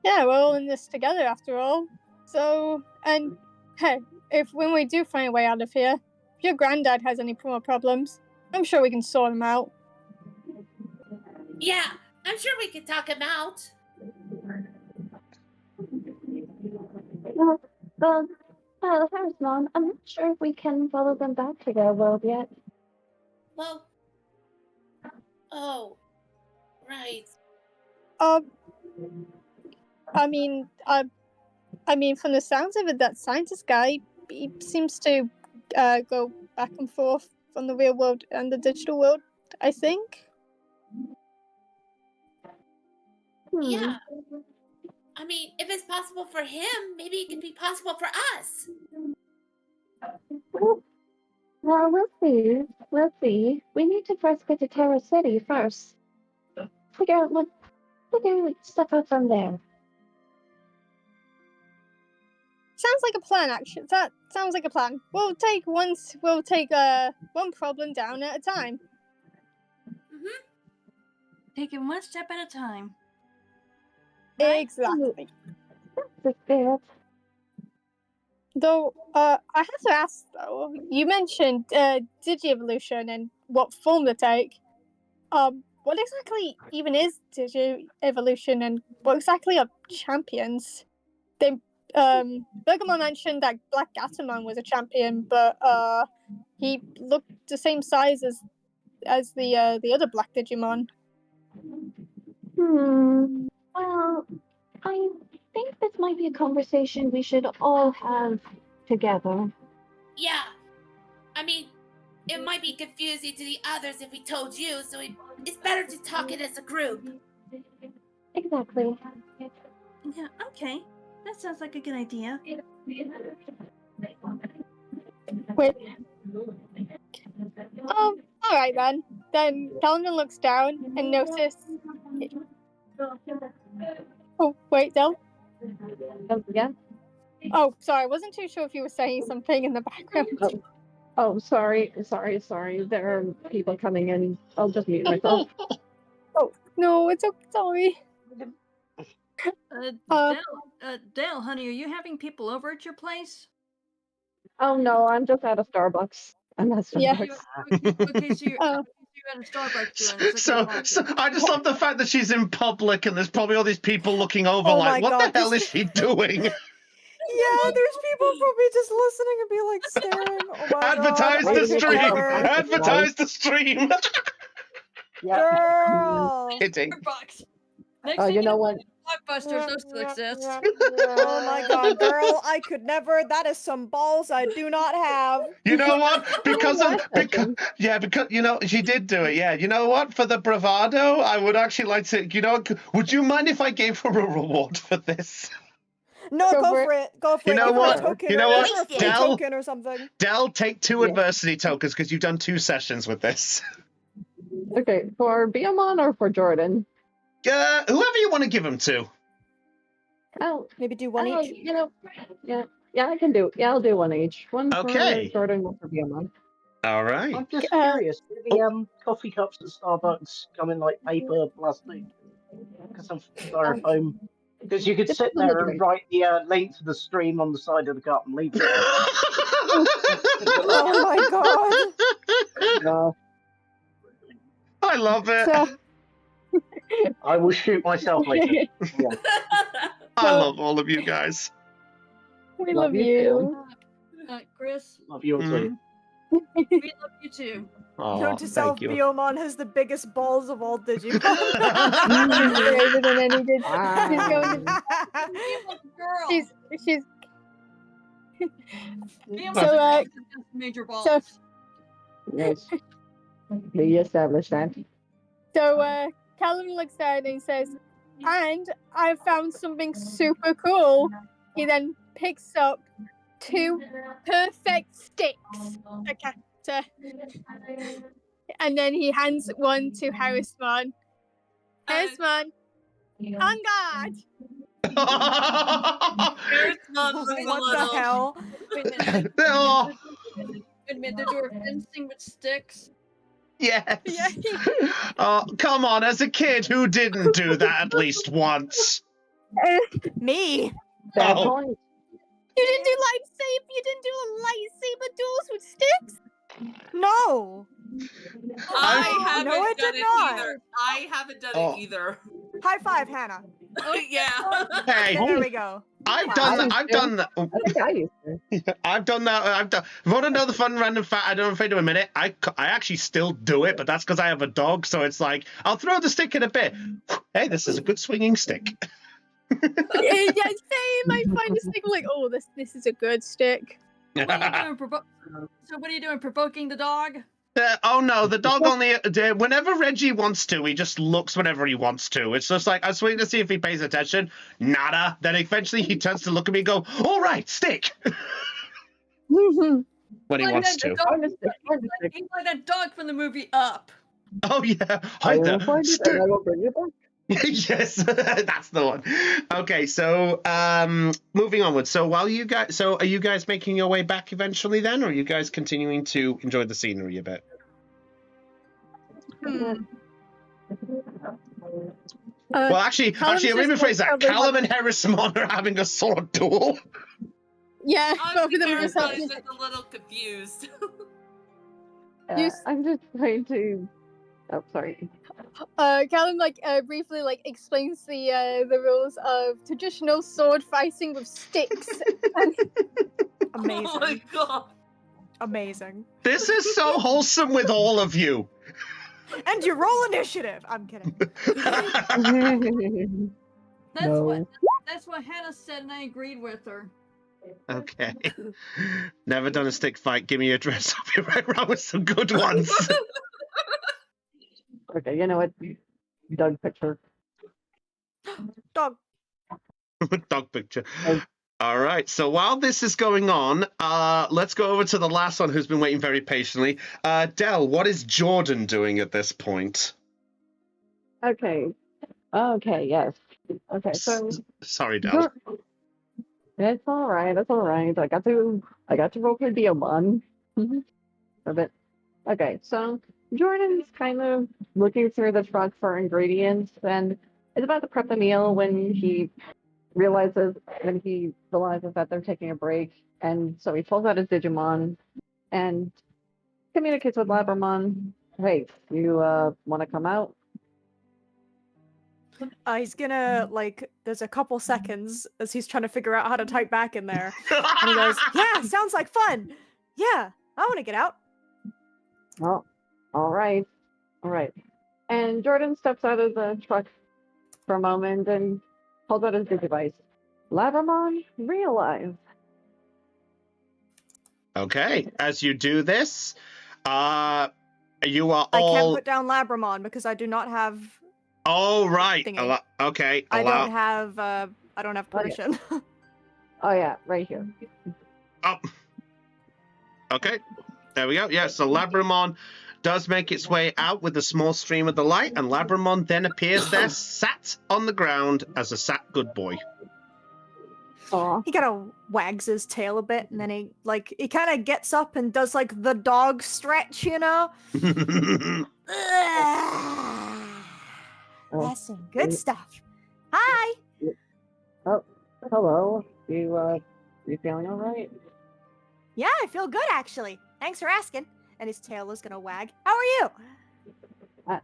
Yeah, we're all in this together after all. So, and hey, when we do find a way out of here, if your granddad has any more problems, I'm sure we can sort them out. Yeah, I'm sure we can talk him out. Well, well, Harris, Mom, I'm not sure if we can follow them back to their world yet. Well, oh, right. I mean, from the sounds of it, that scientist guy, he seems to go back and forth from the real world and the digital world, I think. Yeah. I mean, if it's possible for him, maybe it could be possible for us. Well, we'll see. We'll see. We need to first get to Terra City first. Figure stuff out from there. Sounds like a plan, actually. That sounds like a plan. We'll take one problem down at a time. Take it one step at a time. Right? Exactly. The spirit. Though, I have to ask though. You mentioned Digi-evolution and what form they take. What exactly even is Digi-evolution, and what exactly are champions? They Bergamot mentioned that Black Gatomon was a champion, but he looked the same size as the other Black Digimon. Well, I think this might be a conversation we should all have together. Yeah. I mean, it might be confusing to the others if we told you, so it's better to talk it as a group. Exactly. Yeah, okay. That sounds like a good idea. Wait. Alright then. Then Calvin looks down and notices. Oh, wait, Del? Yeah? Oh, sorry, I wasn't too sure if you were saying something in the background. Oh, sorry. There are people coming in. I'll just mute myself. Oh, no, it's okay, sorry. Dale, honey, are you having people over at your place? Oh no, I'm just at a Starbucks. I'm at Starbucks. Yeah. Okay, so you're at a Starbucks doing this. So I just love the fact that she's in public and there's probably all these people looking over Oh like, my what God, the hell this- is she doing? Yeah, there's people probably just listening and be like staring. Oh my Advertise God, the I could stream! never. Advertise the stream! Girl. Kidding. Starbucks. Next Oh, thing you know what? Blockbusters, those still exist. Oh my God, girl, I could never. That is some balls I do not have. You know what? Because you know, she did do it. Yeah. You know what? For the bravado, I would actually like to. You know, would you mind if I gave her a reward for this? No, go for it. Go for You it. know Give her what? a token. You know or what? give her a free Del? token or something. Del, take 2 adversity tokens because you've done 2 sessions with this. Okay, for Biomon or for Jordan? Whoever you want to give them to. Oh, maybe do one each. You know, yeah, I can do. Yeah, I'll do one each. One Okay. for Jordan, one for Biomon. All right. I'm just curious. Do the coffee cups at Starbucks come in like paper, plastic, because of styrofoam? Because you could sit there and write the link to the stream on the side of the cup and leave it there. Oh my God. No. I love it. I will shoot myself later. Yeah. I love all of you guys. We love you. Chris. Love you too. We love you too. Oh, Note to self, thank you. Biomon has the biggest balls of all Digimon. Braver than any did. She's going to. Girl. She's. So, major balls. Yes. We established that. So, Callum looks down and he says, "And I found something super cool." He then picks up 2 perfect sticks, and then he hands one to Harrisman. Harrisman, on guard. What the hell? Admit that you're fencing with sticks. Yes. Oh, come on. As a kid, who didn't do that at least once? Me. Bad Oh. point. You didn't do lightsaber duels with sticks? No. I haven't No, I done did it not. either. I haven't done Oh. it either. High five, Hannah. Yeah. Hey, There we go. I've done that. I've done that. I think I used to. I've done that. I've done. Want to know the fun random fact? I don't know if I do in a minute. I actually still do it, but that's because I have a dog. So it's like I'll throw the stick in a bit. Hey, this is a good swinging stick. Yeah, same. I find a stick like, oh, this is a good stick. What are you doing? So what are you doing? Provoking the dog? Oh no, the dog only. Whenever Reggie wants to, he just looks whenever he wants to. It's just like I was waiting to see if he pays attention. Nada. Then eventually he turns to look at me and go, "All right, stick." When he Like wants that to. dog- He's like that dog from the movie Up. Oh yeah. I Hi will there. find it and I will bring it back. Yes, that's the one. Okay, so moving onward. So while you guys, so are you guys making your way back eventually then, or are you guys continuing to enjoy the scenery a bit? Well, actually, Callum's let me just, rephrase that. probably Callum and having- Harrison are having a sword duel. Yeah, both of them are Honestly, just everybody's having. just a little confused. I'm just trying to. Oh, sorry. Callum briefly explains the rules of traditional sword fighting with sticks. And Amazing. Oh my god. Amazing. This is so wholesome with all of you. And you roll initiative. I'm kidding. That's No. that's what Hannah said, and I agreed with her. Okay. Never done a stick fight. Give me your address. I'll be right around with some good ones. Okay, you know what? Doug picture. Dog. Dog picture. Oh. All right. So while this is going on, let's go over to the last one who's been waiting very patiently. Del, what is Jordan doing at this point? Okay. Okay, yes. Okay, so Sorry, Del. it's all right. It's all right. I got to roll for Digimon. A bit. Okay, so Jordan's kind of looking through the truck for ingredients and is about to prep the meal when he realizes that they're taking a break, and so he pulls out his Digimon and communicates with Labramon. Hey, you want to come out? He's gonna there's a couple seconds as he's trying to figure out how to type back in there. And he goes, "Yeah, sounds like fun. Yeah, I want to get out." Well, all right. And Jordan steps out of the truck for a moment and pulls out his Digivice. Labramon, realize. Okay. As you do this, you are all. I can't put down Labramon because I do not have. Oh right. Thingy. Okay. I Allow. don't have. I don't have permission. Oh yeah, right here. Oh. Okay. There we go. Yeah. So Labramon does make its way out with a small stream of the light, and Labramon then appears there, sat on the ground as a sat good boy. Aw. He kind of wags his tail a bit, and then he kind of gets up and does the dog stretch, you know. That's some good stuff. Hi. Oh, hello. You feeling all right? Yeah, I feel good actually. Thanks for asking. And his tail is gonna wag. How are you?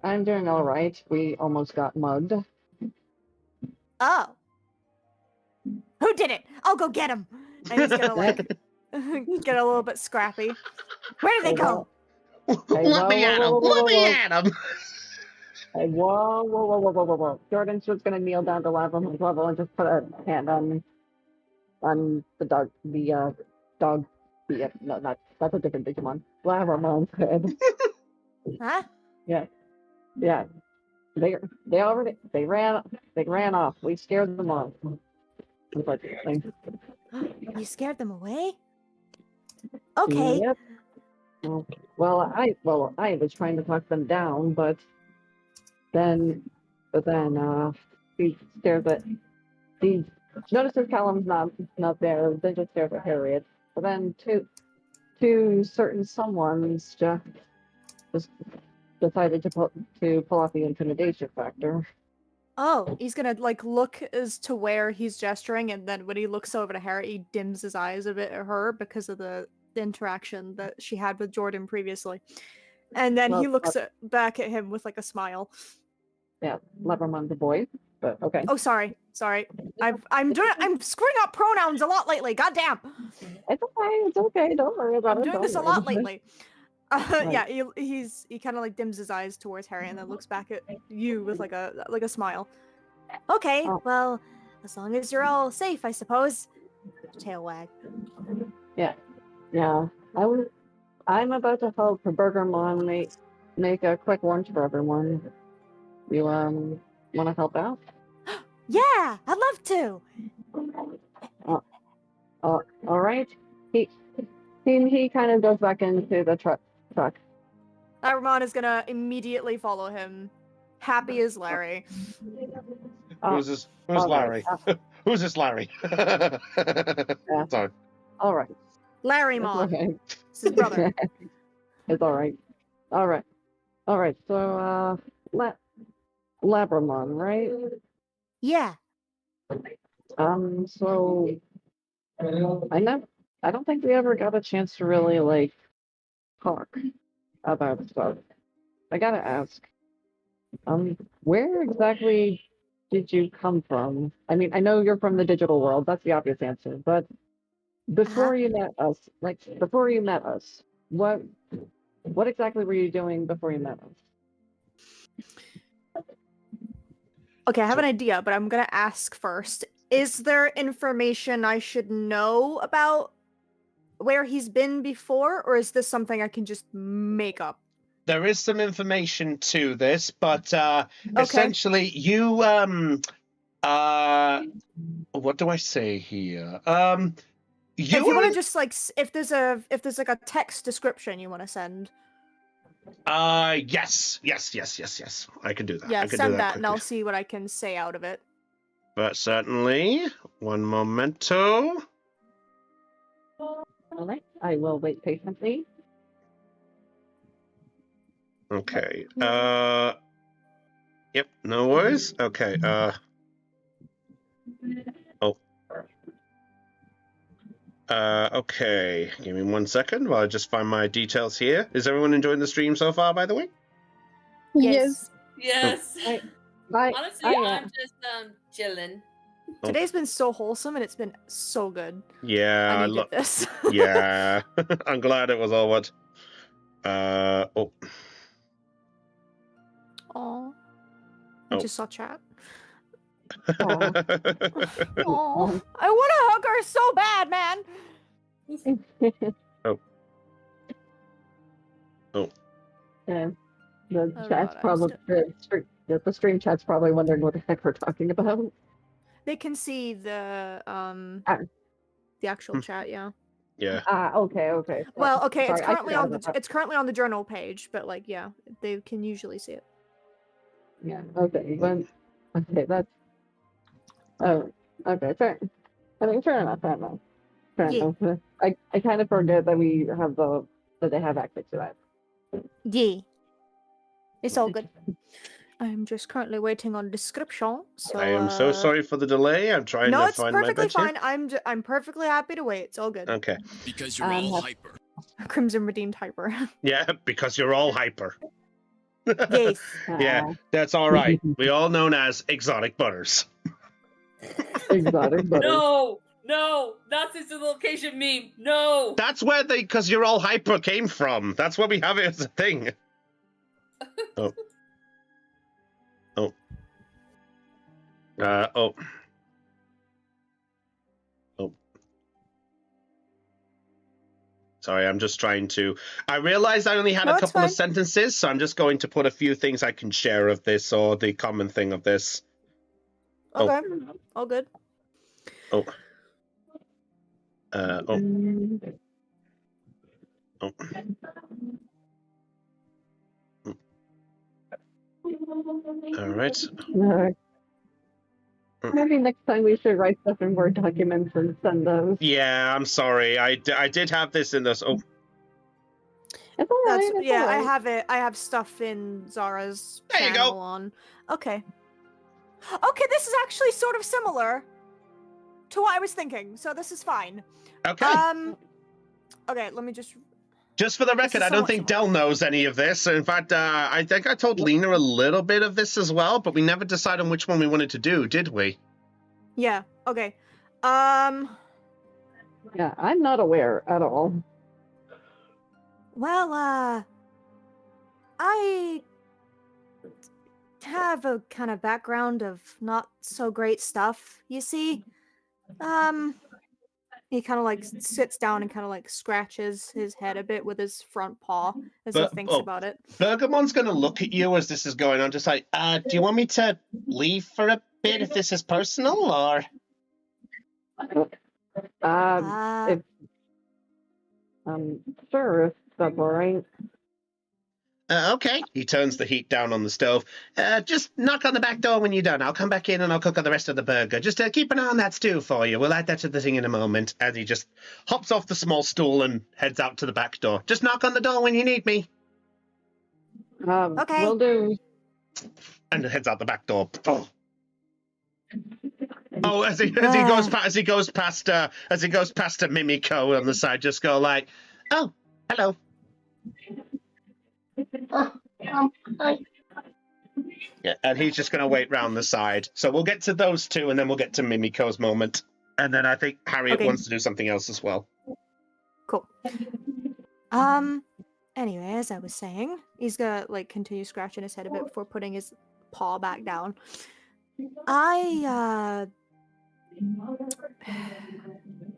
I'm doing all right. We almost got mugged. Oh. Who did it? I'll go get him. And he's gonna get a little bit scrappy. Where did they go? Let me at him. Let me at him. Hey, whoa. Jordan's just gonna kneel down to Labramon's level and just put a hand on the dog, no, that's a different Digimon. Labramon's head. Huh? Yeah. They ran off. We scared them off. Unfortunately. You scared them away? Okay. Yep. Well, I was trying to talk them down, but then he stares at he notices Callum's not there, then just stares at Harriet. But then two certain someones just decided to pull off the intimidation factor. Oh, he's gonna look as to where he's gesturing, and then when he looks over to Harriet, he dims his eyes a bit at her because of the interaction that she had with Jordan previously. And then he looks back at him with a smile. Yeah, Levermon's a boy. But okay. Oh, sorry. I'm screwing up pronouns a lot lately. Goddamn. It's okay. It's okay. Don't worry about I'm it. doing don't this a worry lot about it. lately. Right. Yeah, he kind of like dims his eyes towards Harry and then looks back at you with like a smile. Okay, Oh. well, as long as you're all safe, I suppose. Tail wag. Yeah. I'm about to help Burgermon make a quick lunch for everyone. You want to help out? Yeah, I'd love to. All right. He kind of goes back into the truck. Ramon is gonna immediately follow him, happy as Larry. Who's this? Who's all right. Larry? Who's this Larry? Sorry. All right. Larry It's Mon. okay. It's his brother. It's all right. All right. So, Labramon, right? Yeah. So I don't think we ever got a chance to really like talk about stuff. I gotta ask, where exactly did you come from? I mean, I know you're from the digital world, that's the obvious answer, but before you met us, what exactly were you doing before you met us? Okay, I have an idea, but I'm gonna ask first. Is there information I should know about where he's been before, or is this something I can just make up? There is some information to this, but Okay. essentially, you what do I say here? If you want to just like, if there's like a text description you want to send. Yes. I can do that. Yeah, I can send do that that, quickly. and I'll see what I can say out of it. But certainly, one momento. All right, I will wait patiently. Okay. Yep. No worries. Okay. Okay. Give me 1 second while I just find my details here. Is everyone enjoying the stream so far, by the way? Yes. Yes. Honestly, I'm just chilling. Today's been so wholesome and it's been so good. Yeah, I needed this. Yeah, I'm glad it was all what. Oh. Aw. I just saw chat. Aw. Aw. I want to hug her so bad, man. Yeah, the chat's probably the stream chat's probably wondering what the heck we're talking about. They can see the actual chat, yeah. Yeah. Okay. Well, okay, Sorry, it's currently on the journal page, but like, yeah, they can usually see it. Yeah. Okay, but that's okay. Fair. I mean, fair enough. Fair enough. I kind of forget that we have that they have access to that. Yeah. It's all good. I'm just currently waiting on description. So I am so sorry for the delay. I'm trying to find my bed. No, it's perfectly fine. I'm perfectly happy to wait. It's all good. Okay. Because you're all hyper. Crimson Redeemed hyper. Yeah, because you're all hyper. Yes. Yeah, that's all right. We all known as exotic butters. Exotic butters. No, that's his location meme. No. That's where because you're all hyper came from. That's why we have it as a thing. Oh. Sorry, I'm just trying to. I realized I only had a couple of sentences, so I'm just going to put a few things I can share of this or the common thing of this. Okay. All good. All right. Maybe next time we should write stuff in Word documents and send those. Yeah, I'm sorry. I did have this in this. Oh. It's all right. Yeah, I have it. I have stuff in Zara's channel on. Okay. Okay, this is actually sort of similar to what I was thinking, so this is fine. Okay. Okay, let me just. Just for the record, I don't somewhat think similar. Del knows any of this. In fact, I think I told Lena a little bit of this as well, but we never decided on which one we wanted to do, did we? Yeah. Okay. Yeah, I'm not aware at all. Well, I have a kind of background of not so great stuff, you see. He kind of like sits down and kind of like scratches his head a bit with his front paw as he thinks about it. Bergamon's going to look at you as this is going on, just like, do you want me to leave for a bit if this is personal, or? If sure, if that's all right. Okay. He turns the heat down on the stove. Just knock on the back door when you're done. I'll come back in and I'll cook on the rest of the burger. Just keep an eye on that stew for you. We'll add that to the thing in a moment. And he just hops off the small stool and heads out to the back door. Just knock on the door when you need me. Okay. Will do. And heads out the back door. Oh, as he goes past Mimiko on the side, just go like, oh, hello. Hi. Yeah, and he's just going to wait round the side. So we'll get to those two, and then we'll get to Mimiko's moment. And then I think Harriet wants to do something else as well. Cool. Anyway, as I was saying, he's gonna like continue scratching his head a bit before putting his paw back down. I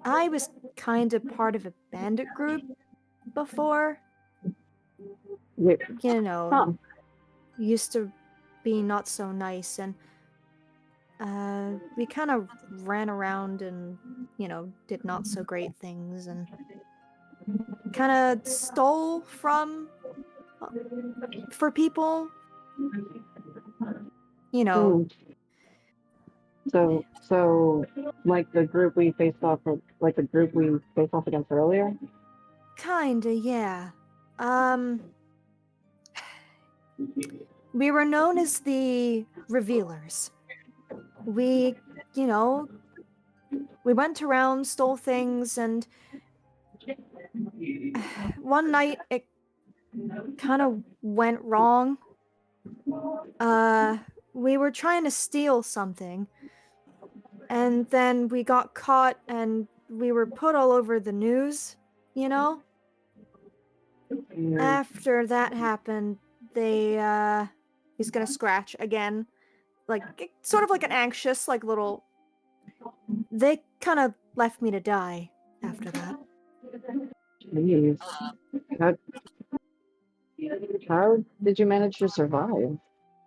was kind of part of a bandit group before. You know, used to be not so nice, and we kind of ran around and, you know, did not so great things, and kind of stole from for people. You know. So like the group we faced off against earlier? Kinda, yeah. We were known as the Revealers. We, you know, we went around, stole things, and one night it kind of went wrong. We were trying to steal something, and then we got caught and we were put all over the news, you know? After that happened, he's gonna scratch again. Like, sort of like an anxious, like, little... They kind of left me to die after that. Jeez. How did you manage to survive?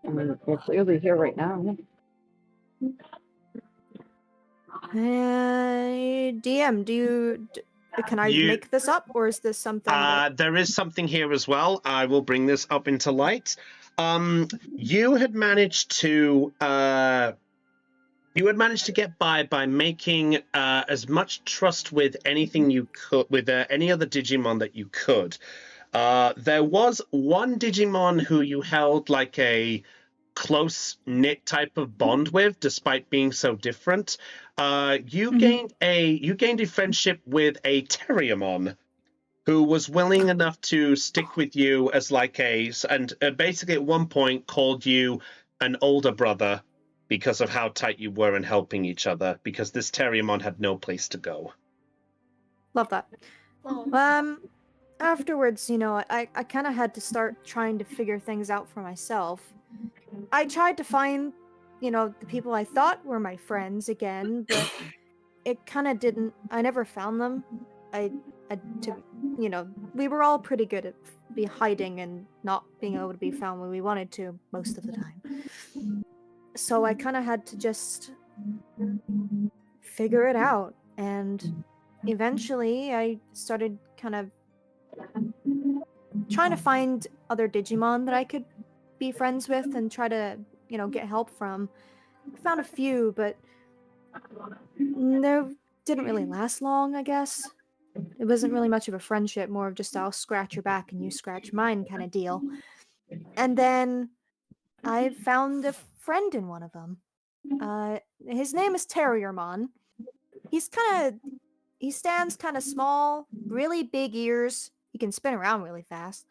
I mean, you're clearly here right now. DM, can I make this up, or is this something that... There is something here as well. I will bring this up into light. You had managed to get by making as much trust with anything you could, with any other Digimon that you could. There was one Digimon who you held like a close-knit type of bond with, despite being so different. You gained a friendship with a Terriermon who was willing enough to stick with you as like and basically at one point called you an older brother because of how tight you were in helping each other, because this Terriermon had no place to go. Love that. Afterwards, you know, I kind of had to start trying to figure things out for myself. I tried to find, you know, the people I thought were my friends again, but it kind of didn't. I never found them. You know, we were all pretty good at hiding and not being able to be found when we wanted to most of the time. So I kind of had to just figure it out, and eventually I started kind of trying to find other Digimon that I could be friends with and try to, you know, get help from. I found a few, but they didn't really last long, I guess. It wasn't really much of a friendship, more of just I'll scratch your back and you scratch mine kind of deal. And then I found a friend in one of them. His name is Terriermon. He stands kind of small, really big ears. He can spin around really fast.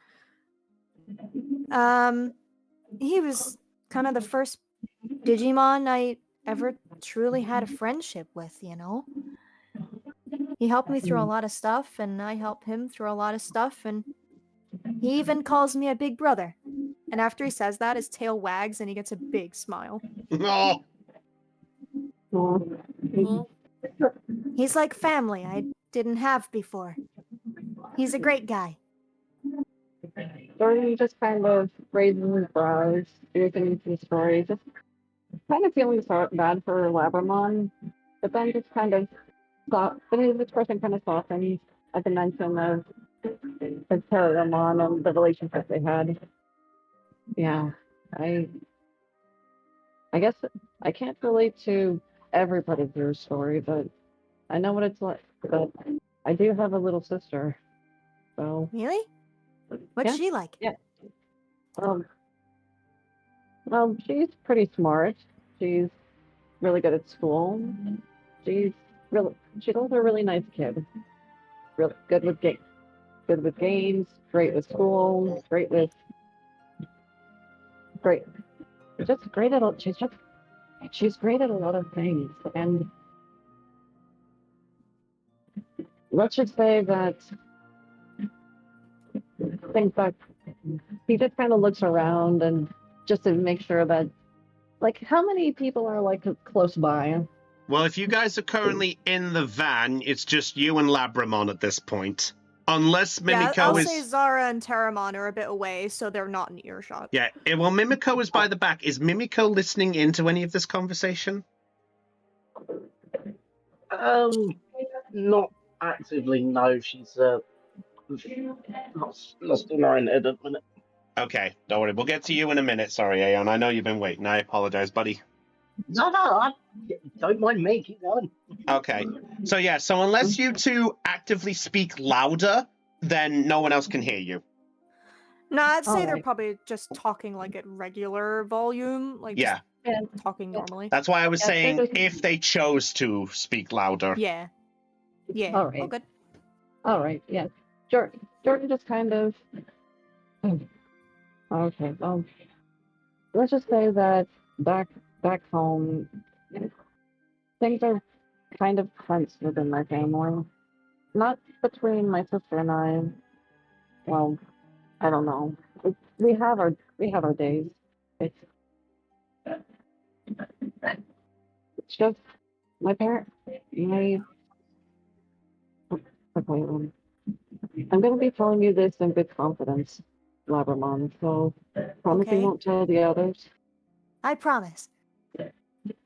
He was kind of the first Digimon I ever truly had a friendship with, you know? He helped me through a lot of stuff, and I helped him through a lot of stuff, and he even calls me a big brother. And after he says that, his tail wags and he gets a big smile. Oh, Well, He's like family I didn't have before. He's a great guy. Jordan just kind of raises his brows, listening to the story, just kind of feeling bad for Labramon, but then just kind of but his expression kind of softens at the mention of his Terramon and the relationship they had. Yeah, I I guess I can't relate to everybody's your story, but I know what it's like. But I do have a little sister, so Really? What's yeah, she like? yeah. Um, she's pretty smart. She's really good at school. She's she's also a really nice kid. Really good with games, great with school, great, just great at she's great at a lot of things. And let's just say that things that he just kind of looks around and just to make sure that like how many people are like close by. well, if you guys are currently in the van, it's just you and Labramon at this point. Unless Yeah, Mimiko I'll is... say Zara and Terramon are a bit away, so they're not in earshot. Yeah, well, Mimiko is by the back. Is Mimiko listening into any of this conversation? Not actively. No, she's lost in her own head at the minute. Okay, don't worry. We'll get to you in a minute. Sorry, Aeon. I know you've been waiting. I apologize, buddy. No, don't mind me. Keep going. Okay. So unless you two actively speak louder, then no one else can hear you. No, I'd say they're Alright. probably just talking like at regular volume, like Yeah. just talking normally. That's why I was Yeah, saying they're just- if they chose to speak louder. Yeah. Yeah. All All right. good. All right, yeah. Jordan just kind of okay. Let's just say that back home, things are kind of tense within my family. Not between my sister and I. Well, I don't know. We have our days. It's it's just my parent. My okay. I'm gonna be telling you this in good confidence, Labramon. So promise you Okay. won't tell the others. I promise.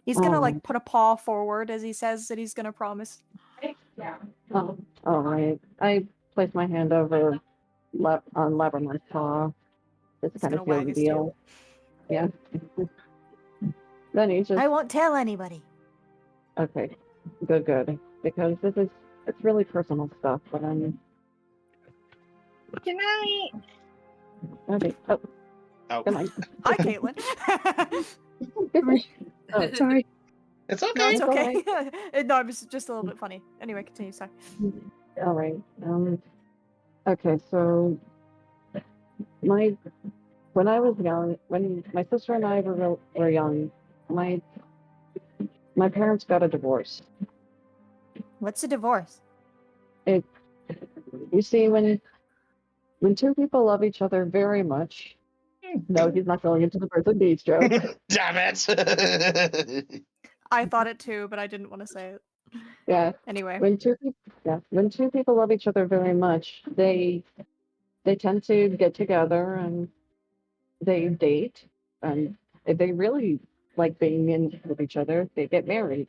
He's gonna Oh. like put a paw forward as he says that he's gonna promise. Oh, all right. I place my hand over on Labramon's paw. Just He's kind gonna of feel wag the his tail. deal. Yeah. Then he just I won't tell anybody. okay. Good. Because it's really personal stuff. But I'm Good night. okay. Oh, Good night. Hi, Caitlin. Oh, Sorry. it's No, okay. it's It's okay. No, it was just a little bit funny. Anyway, continue. Sorry. all right. Okay. So when I was young, when my sister and I were young, my parents got a divorce. What's a divorce? It you see when two people love each other very much. No, he's not going into the person beach joke. Damn it. I thought it too, but I didn't want to say it. Yeah. Anyway. When two people love each other very much, they tend to get together and they date, and if they really like being in with each other, they get married.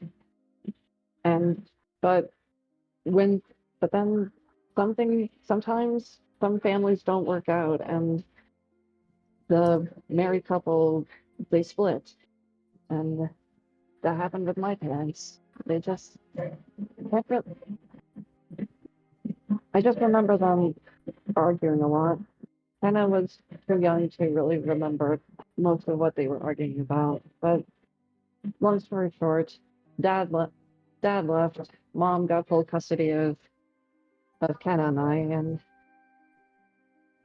And but when but then sometimes some families don't work out, and the married couple they split, and that happened with my parents. They just can't really, I just remember them arguing a lot. And I was too young to really remember most of what they were arguing about. But long story short, dad left. Dad left. Mom got full custody of Kenna and I, and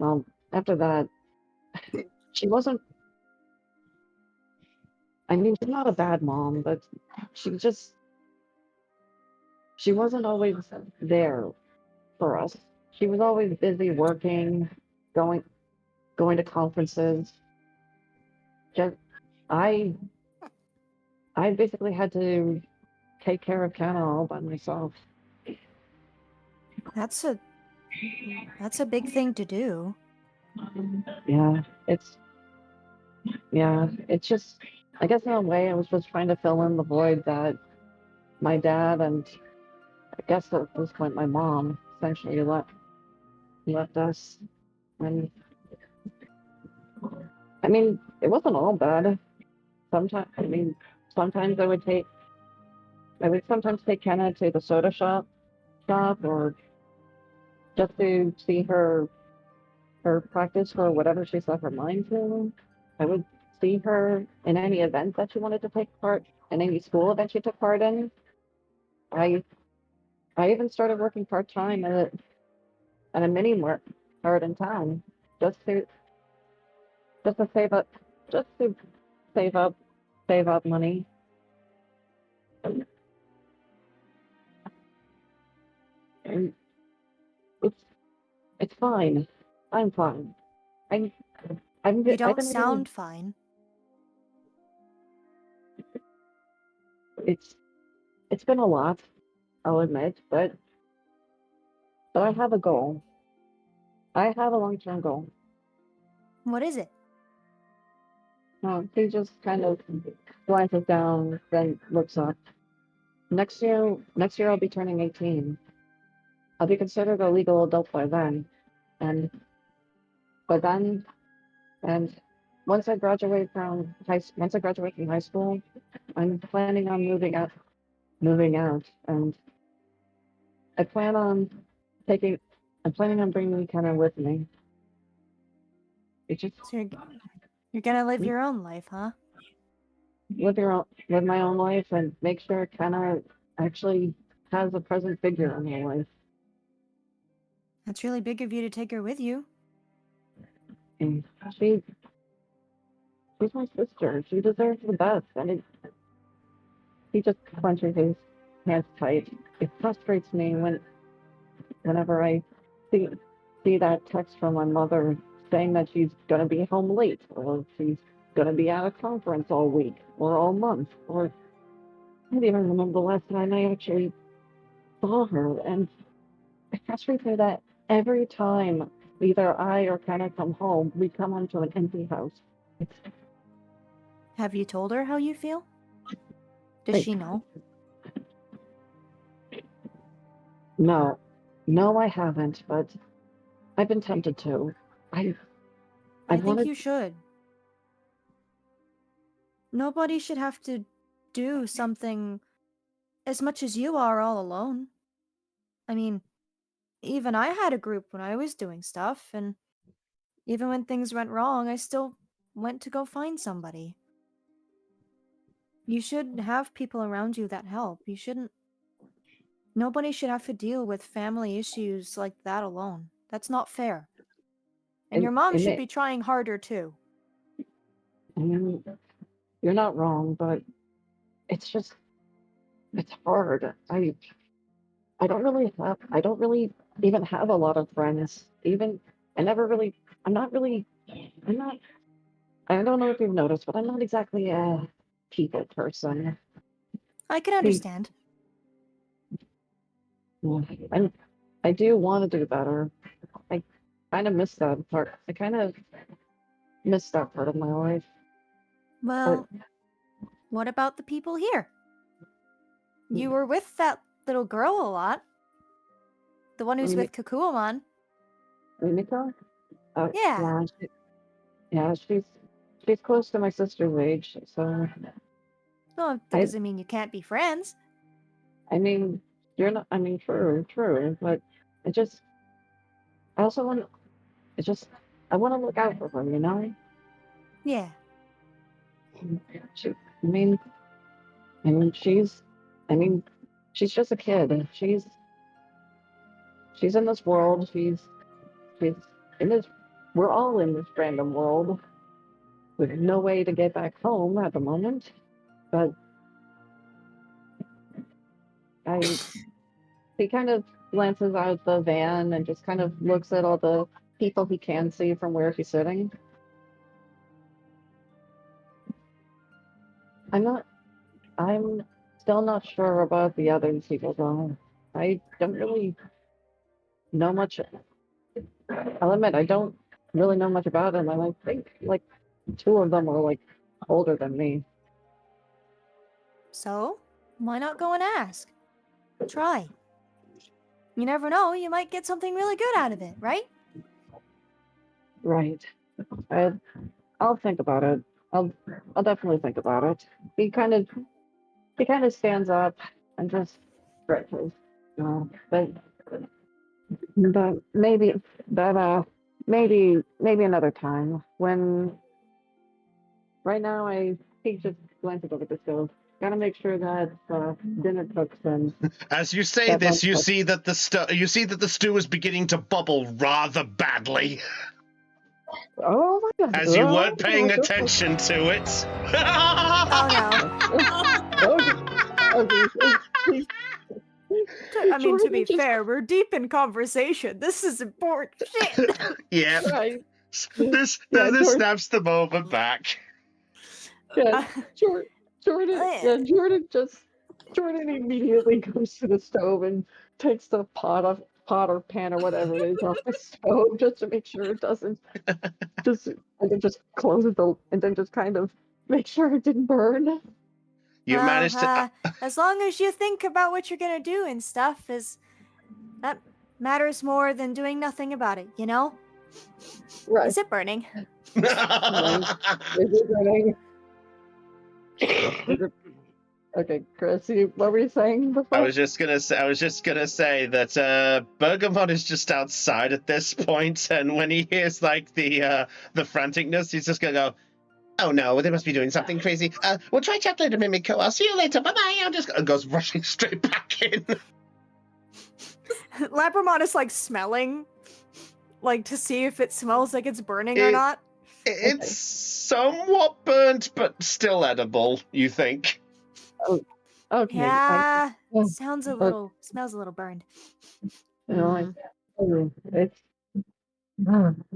Well, after that, she wasn't. I mean, she's not a bad mom, but she just she wasn't always there for us. She was always busy working, going going to conferences. Just I I basically had to take care of Kenna all by myself. That's a big thing to do. Yeah, it's just I guess in a way I was just trying to fill in the void that my dad and I guess at this point my mom essentially left us. And I mean, it wasn't all bad. Sometimes I would sometimes take Kenna to the soda shop or just to see her practice for whatever she set her mind to. I would see her in any event that she wanted to take part in any school that she took part in. I I even started working part time at a mini mart in town just to just to save up just to save up save up money. And it's it's fine. I'm fine. I You I've don't been really sound fine. it's it's been a lot, I'll admit, but I have a goal. I have a long-term goal. What is it? He just kind of glances down, then looks up. Next year I'll be turning 18. I'll be considered a legal adult by then. And by then, and once I graduate from high school, I'm planning on moving out, and I plan on taking, I'm planning on bringing Kenna with me. It's just So you're gonna live your own life, huh? live my own life and make sure Kenna actually has a present figure in her life. That's really big of you to take her with you. And she's my sister. She deserves the best. And he just clenches his hands tight. It frustrates me whenever I see see that text from my mother saying that she's gonna be home late, or she's gonna be at a conference all week or all month, or I don't even remember the last time I actually saw her. And it frustrates me that every time either I or Kenna come home, we come home to an empty house. It's Have you told her how you feel? Does like, she know? no, no, I haven't, but I've been tempted to. I I I think wanted you should. Nobody should have to do something as much as you are all alone. I mean, even I had a group when I was doing stuff, and even when things went wrong, I still went to go find somebody. You should have people around you that help. You shouldn't. Nobody should have to deal with family issues like that alone. That's not fair. And your mom it should may, be trying harder too. I mean, you're not wrong, but it's just it's hard. I don't really even have a lot of friends. Even I never really I'm not really I'm not I don't know if you've noticed, but I'm not exactly a people person. I can See, understand. I'm I do want to do better. I kind of miss that part. I kind of miss that part of my life. But Well, what about the people here? You were with that little girl a lot. The one who's with Kakuamon. Rimiko? Yeah. Yeah, yeah, she's close to my sister's age, so Well, that I doesn't mean you can't be friends. I mean you're not I mean true, but I just I also want it's just I want to look out for her, you know? Yeah. She, I mean I mean I mean she's just a kid. She's in this world. She's in this we're all in this random world with no way to get back home at the moment. But he kind of glances out the van and just kind of looks at all the people he can see from where he's sitting. I'm still not sure about the other people though. I don't really know much. I'll admit I don't really know much about them, and I think like two of them are like older than me. So, why not go and ask? Try. You never know, you might get something really good out of it, right? Right. I, I'll think about it. I'll definitely think about it. He kind of stands up and just stretches. But maybe but maybe another time when right now he just glances over the stove. Gotta make sure that dinner cooks and As you say that this, lunch you cooks. see that the stew is beginning to bubble rather badly. Oh my god! As you weren't Oh paying my goodness. attention to it. Oh no. Okay. I mean, to Jordan be just fair, we're deep in conversation. This is important shit. Yeah. right. This Yeah, Jordan. snaps the moment back. Yeah, Uh, Jordan. Yeah, Jordan immediately goes to the stove and takes the pot or pan or whatever it is off the stove just to make sure it doesn't just and then just closes the and then just kind of make sure it didn't burn. You managed to. as long as you think about what you're gonna do and stuff, that matters more than doing nothing about it, you know? Right. Is it burning? Right. Is it burning? Okay, Chris, what were you saying before? I was just gonna say that Bergamot is just outside at this point, and when he hears like the franticness, he's just gonna go, "Oh no, they must be doing something crazy. We'll try chat later, Mimiko. I'll see you later. Bye bye." I'll just goes rushing straight back in. Labramon is like smelling, like to see if it smells like it's burning or not. It's somewhat burnt, but still edible. You think? Okay. Yeah, Yeah. smells a little burned. You know, it's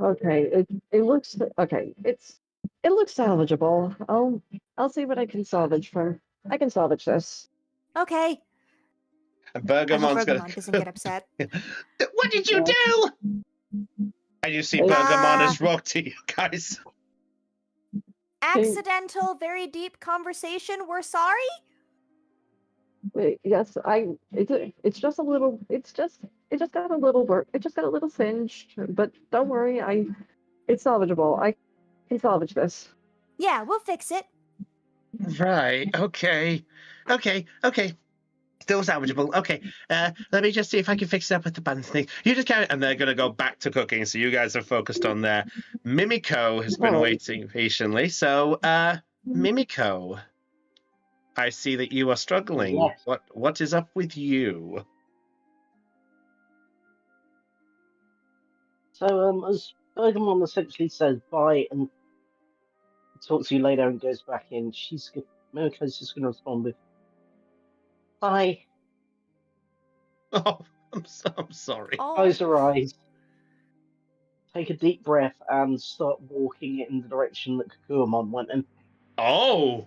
okay. It looks okay. It looks salvageable. I'll see what I can salvage from. I can salvage this. Okay. And I hope Bergamon's gonna. Bergamon doesn't get upset. What did you do? And you see Bergamon has wrote to you guys. Accidental, very deep conversation. We're sorry. Yes, it's just a little. It just got a little It just got a little singed, but don't worry. It's salvageable. I can salvage this. Yeah, we'll fix it. Right. Okay. Still salvageable. Okay. Let me just see if I can fix it up with the buns thing. You just carry, and they're gonna go back to cooking. So you guys are focused on there. Mimiko has been waiting patiently. So, Mimiko, I see that you are struggling. Yes. What is up with you? So, as Bergamon essentially says bye and talks to you later and goes back in, Mimiko's just going to respond with bye. Oh, I'm sorry. Close her eyes, take a deep breath, and start walking in the direction that Kakuamon went in. Oh.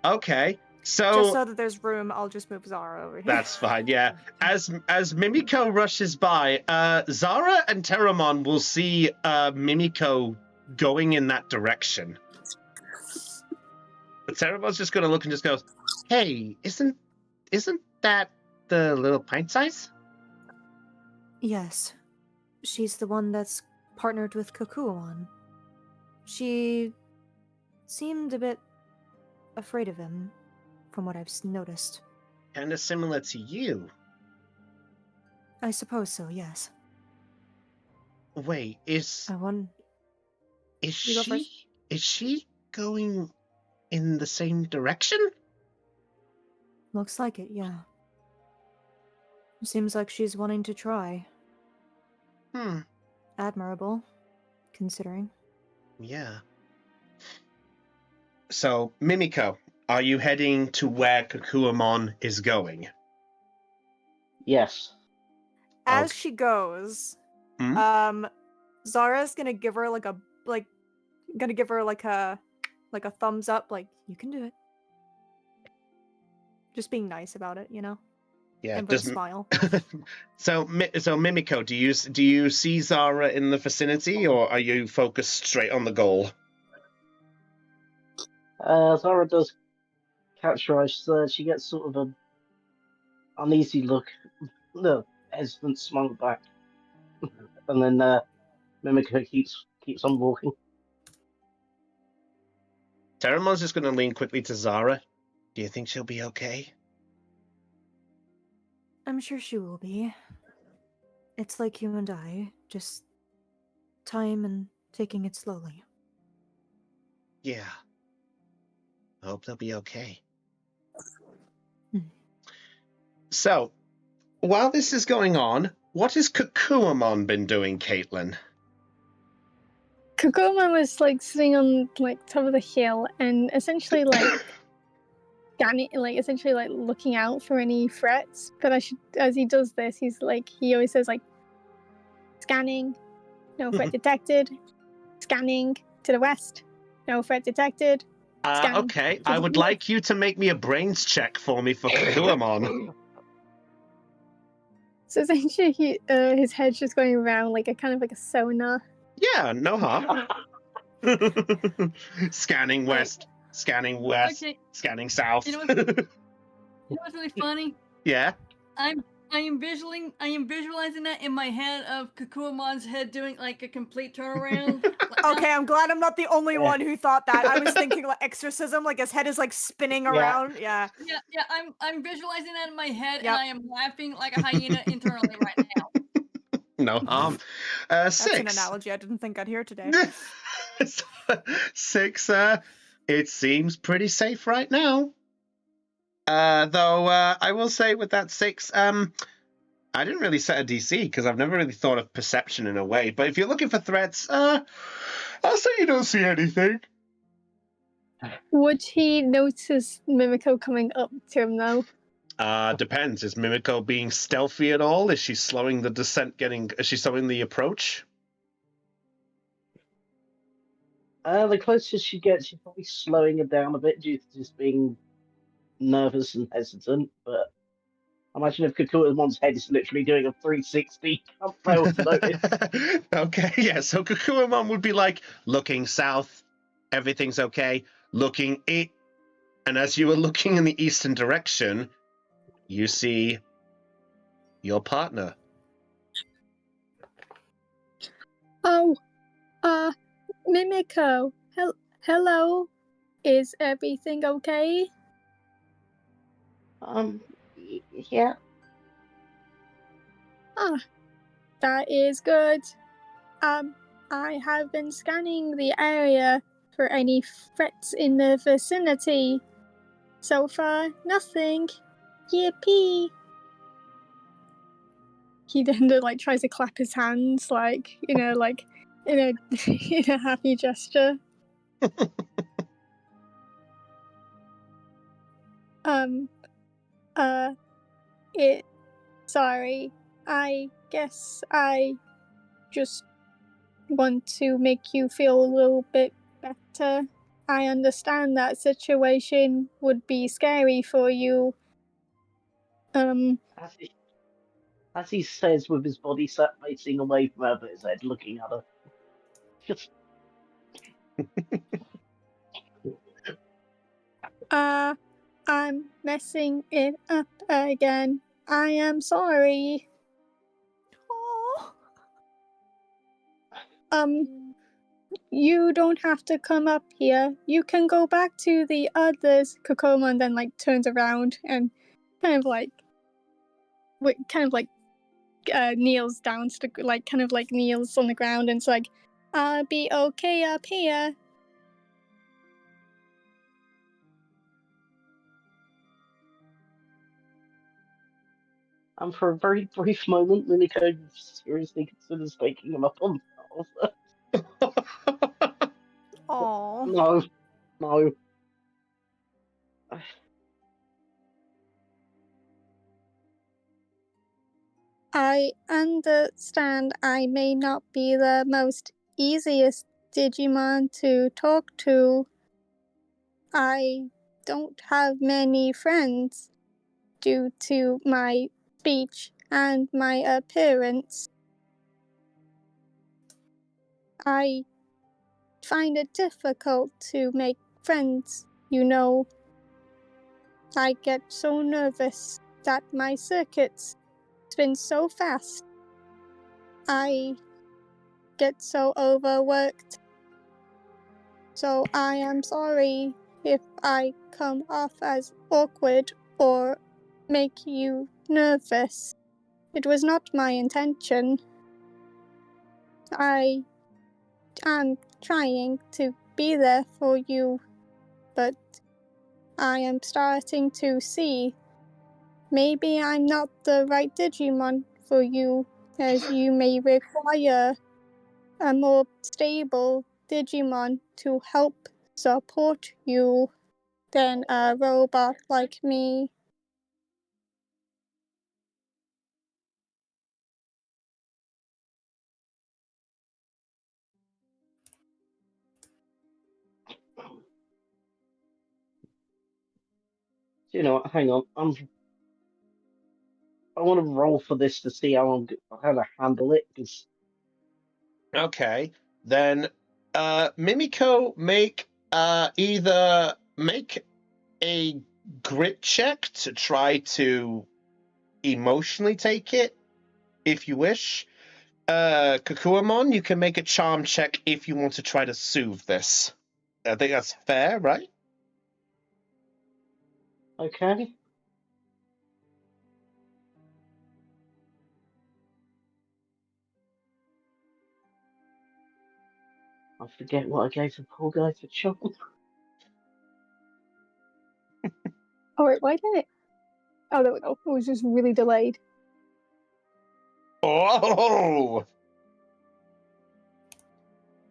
Okay. So Just so that there's room, I'll just move Zara over here. That's fine, yeah. As Mimiko rushes by, Zara and Terramon will see Mimiko going in that direction. But Terramon's just gonna look and just goes, "Hey, isn't that the little pint size?" Yes. She's the one that's partnered with Kokuon. She seemed a bit afraid of him, from what I've noticed. Kind of similar to you. I suppose so, yes. Wait, is You go she first. is she going in the same direction? Looks like it, yeah. Seems like she's wanting to try. Hmm. Admirable. considering. Yeah. So, Mimiko, are you heading to where Kakuamon is going? Yes. As Okay. she goes, Hmm? Zara's gonna give her like a thumbs up, like, you can do it. Just being nice about it, you know? Yeah, And with a smile. So Mimiko, do you see Zara in the vicinity, or are you focused straight on the goal? Zara does catch her eyes. She gets sort of an uneasy look, the hesitant smile back, and then Mimiko keeps on walking. Terramon's just going to lean quickly to Zara. Do you think she'll be okay? I'm sure she will be. It's like you and I, just time and taking it slowly. Yeah. I hope they'll be okay. So, while this is going on, what has Kakuamon been doing, Caitlin? Kokoma was like sitting on like top of the hill and essentially like scanning, like essentially like looking out for any threats. But as he does this, he always says like, scanning, no threat detected. Scanning to the west, no threat detected. Scanning. Okay. I would like you to make me a brains check for me for Kakuamon. So essentially, his head's just going around like a kind of like a sonar. Yeah, no harm. Scanning west, scanning west, Okay. scanning south. You know what's really funny? Yeah. I am visualizing that in my head of Kakuamon's head doing like a complete turnaround. Okay, I'm glad I'm not the only Yeah. one who thought that. I was thinking like exorcism, like his head is like spinning around. Yeah. Yeah. I'm visualizing that in my head, Yep. and I am laughing like a hyena internally right now. No harm. That's an Six. analogy I didn't think I'd hear today. 6. It seems pretty safe right now. Though I will say with that 6, I didn't really set a DC because I've never really thought of perception in a way. But if you're looking for threats, I'll say you don't see anything. Would he notice Mimiko coming up to him though? Depends. Is Mimiko being stealthy at all? Is she slowing the descent? Is she slowing the approach? The closer she gets, she's probably slowing it down a bit due to just being nervous and hesitant. But imagine if Kakuamon's head is literally doing a 360. Can't fail to notice. Okay, yeah. So Kakuamon would be like looking south, everything's okay. Looking east, and as you are looking in the eastern direction, you see your partner. Oh, Mimiko. Hello. Is everything okay? Yeah. Ah, that is good. I have been scanning the area for any threats in the vicinity. So far, nothing. Yippee! He then like tries to clap his hands, like in a in a happy gesture. It. Sorry. I guess I just want to make you feel a little bit better. I understand that situation would be scary for you. As he says, with his body sat facing away from her, but his head looking at her. Just I'm messing it up again. I am sorry. Oh. You don't have to come up here. You can go back to the others. Kokoma then like turns around and kind of like kneels down to like kind of like kneels on the ground and it's like, I'll be okay up here. And for a very brief moment, Mimiko seriously considers taking him up on that offer. Oh. No, no. I understand I may not be the most easiest Digimon to talk to. I don't have many friends due to my speech and my appearance. I find it difficult to make friends, you know. I get so nervous that my circuits spin so fast. I get so overworked. So I am sorry if I come off as awkward or make you nervous. It was not my intention. I am trying to be there for you, but I am starting to see maybe I'm not the right Digimon for you, as you may require a more stable Digimon to help support you than a robot like me. You know what? Hang on. I want to roll for this to see how to handle it. Cause Okay, then Mimiko either make a grit check to try to emotionally take it, if you wish. Kakuamon, you can make a charm check if you want to try to soothe this. I think that's fair, right? okay. I forget what I gave the poor guy for charm. Oh wait, why didn't it? Oh, there we go. It was just really delayed. Oh!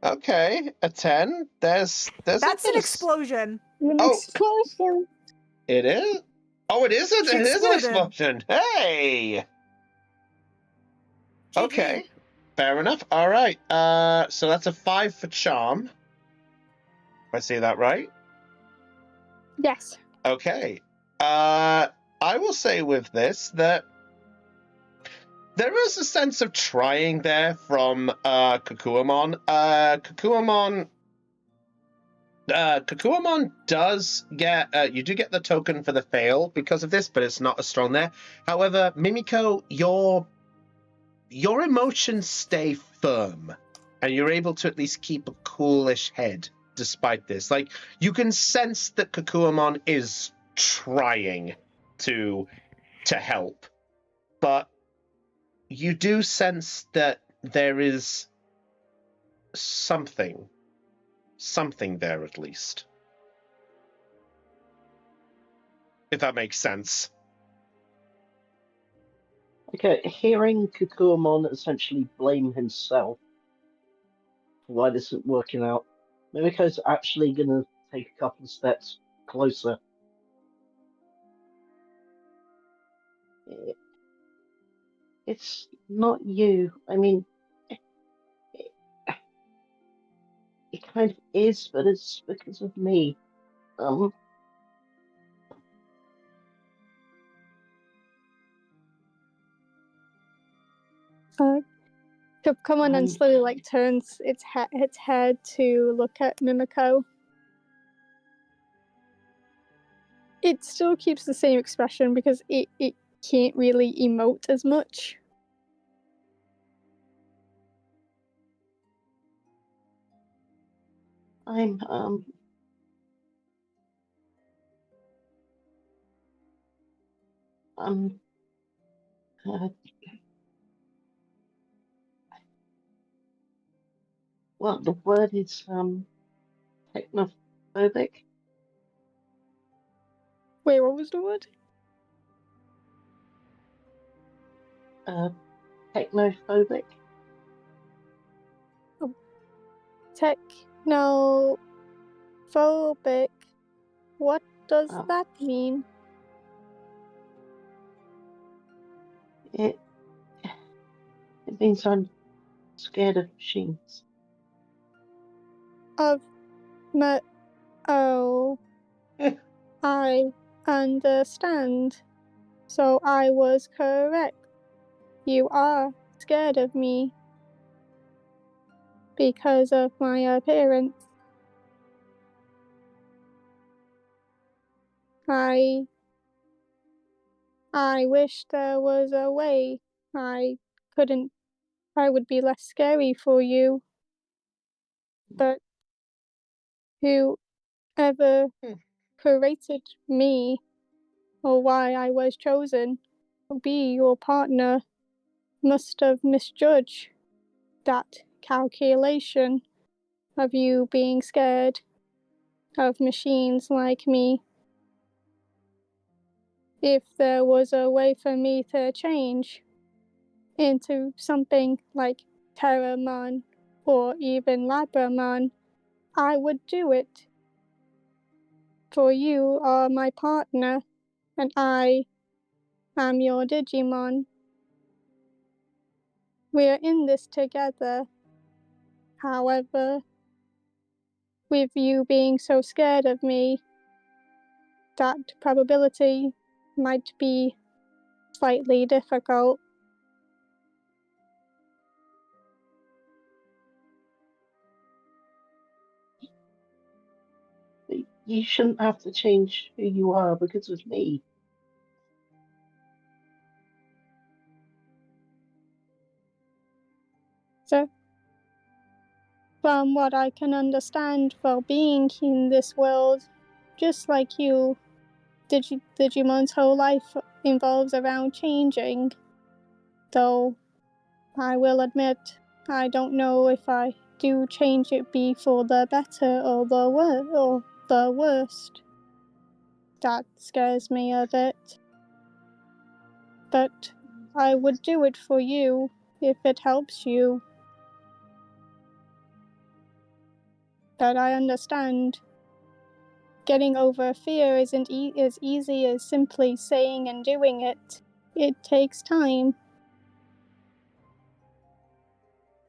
Okay, a 10. There's That's a an bit of... explosion. An Oh. explosion. It is? Oh, it is She it is an exploded. explosion. Hey! GG. Okay. Fair enough. All right. So that's a 5 for charm. If I say that right. Yes. Okay. I will say with this that there is a sense of trying there from Kakuamon. Kakuamon does get you do get the token for the fail because of this, but it's not as strong there. However, Mimiko, your emotions stay firm, and you're able to at least keep a coolish head despite this. Like, you can sense that Kakuamon is trying to help, but you do sense that there is something there at least. If that makes sense. Okay, hearing Kukuamon essentially blame himself for why this isn't working out, Mimiko's actually going to take a couple of steps closer. It's not you. I mean, it, it kind of is, but it's because of me. Come on, and slowly like turns its head to look at Mimiko. It still keeps the same expression because it can't really emote as much. I'm well, the word is technophobic. Wait, what was the word? Technophobic. Oh. Technophobic. What does Oh. that mean? It means I'm scared of machines. Oh, I understand. So I was correct. You are scared of me because of my appearance. I wish there was a way I would be less scary for you. But whoever created me or why I was chosen to be your partner must have misjudged that calculation of you being scared of machines like me. If there was a way for me to change into something like Terramon or even Labramon, I would do it. For you are my partner, and I am your Digimon. We're in this together. However, with you being so scared of me, that probability might be slightly difficult. You shouldn't have to change who you are because of me. So, from what I can understand, for being in this world, just like you, Digimon's whole life involves around changing. Though, I will admit, I don't know if I do change it be for the better or the worst. That scares me a bit. But I would do it for you if it helps you. But I understand. Getting over fear isn't as easy as simply saying and doing it. It takes time.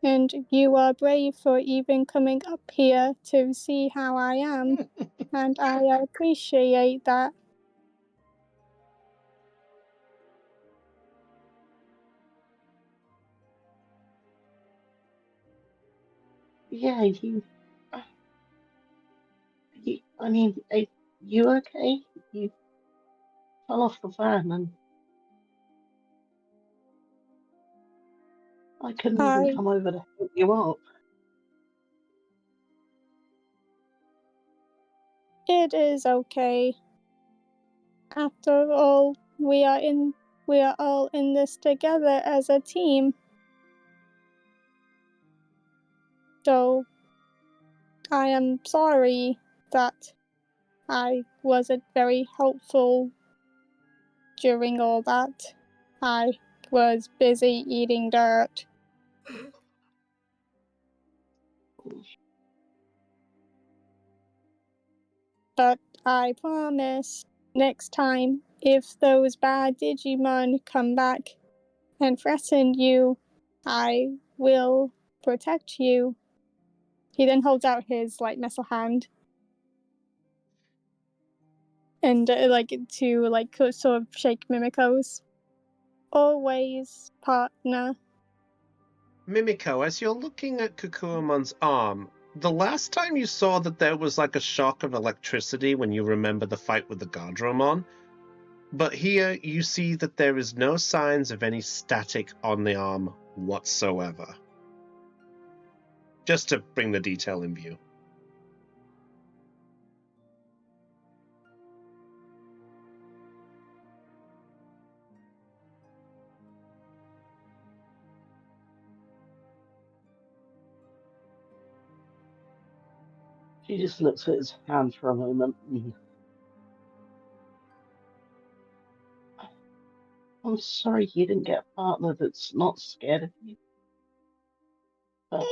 And you are brave for even coming up here to see how I am. And I appreciate that. Yeah, I mean, are you okay? You fell off the van and I couldn't even come over to help you up. It is okay. After all, we are all in this together as a team. So I am sorry that I wasn't very helpful during all that. I was busy eating dirt. But I promise, next time, if those bad Digimon come back and threaten you, I will protect you. He then holds out his metal hand and sort of shake Mimiko's. Always, partner. Mimiko, as you're looking at Kukuamon's arm, the last time you saw that there was like a shock of electricity when you remember the fight with the Guardromon, but here you see that there is no signs of any static on the arm whatsoever. Just to bring the detail in view. She just looks at his hand for a moment. I'm sorry you didn't get a partner that's not scared of you. But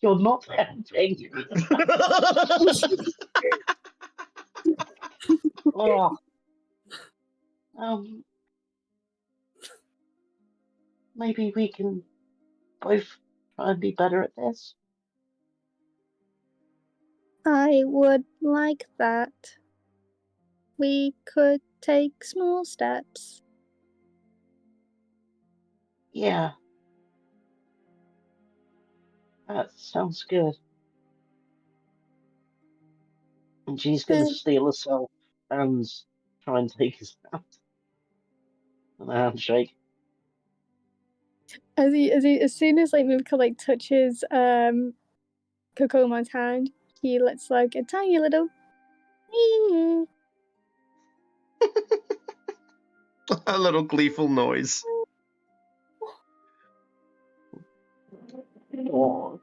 You're not helping. Oh, um, maybe we can both try and be better at this. I would like that. We could take small steps. Yeah. That sounds good. And she's gonna steal herself and try and take his hand. And a handshake. As soon as like Mimika like touches Kokomon's hand, he lets like a tiny little A little gleeful noise. Oh.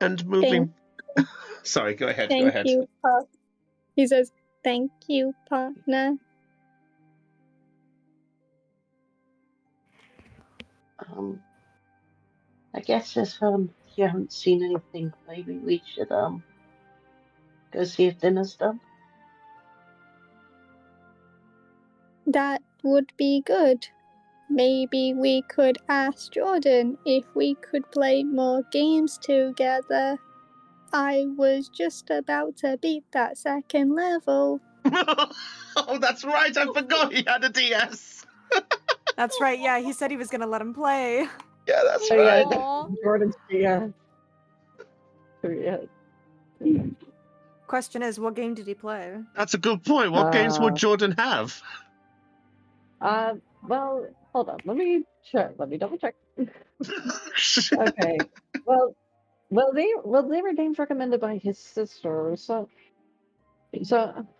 And moving. Sorry, go ahead. Thank Go ahead. you, partner. He says, "Thank you, partner." I guess if you haven't seen anything, maybe we should go see if dinner's done. That would be good. Maybe we could ask Jordan if we could play more games together. I was just about to beat that second level. Oh, that's right. I forgot he had a DS. That's right. Yeah, he said he was gonna let him play. Yeah, that's So right. Aw. Jordan's yeah. Question is, what game did he play? That's a good point. What games would Jordan have? Well, hold on. Let me check. Let me double check. Okay. Well, they were games recommended by his sister. So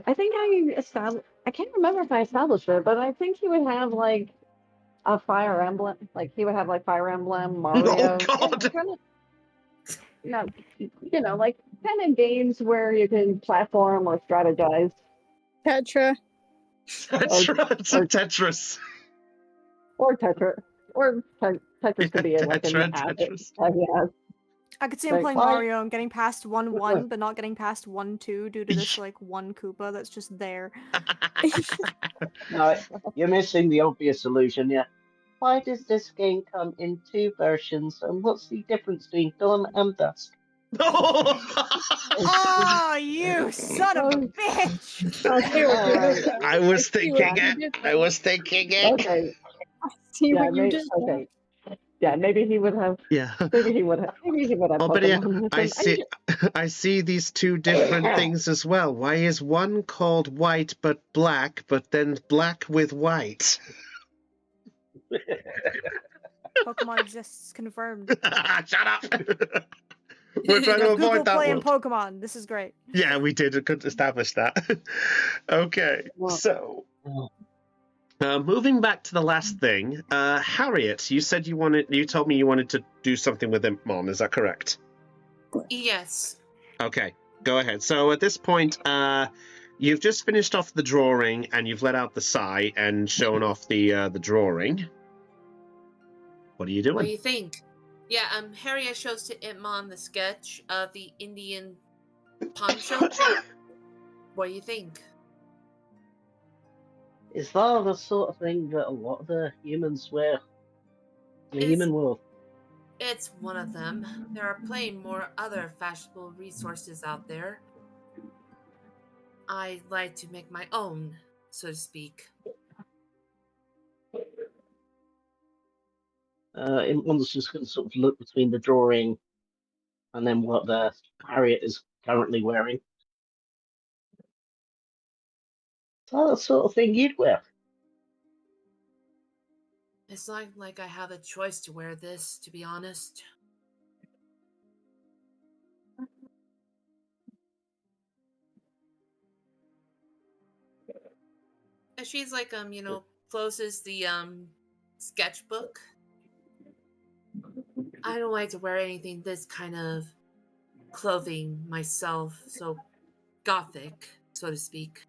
I think I can't remember if I established it, but I think he would have like a Fire Emblem. Like he would have like Fire Emblem, Mario. Oh God! Like kind of games where you can platform or strategize. Tetra. Tetris. Or Tetris. Or Tetris could be like an app. Tetris. Yeah. I could see him Like, playing why- Mario and getting past 1-1, but not getting past 1-2 due to this like one Koopa that's just there. No, you're missing the obvious solution, yeah. Why does this game come in 2 versions, and what's the difference between dawn and dusk? Oh, you son of a bitch! I was thinking it. I was thinking it. Okay. See Yeah, what you did there? okay. Yeah, maybe he would have. Yeah. Maybe he would have. Oh, but yeah, Pokemon with I him. see. I see these two different things as well. Why is one called white but black, but then black with white? Pokemon exists, confirmed. Shut up. We're trying to Google avoid that playing world. Pokemon. This is great. Yeah, we did. Could establish that. Okay, so moving back to the last thing, Harriet, you said you told me you wanted to do something with Impmon. Is that correct? Yes. Okay, go ahead. So at this point, you've just finished off the drawing and you've let out the sigh and shown off the drawing. What are you What do doing? you think? Yeah, Harriet shows to Itmon the sketch of the Indian poncho. What do you think? Is that the sort of thing that a lot of the humans wear in the human world? It's one of them. There are plenty more other fashionable resources out there. I like to make my own, so to speak. One's just going to sort of look between the drawing and then what the Harriet is currently wearing. Is that the sort of thing you'd wear? It's not like I have a choice to wear this, to be honest. And she's like, closes the sketchbook. I don't like to wear anything this kind of clothing myself, so gothic, so to speak.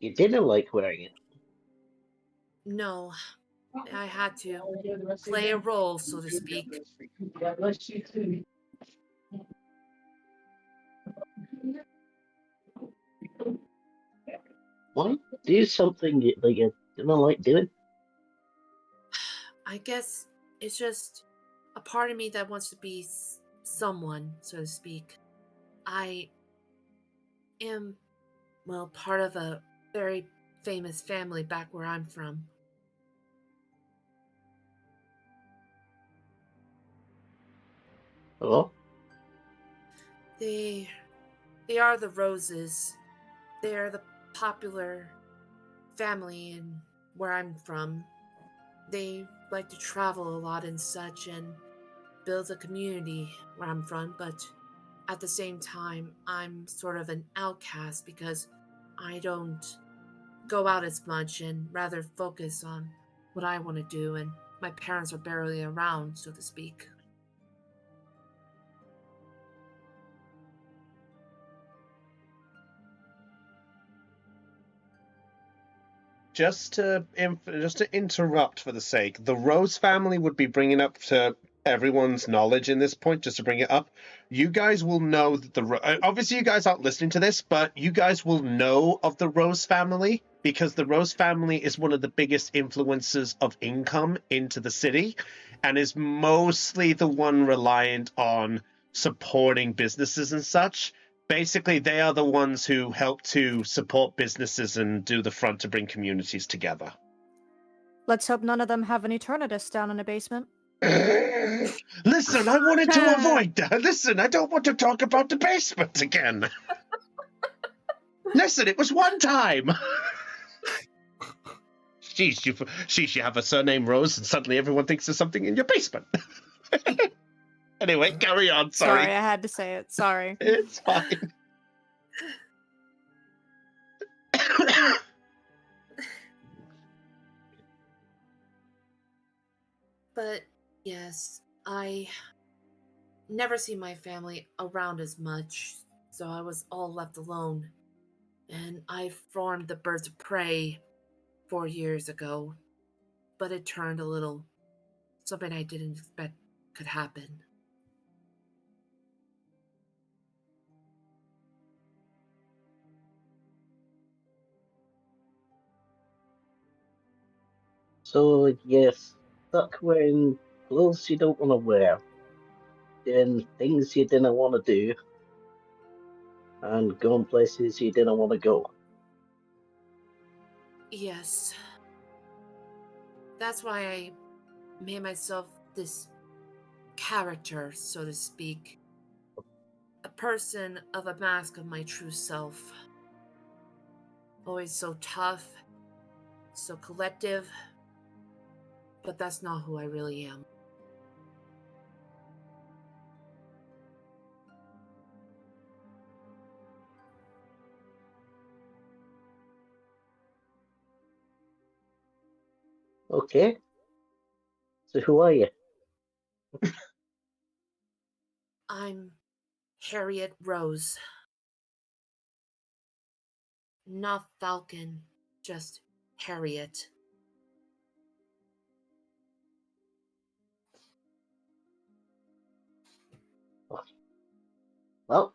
You didn't like wearing it. No, I had to play a role, so to speak. Why do something that you didn't like doing? I guess it's just a part of me that wants to be someone, so to speak. I am, well, part of a very famous family back where I'm from. Hello? They are the Roses. They are the popular family in where I'm from. They like to travel a lot and such and build a community where I'm from, but at the same time, I'm sort of an outcast because I don't go out as much and rather focus on what I want to do, and my parents are barely around, so to speak. Just to interrupt for the sake, the Rose family would be bringing up to everyone's knowledge in this point, just to bring it up. You guys will know that obviously you guys aren't listening to this, but you guys will know of the Rose family because the Rose family is one of the biggest influences of income into the city and is mostly the one reliant on supporting businesses and such. Basically, they are the ones who help to support businesses and do the front to bring communities together. Let's hope none of them have an Eternatus down in the basement. Listen, I wanted to avoid that. Listen, I don't want to talk about the basement again. Listen, it was one time. Sheesh, you have a surname Rose and suddenly everyone thinks there's something in your basement. Anyway, carry on, sorry. Sorry, I had to say it. Sorry. It's fine. But yes, I never see my family around as much, so I was all left alone. And I formed the Birds of Prey 4 years ago, but it turned a little something I didn't expect could happen. So, yes, stuck wearing clothes you don't want to wear, doing things you didn't want to do, and going places you didn't want to go. Yes. That's why I made myself this character, so to speak. A person of a mask of my true self. Always so tough, so collective, but that's not who I really am. Okay. So who are you? I'm Harriet Rose. Not Falcon, just Harriet. Well,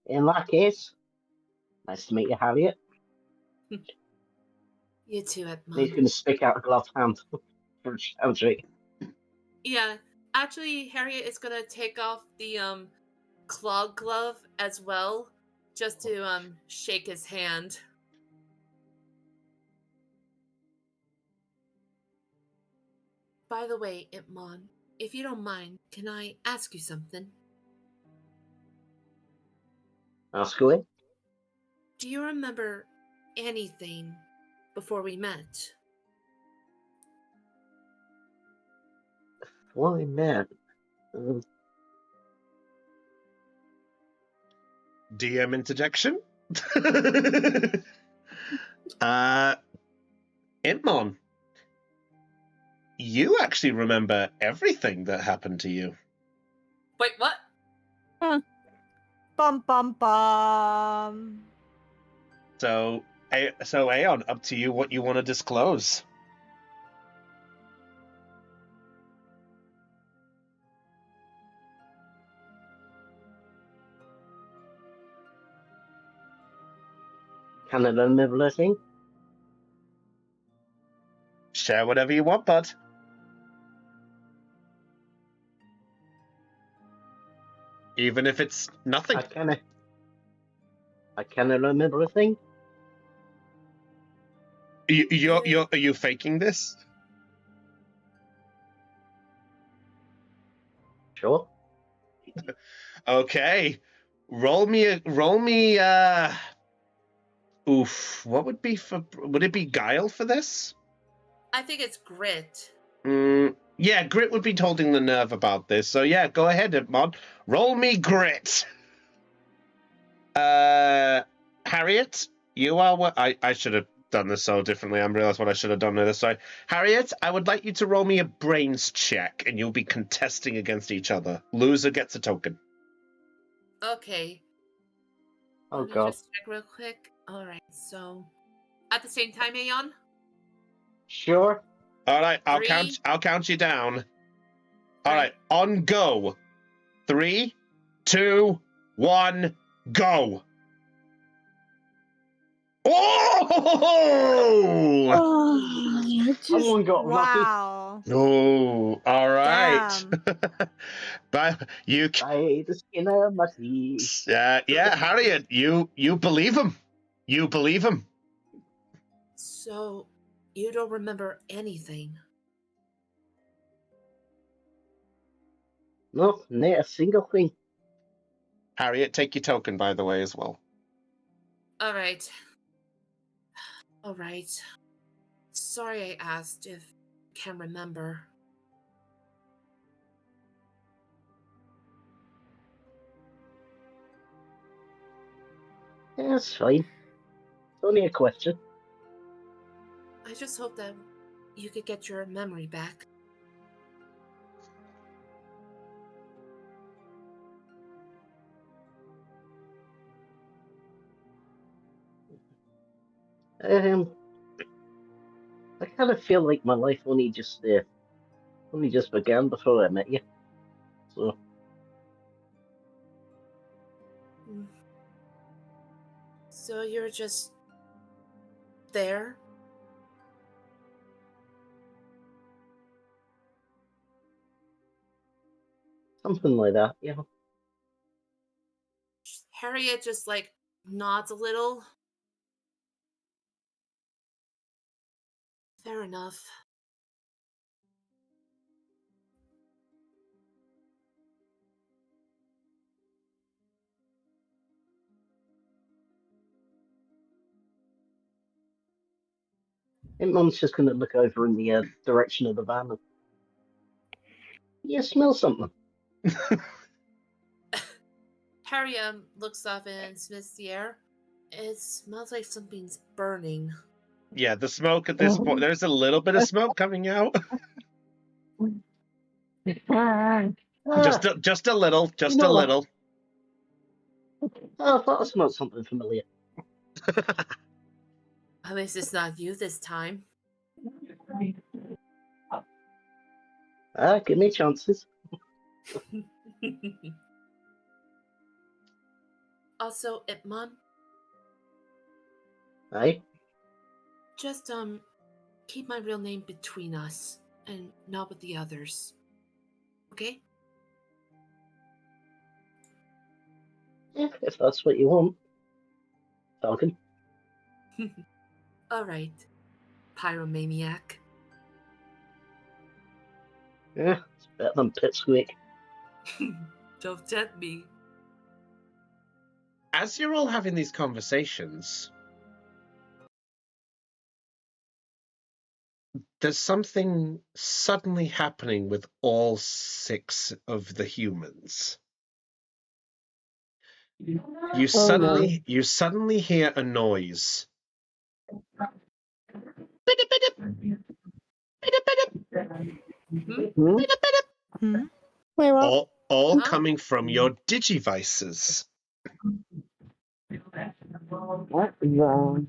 in that case, nice to meet you, Harriet. You too, And he's Edmund. going to stick out a gloved hand for Eldrick. Yeah, actually, Harriet is gonna take off the claw glove as well, just to shake his hand. By the way, Itmon, if you don't mind, can I ask you something? Ask away. Do you remember anything before we met? Why, man? DM interjection. Imon, you actually remember everything that happened to you. Wait, what? Bum bum bum. So So Aeon, up to you what you want to disclose. Can I remember anything? Share whatever you want, bud. Even if it's nothing. I cannot remember a thing. Are you faking this? Sure. Okay. Roll me oof, what would it be guile for this? I think it's grit. Yeah, Grit would be holding the nerve about this. So yeah, go ahead, Edmond. Roll me Grit. Harriet, you are I should have done this so differently. I realized what I should have done with this. Sorry. Harriet, I would like you to roll me a brains check, and you'll be contesting against each other. Loser gets a token. Okay. Oh Let me god. just check real quick. Alright, so at the same time, Aeon? Sure. All right, I'll 3. count you down. All Right. right, on go. 3, 2, 1, go. Oh! Someone got lucky. Wow. Oh, all right. Damn. But you, By the skin of my teeth. yeah, Harriet, you believe him. You believe him. So you don't remember anything. No, not a single thing. Harriet, take your token, by the way, as well. Alright. Alright. Sorry I asked if you can remember. Yeah, that's fine. It's only a question. I just hope that you could get your memory back. I kind of feel like my life only just began before I met you. So So you're just there? something like that, yeah. Harriet just like nods a little. Fair enough. I think Mum's just going to look over in the direction of the van. Yeah, smell something. Harry looks up and sniffs the air. It smells like something's burning. Yeah, the smoke at this point. There's a little bit of smoke coming out. Just a little. Just a little. Oh, I thought I smelled something familiar. At least it's not you this time. Give me chances. Also, Ipman, Aye? just keep my real name between us and not with the others. Okay? Yeah, if that's what you want. Falcon. Alright, Pyromaniac. Yeah, it's better than Pipsqueak. Don't tempt me. As you're all having these conversations, there's something suddenly happening with all 6 of the humans. You suddenly hear a noise. Hmm? Wait, what? All Huh? coming from your digivices. What the?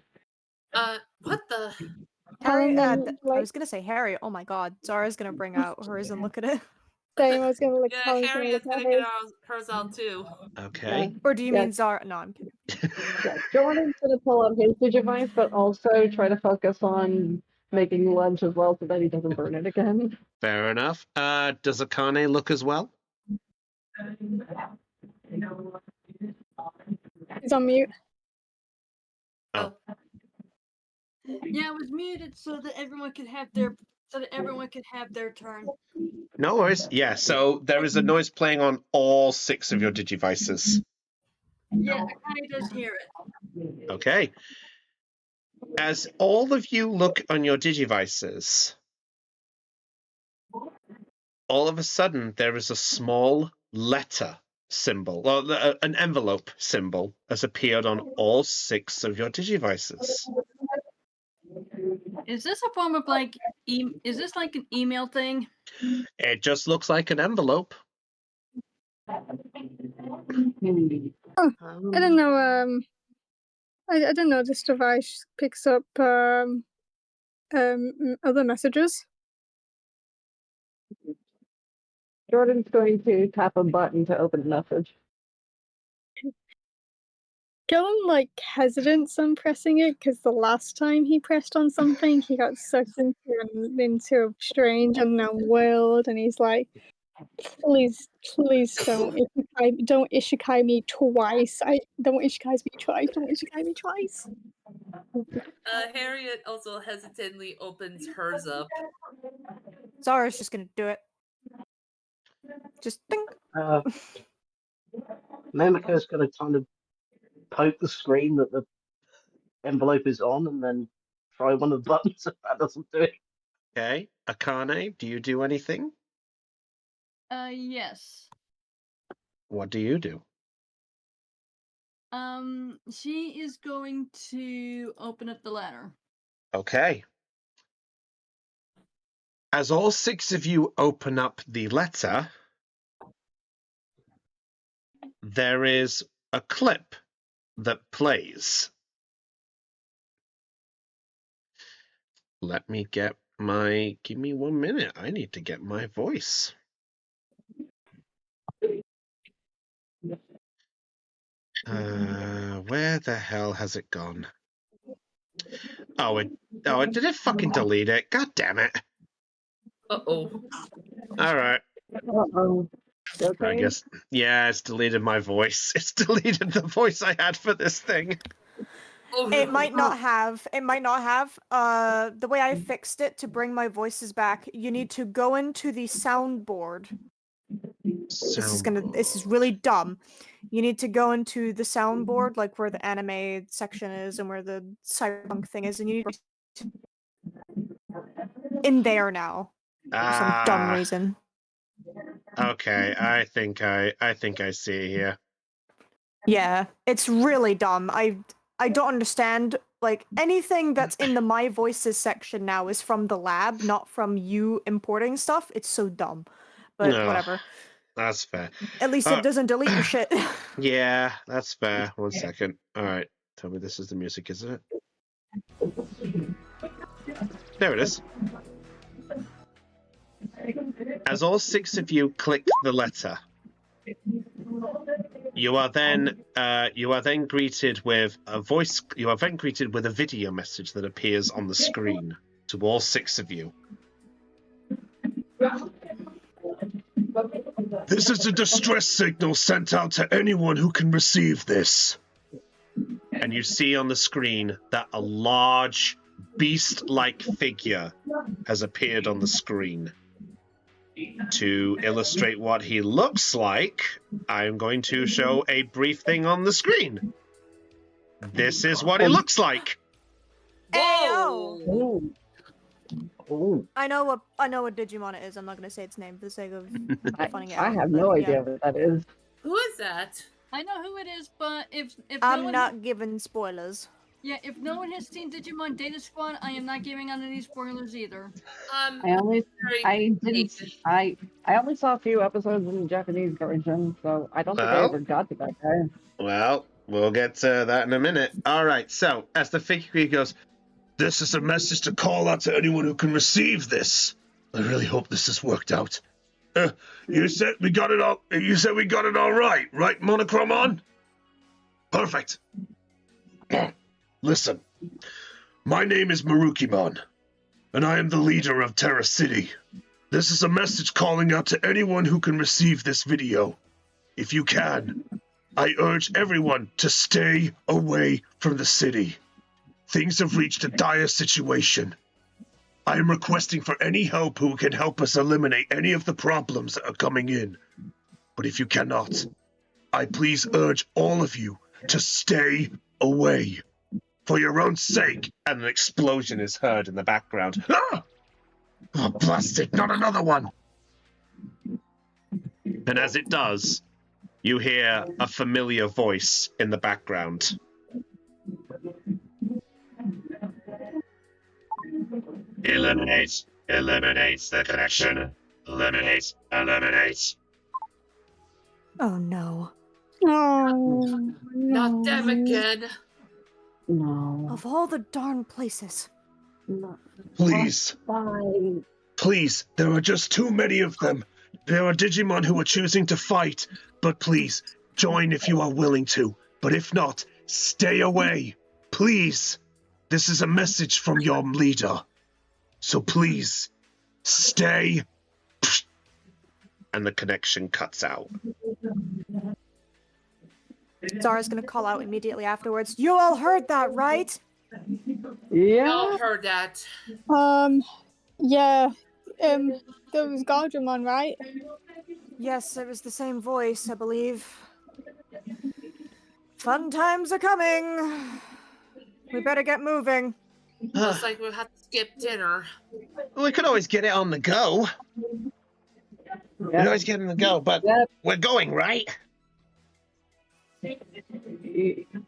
What the? Harry, And then, I like, was gonna say Harry. Oh my God, Zara's gonna bring out hers and look at it. same, I was gonna look, Yeah, Callum's gonna Harriet's look at gonna get his. hers out too. Okay. Or do you Yeah. mean Zara? No, I'm kidding. Yeah, Jordan's gonna pull out his Digivice, but also try to focus on making lunch as well so that he doesn't burn it again. Fair enough. Does Akane look as well? He's on mute. Oh. Yeah, it was muted so that everyone could have their turn. No worries. Yeah, so there is a noise playing on all 6 of your Digivices. Yeah, Akane does hear it. Okay. As all of you look on your Digivices, all of a sudden there is a small letter symbol, well, an envelope symbol has appeared on all 6 of your Digivices. Is this a form of like is this like an email thing? It just looks like an envelope. I don't know. I don't know. This device picks up other messages. Jordan's going to tap a button to open a message. Gillen like hesitance on pressing it because the last time he pressed on something, he got sucked into a strange unknown world, and he's like, "Please, please don't isekai me twice. Don't isekai me twice. Don't isekai me twice." Harriet also hesitantly opens hers up. Zara's just gonna do it. Just think. Mimiko's going to kind of poke the screen that the envelope is on and then try one of the buttons if that doesn't do it. Okay. Akane, do you do anything? Yes. What do you do? She is going to open up the ladder. Okay. As all 6 of you open up the letter, there is a clip that plays. Let me give me 1 minute. I need to get my voice. Where the hell has it gone? Did it fucking delete it? God damn it. Uh-oh. All right. Uh-oh. Okay. I guess, yeah, it's deleted my voice. It's deleted the voice I had for this thing. Oh, It no. might not have. It might not have. The way I fixed it to bring my voices back, you need to go into the soundboard. This is really dumb. You need to go into the soundboard, like where the anime section is and where the cyberpunk thing is, and you need to in there now for some dumb reason. Okay, I think I see here. Yeah, it's really dumb. I don't understand. Like, anything that's in the My Voices section now is from the lab, not from you importing stuff. It's so dumb. But No. whatever. That's fair. At least it doesn't delete your shit. Yeah, that's fair. 1 second. All right. Tell me this is the music, isn't it? There it is. As all 6 of you click the letter, you are then greeted with a voice. You are then greeted with a video message that appears on the screen to all 6 of you. This is a distress signal sent out to anyone who can receive this. And you see on the screen that a large beast-like figure has appeared on the screen. To illustrate what he looks like, I'm going to show a brief thing on the screen. This is what he looks like. Whoa! Ooh. Ooh. I know what Digimon it is. I'm not gonna say its name for the sake of finding it out. I have but no yeah. idea what that is. Who is that? I know who it is, but if I'm no one, not giving spoilers. yeah, if no one has seen Digimon Data Squad, I am not giving out any spoilers either. I only saw a few episodes in the Japanese version, so I don't think I Well. ever got to that guy. Well, we'll get to that in a minute. All right, so as the figure goes, This is a message to call out to anyone who can receive this. I really hope this has worked out. You said we got it all. You said we got it all right, right, Monochromon? Perfect. Listen, my name is Marukimon, and I am the leader of Terra City. This is a message calling out to anyone who can receive this video. If you can, I urge everyone to stay away from the city. Things have reached a dire situation. I am requesting for any help who can help us eliminate any of the problems that are coming in. But if you cannot, I please urge all of you to stay away. For your own sake. And an explosion is heard in the background. Ah! Oh, plastic, not another one! And as it does, you hear a familiar voice in the background. Eliminate the connection. Eliminate. Oh no. Oh, Not them no. again. No. Of all the darn places. No. Please, Fine. please, there are just too many of them. There are Digimon who are choosing to fight, but please, join if you are willing to. But if not, stay away. Please. This is a message from your leader. So please, stay. And the connection cuts out. Zara's gonna call out immediately afterwards. You all heard that, right? We Yeah. all heard that. Yeah. There was Gardramon, right? Yes, it was the same voice, I believe. Fun times are coming. We better get moving. Looks like we'll have to skip dinner. We could always get it on the go. We could always get it on the go, but Yep. we're going, right?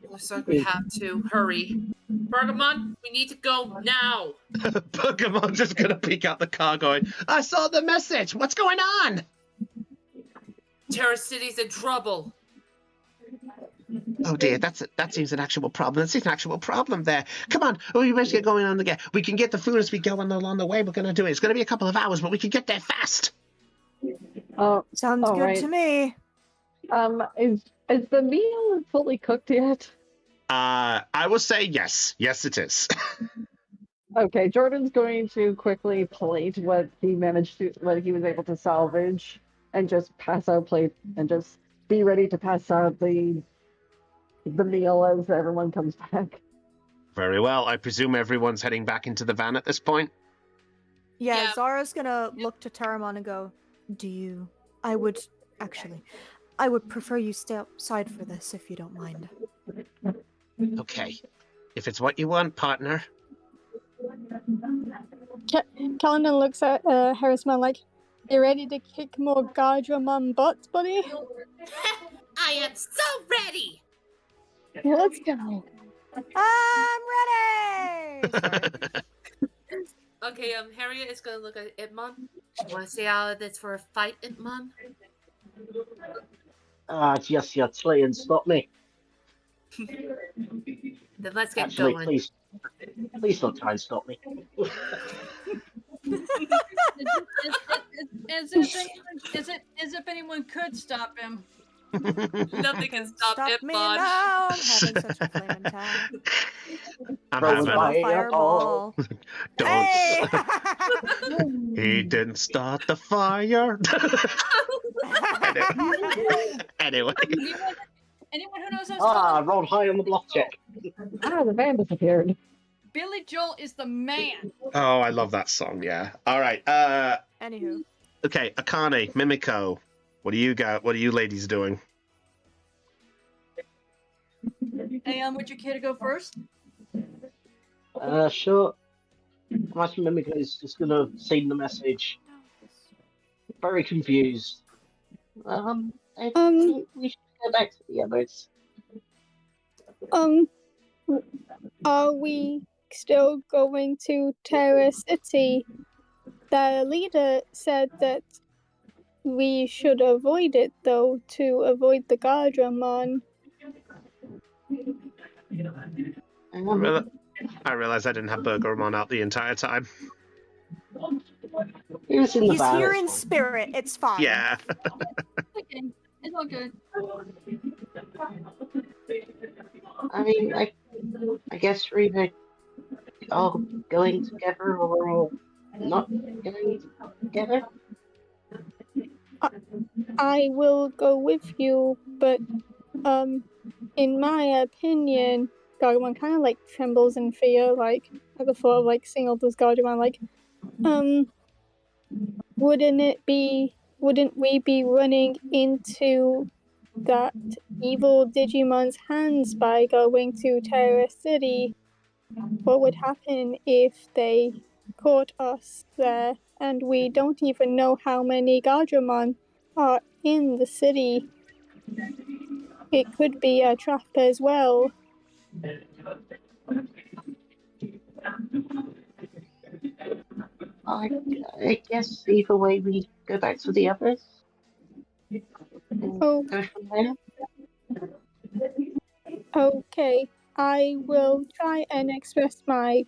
Looks like we have to hurry. Bergamon, we need to go now. Pokemon's just gonna peek out the car going, I saw the message. What's going on? Terra City's in trouble. Oh dear, that seems an actual problem. That seems an actual problem there. Come on, we best get going on the get. We can get the food as we go along the way. We're gonna do it. It's gonna be a couple of hours, but we can get there fast. Sounds good right. to me. Is the meal fully cooked yet? I will say yes. Yes, it is. Okay, Jordan's going to quickly plate what he was able to salvage, and just pass out plate and just be ready to pass out the meal as everyone comes back. Very well. I presume everyone's heading back into the van at this point. Yeah, Yeah. Zara's gonna look to Taramon and go, I would prefer you stay outside for this if you don't mind. Okay. If it's what you want, partner. Calendar looks at Harrisman like, you ready to kick more Gardramon butts, buddy? I am so ready. Yeah, let's go. I'm ready! Sorry. Okay, Harriet is gonna look at Itmon. You wanna stay out of this for a fight, Itmon? Yes, try and stop me. Then let's get Actually, going. please don't try and stop me. As if anyone could stop him. Nothing can stop me Itmon. now! I'm having such a flame attack. I'm Throwing having fire. a Fireball. don't. Hey! He didn't start the fire. Anyway. Anyone who knows how to Roll high on the block check. The van disappeared. Billy Joel is the man. Oh, I love that song. Yeah. All right. Anywho. Okay. Akane, Mimiko, what do you got? What are you ladies doing? Hey, would you care to go first? Sure. Imagine Mimic is just gonna see the message. Very confused. I think we should go back to the others. Are we still going to Terra City? The leader said that we should avoid it, though, to avoid the Gardramon. I realized I didn't have Burgermon out the entire time. He was in the He's van. here it's in fine. spirit. It's fine. Yeah. Okay, it's all good. I mean, I guess we're either all going together or we're all not going together. I will go with you, but in my opinion, Gargamon kind of like trembles in fear, like at the thought of like seeing all those Gargamon. Like, wouldn't we be running into that evil Digimon's hands by going to Terra City? What would happen if they caught us there and we don't even know how many Gargamon are in the city? It could be a trap as well. I guess either way we go back to the others. And Oh. go from there. Okay, I will try and express my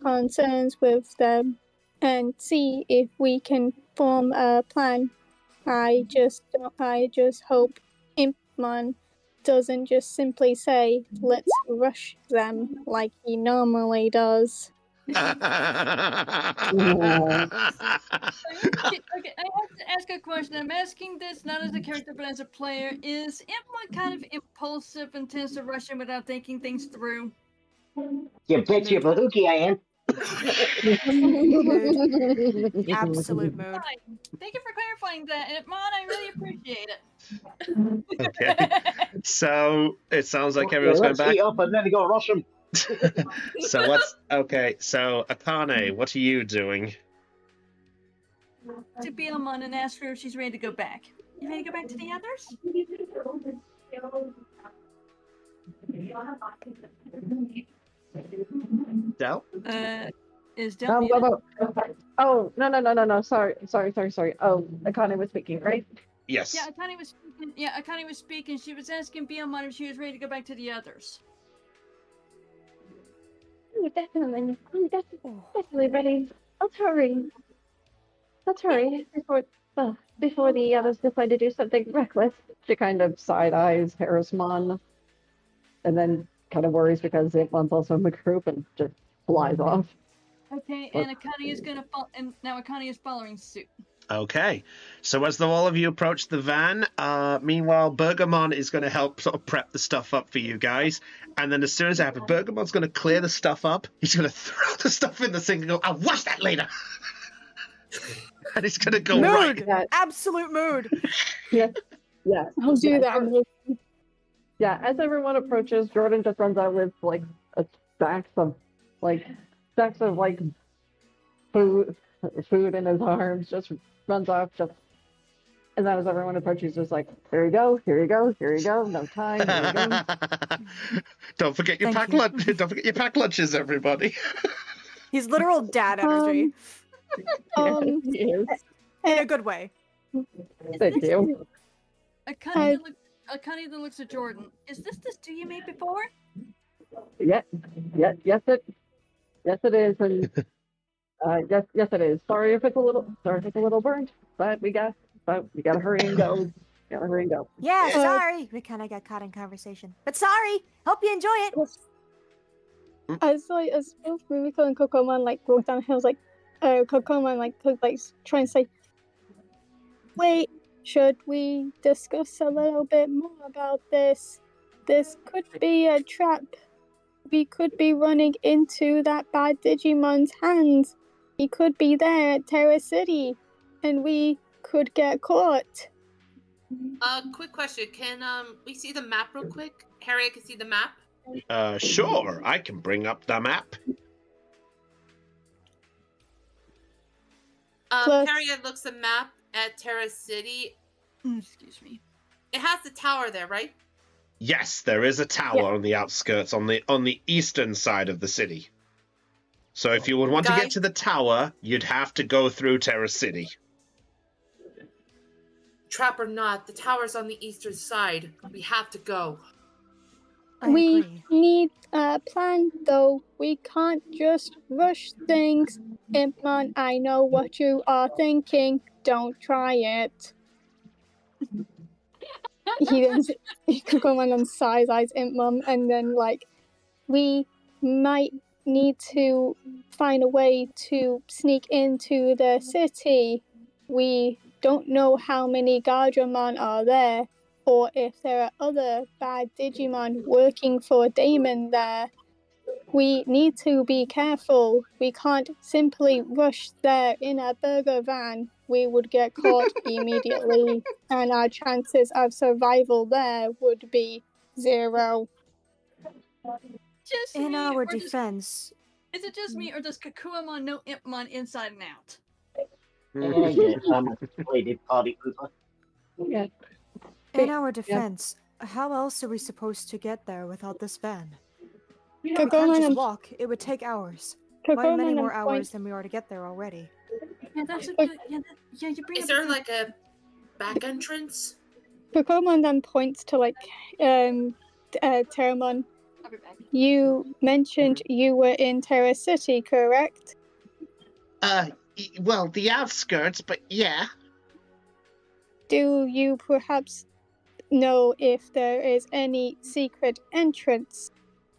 concerns with them and see if we can form a plan. I just hope Impmon doesn't just simply say, "Let's rush them" like he normally does. Okay, I have to ask a question. I'm asking this not as a character, but as a player. Is Impmon kind of impulsive and tends to rush in without thinking things through? You bet your Baluki I am. Mood. Absolute mood. Fine. Thank you for clarifying that, Impmon. I really appreciate it. Okay. So it sounds like Okay, everyone's going let's back. eat up and then go rush them. So what's okay? So Akane, what are you doing? To Beelmon and ask her if she's ready to go back. You ready to go back to the others? Del? Is Del muted? Oh, no. Sorry. Oh, Akane was speaking, right? Yes. Yeah, Akane was speaking. Yeah, Akane was speaking. She was asking Beelmon if she was ready to go back to the others. Oh, definitely. I'm definitely ready. Let's hurry. Before the others decide to do something reckless. She kind of side eyes Harrismon, and then kind of worries because Impmon's also in the group and just flies off. Okay, and Akane is gonna follow, and now Akane is following suit. Okay. So as all of you approach the van, meanwhile, Bergamon is going to help sort of prep the stuff up for you guys. And then as soon as it happens, Bergamon's going to clear the stuff up. He's going to throw the stuff in the sink and go, "I'll wash that later." And he's going to go Mood. right. Absolute mood. Yeah. I'll do that. Yeah, as everyone approaches, Jordan just runs out with like a stacks of food in his arms, just runs off, and then as everyone approaches, just like, here you go, no time, here you go. Don't forget your Thank pack you. lunch. Don't forget your pack lunches, everybody. He's literal dad energy. Yes. In a good way. Thank you. Akane that looks at Jordan. Is this the stew you made before? Yes, it is, and yes, it is. Sorry if it's a little burnt, but we gotta hurry and go. Yeah, sorry. We kind of got caught in conversation. But sorry. Hope you enjoy it. As both Mimiko and Kokomon like walk down the hills, like Kokomon like could like try and say, "Wait, should we discuss a little bit more about this? This could be a trap. We could be running into that bad Digimon's hands. He could be there at Terra City, and we could get caught." Quick question. Can we see the map real quick? Harry, I can see the map. Sure. I can bring up the map. Plus- Harriet looks the map at Terra City. Excuse me. It has the tower there, right? Yes, there is a tower on the outskirts, on the eastern side of the city. So if you would want to get to the tower, you'd have to go through Terra City. Trap or not, the tower's on the eastern side. We have to go. We agree. need a plan, though. We can't just rush things. Impman, I know what you are thinking. Don't try it. He could come in and size eyes Impman, and then like we might need to find a way to sneak into the city. We don't know how many Guardianmon are there, or if there are other bad Digimon working for Damon there. We need to be careful. We can't simply rush there in a burger van. We would get caught immediately, and our chances of survival there would be 0. Just In me, our or just, defense, is it just me, or does Kakuamon know Impmon inside and out? Yeah, I'm a lady party pooper. Yeah. in our defense, how else are we supposed to get there without this van? We can't Kagomon just and walk. It would take hours. Quite many Kagomon more and hours point. than we are to get there already. Yeah, that's a good. Yeah, you bring Is up there a good. like a back entrance? Kagomon then points to Terramon. I'll be back. You mentioned you were in Terra City, correct? Well, the outskirts, but yeah. Do you perhaps know if there is any secret entrance?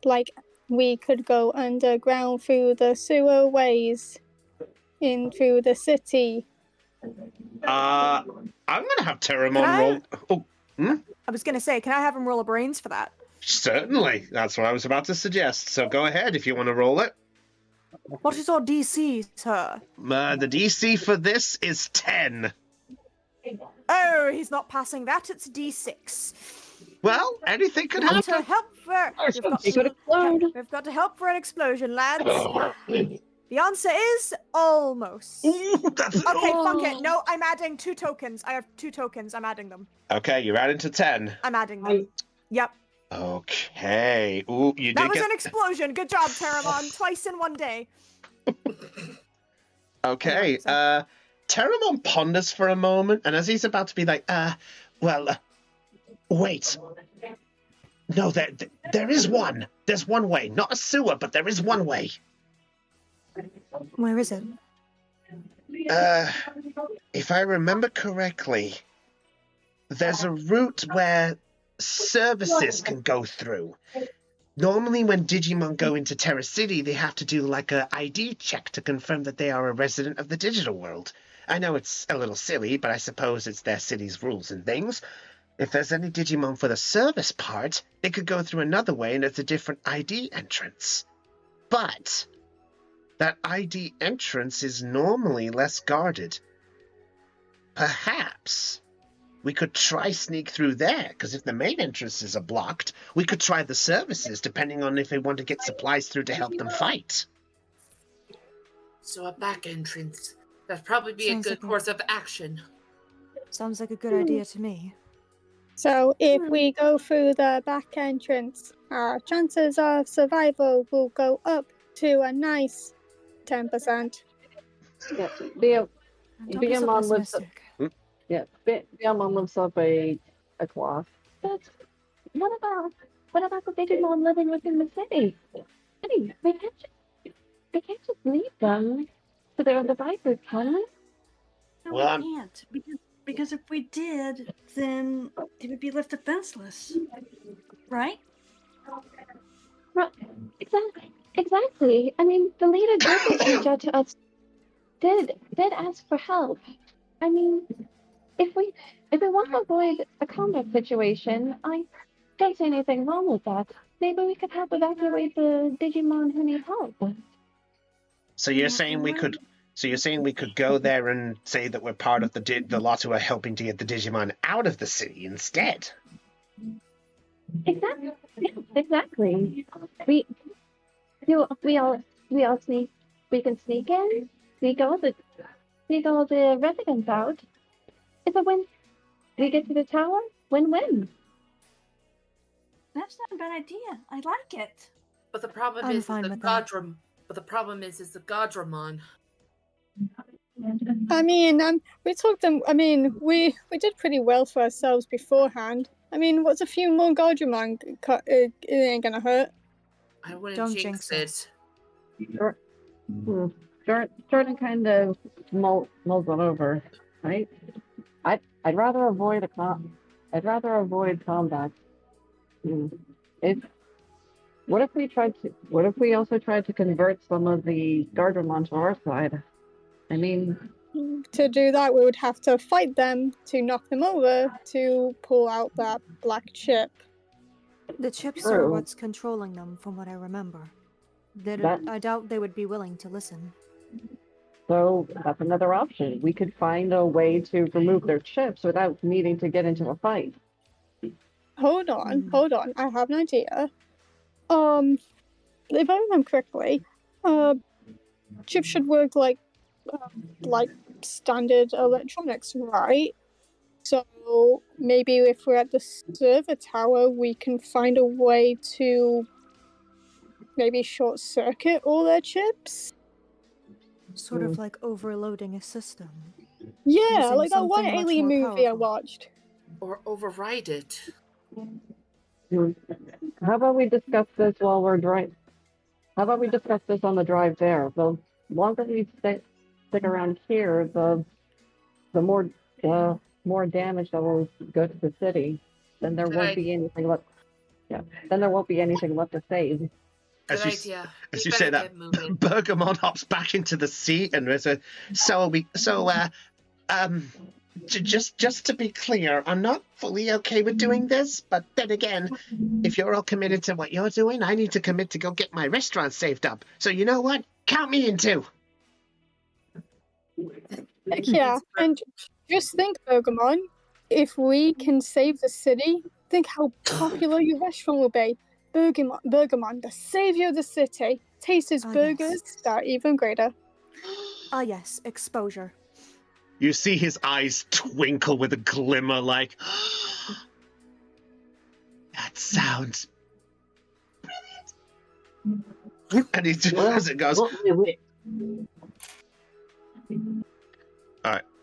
Like we could go underground through the sewer ways in through the city. I'm gonna have Can Terramon I- roll. Oh, I was gonna say, can I have him roll a brains for that? certainly. That's what I was about to suggest. So go ahead if you want to roll it. What is our DC, sir? The DC for this is 10. Oh, he's not passing that. It's D6. Well, anything could We've got to happen. help for. It could explode. We've got to help for an explosion, lads. The answer is almost. Ooh, that's Okay, fuck Oh. it. No, I'm adding 2 tokens. I have 2 tokens. I'm adding them. Okay, you're adding to 10. I'm adding them. Yep. Okay. Ooh, you That did was get. an explosion. Good job, Terramon. Twice in one day. Okay. Anyway, so- Terramon ponders for a moment, and as he's about to be like, wait. No, there is one. There's one way. Not a sewer, but there is one way. Where is it? If I remember correctly, there's a route where services can go through. Normally, when Digimon go into Terra City, they have to do like a ID check to confirm that they are a resident of the digital world. I know it's a little silly, but I suppose it's their city's rules and things. If there's any Digimon for the service part, they could go through another way and it's a different ID entrance. But that ID entrance is normally less guarded. Perhaps we could try sneak through there, because if the main entrances are blocked, we could try the services, depending on if they want to get supplies through to help them fight. So a back entrance. That'd probably be Sounds a good like a- course of action. Sounds like a good idea to me. So if we go through the back entrance, our chances of survival will go up to a nice 10%. Yeah. Don't be so Beamon lives up. pessimistic. Yeah. Beamon lives up a cloth. But what about the Digimon living within the city? We can't just leave them to their devices, can we? No, Well, we can't because if we did, then they would be left defenseless, right? Right. Exactly. I mean, the leader did reach out to us. Did ask for help. I mean, if we want to avoid a combat situation, I don't see anything wrong with that. Maybe we could help evacuate the Digimon who need help. So you're saying we could? So you're saying we could go there and say that we're part of the lot who are helping to get the Digimon out of the city instead? Exactly. Yeah, exactly. We all sneak. We can sneak in. Sneak all the residents out. It's a win. We get to the tower. Win-win. That's not a bad idea. I like it. But the problem I'm is fine the with that. But the problem is the Godramon. I mean, we took them. I mean, we did pretty well for ourselves beforehand. I mean, what's a few more Godramon? It ain't gonna hurt. I wouldn't Don't jinx jinx it. us. Jordan kind of mulls it over, right? I'd rather avoid combat. If What if we also tried to convert some of the Gardram onto our side? I mean, To do that, we would have to fight them to knock them over to pull out that black chip. The chips True. are what's controlling them, from what I remember. That- I doubt they would be willing to listen. so that's another option. We could find a way to remove their chips without needing to get into a fight. Hold on. I have an idea. If I remember correctly, chips should work like standard electronics, right? So maybe if we're at the server tower, we can find a way to maybe short circuit all their chips. Sort of like overloading a system. Yeah, Using like that one something much alien more movie I powerful. watched. Or override it. How about we discuss this while we're driving? How about we discuss this on the drive there? The longer we stick around here, the more damage that will go to the city. Then there Good won't idea. be anything left. Yeah. Then there won't be anything left to save. Good As you, idea. as We you better say that, get moving. Bergamot hops back into the seat and there's a. Just to be clear, I'm not fully okay with doing this, but then again, if you're all committed to what you're doing, I need to commit to go get my restaurant saved up. So you know what? Count me in too. Yeah, and just think, Bergamon, if we can save the city, think how popular your restaurant will be. Bergamon, the savior of the city. Taste his Ah, burgers yes. that are even greater. Ah, yes, exposure. You see his eyes twinkle with a glimmer like, that sounds brilliant. And he just, as it goes,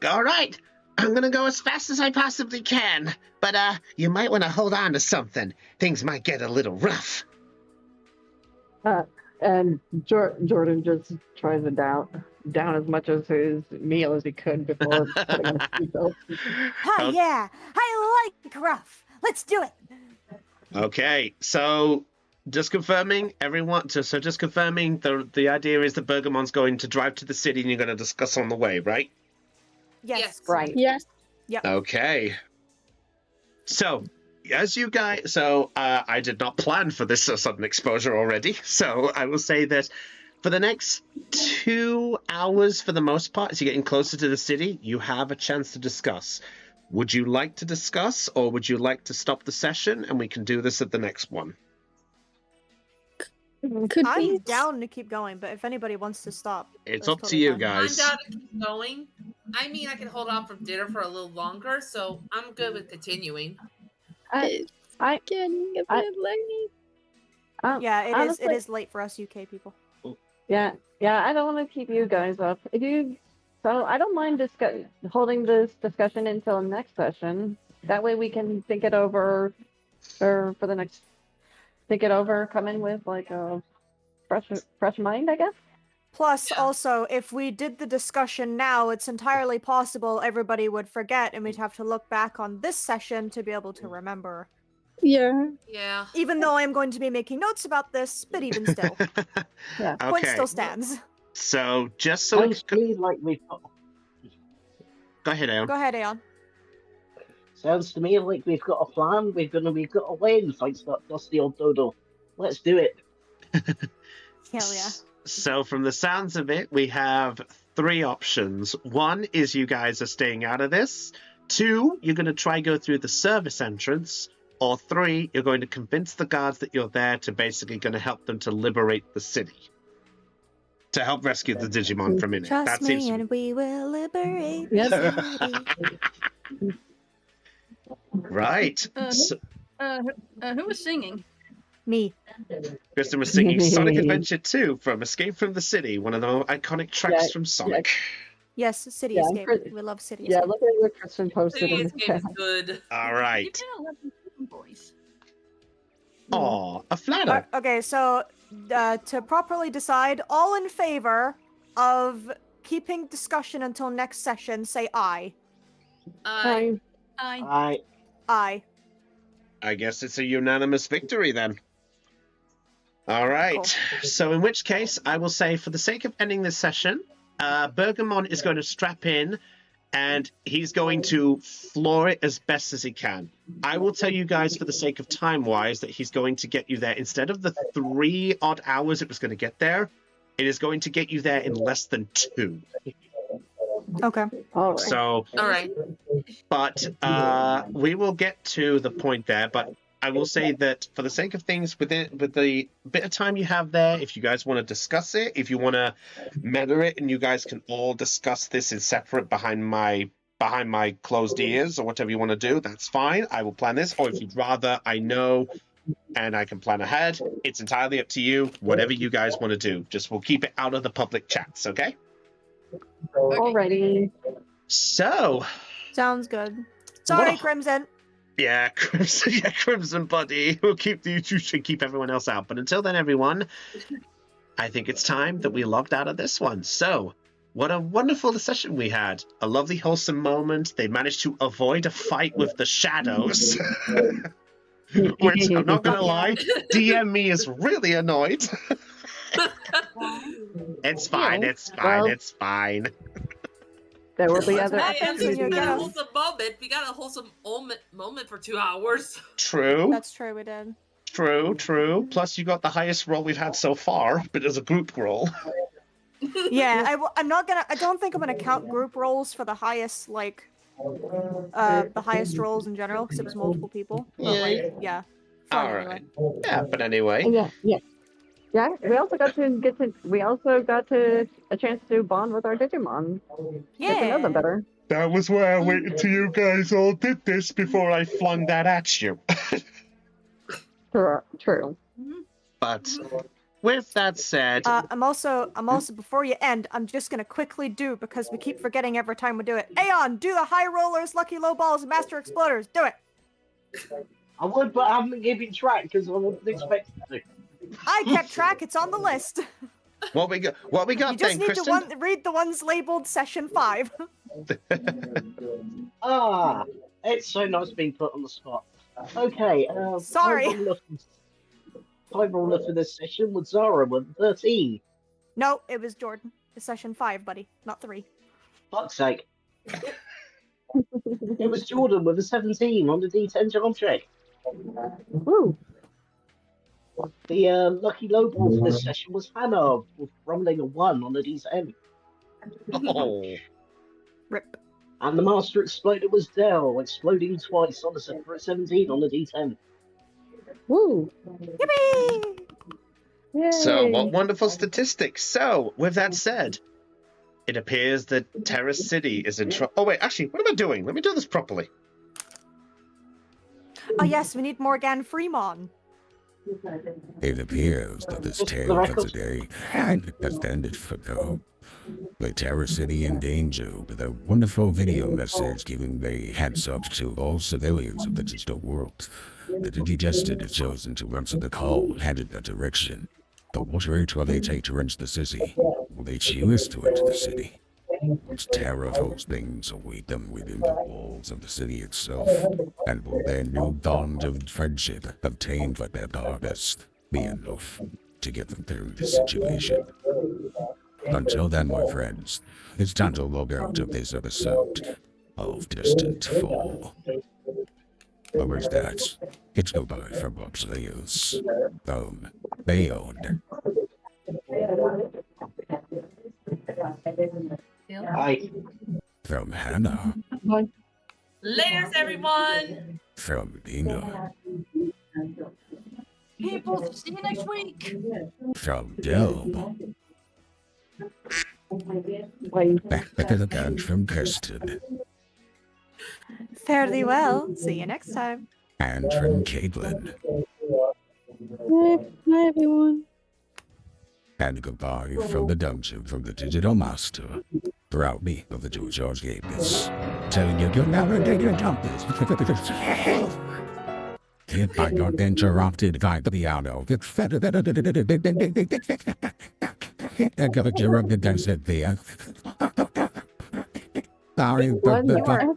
all right, I'm gonna go as fast as I possibly can, but you might want to hold on to something. Things might get a little rough. And Jordan just tries to down as much of his meal as he could before putting on his seatbelt. Hi, yeah, I like rough. Let's do it. Okay, so just confirming, everyone. So just confirming, the idea is that Bergamon's going to drive to the city, and you're going to discuss on the way, right? Yes. Right. Yes. Okay. So, as you guys, I did not plan for this sudden exposure already. So I will say that for the next 2 hours, for the most part, as you're getting closer to the city, you have a chance to discuss. Would you like to discuss, or would you like to stop the session and we can do this at the next one? Could I'm we? down to keep going, but if anybody wants to stop, It's that's up to totally you fine. guys. I'm down to keep going. I mean, I can hold off from dinner for a little longer, so I'm good with continuing. It's I getting a I- bit late. Yeah, it honestly, is late for us UK people. Yeah, I don't want to keep you guys up. So I don't mind holding this discussion until next session. That way we can think it over, or for the next, think it over, come in with like a fresh mind, I guess. Plus, Yeah. also, if we did the discussion now, it's entirely possible everybody would forget and we'd have to look back on this session to be able to remember. Yeah. Yeah. Even though I'm going to be making notes about this, but even still, Yeah. point Okay. still stands. So just so Sounds to me like we've got. go ahead, Aeon. Go ahead, Aeon. Sounds to me like we've got a plan. We've got a way to fight that dusty old dodo. Let's do it. Hell yeah. So from the sounds of it, we have 3 options. 1 is you guys are staying out of this. 2, you're going to try go through the service entrance. Or 3, you're going to convince the guards that you're there to basically going to help them to liberate the city. To help rescue the Digimon from in it. Trust That me seems to and we will liberate Yes. the city. right. So, Who was singing? Me. Kristen was singing Sonic Adventure 2 from Escape from the City, one of the iconic tracks Yeah, from Sonic. Yes, City Yeah, Escape. pretty- We love City Yeah, Escape. look at what Kristen posted City in the Escape chat. is good. All You right. did 11 boys. Aw, a flatter. Okay, so to properly decide, all in favor of keeping discussion until next session, say aye. I I Aye. I guess it's a unanimous victory then. All right. Cool. So in which case, I will say, for the sake of ending this session, Bergamon is going to strap in, and he's going to floor it as best as he can. I will tell you guys, for the sake of time-wise, that he's going to get you there. Instead of the 3 odd hours it was going to get there, it is going to get you there in less than 2. Okay. All right. So, all right. but we will get to the point there. But I will say that for the sake of things, with the bit of time you have there, if you guys want to discuss it, if you want to meta it, and you guys can all discuss this in separate behind my closed ears or whatever you want to do, that's fine. I will plan this. Or if you'd rather I know and I can plan ahead, it's entirely up to you. Whatever you guys want to do. Just we'll keep it out of the public chats, okay? Alrighty. So, Sounds good. Sorry, Whoa. Crimson. yeah, Crimson Buddy. We'll keep you should keep everyone else out. But until then, everyone, I think it's time that we logged out of this one. So, what a wonderful session we had. A lovely, wholesome moment. They managed to avoid a fight with the shadows. Which, I'm not going to lie, DM me is really annoyed. It's fine, it's fine, Well- it's fine. There will be That's other what Hey, at happens when least you we get got a a- wholesome moment. We got a wholesome moment for 2 hours. True, That's true, we did. true. Plus, you got the highest roll we've had so far, but as a group roll. Yeah, I'm not gonna. I don't think I'm gonna count group rolls for the highest, like, the highest rolls in general, because it was multiple people. But Yeah. like, yeah, fun All anyway. right. Yeah, but anyway. Yeah. We also got a chance to bond with our Digimon. Get to know them Yeah. better. That was why I waited till you guys all did this before I flung that at you. True. But with that said, I'm also before you end, I'm just gonna quickly do, because we keep forgetting every time we do it. Aeon, do the high rollers, lucky low balls, and master exploders. Do it. I would, but I haven't given track because I wasn't expecting to. I kept track. It's on the list. what we got You then, just need Kristen? to read the ones labeled session 5. Ah, it's so nice being put on the spot. Okay, Sorry. high roller for this session was Zara with 13. No, it was Jordan. It's session 5, buddy, not 3. Fuck's sake. It was Jordan with a 17 on the D10 charm check. Woo. The lucky low ball for this session was Hannah with rolling a 1 on the D10. Oh. Rip. And the master exploder was Dell, exploding twice on the 17 on the D10. Woo. Yippee! Yay. So, what wonderful statistics. So, with that said, it appears that Terra City is in trouble. Oh, wait, actually, what am I doing? Let me do this properly. Oh yes, we need Morgan Freeman. It appears that this Just for the tale of record. today has ended for now. The Terror City in danger, with a wonderful video message giving a heads up to all civilians of the digital world. The Digested is chosen to answer the call headed that direction. The water 1288 to enter the city. Will they choose to enter the city? What terrible things await them within the walls of the city itself? And will their new bond of friendship, obtained by their darkness, be enough to get them through this situation? Until then, my friends, it's time to log out of this episode of Distant Fall. Or was that? It's goodbye from Bob Slayers. Bayonne. Hi. From Hannah. Laters, everyone. From Dina. People, see you next week. From Delb. Wait. And from Kirsten. Fare thee well. See you next time. And from Caitlin. Hi, everyone. And goodbye from the dungeon from the Digital Master. throughout me of the George gave this. Telling you you'll never take a jump this. If I got interrupted by the piano. I got interrupted, I said there. Sorry, What? You are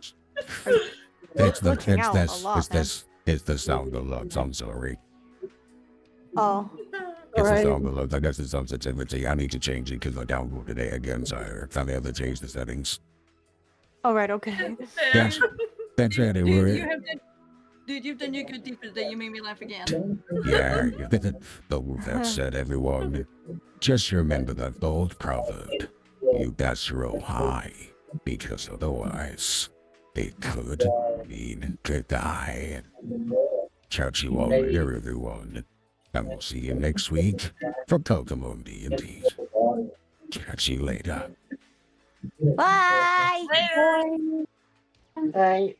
it's glitching out a lot, man. it's the sound of love, I'm sorry. Oh. It's the Alright. sound of love, I guess it's sensitivity. I need to change it because I downloaded it again, so I finally have to change the settings. Alright, okay. That's Dude, anyway. you've done your good deed for the day. You made me laugh again. Yeah, but with that said, everyone, just remember that old proverb. You best roll high, because otherwise, it could mean goodbye. Catch you all later, everyone. And we'll see you next week for Pokemon D&D. Catch you later. Bye! Later. Bye.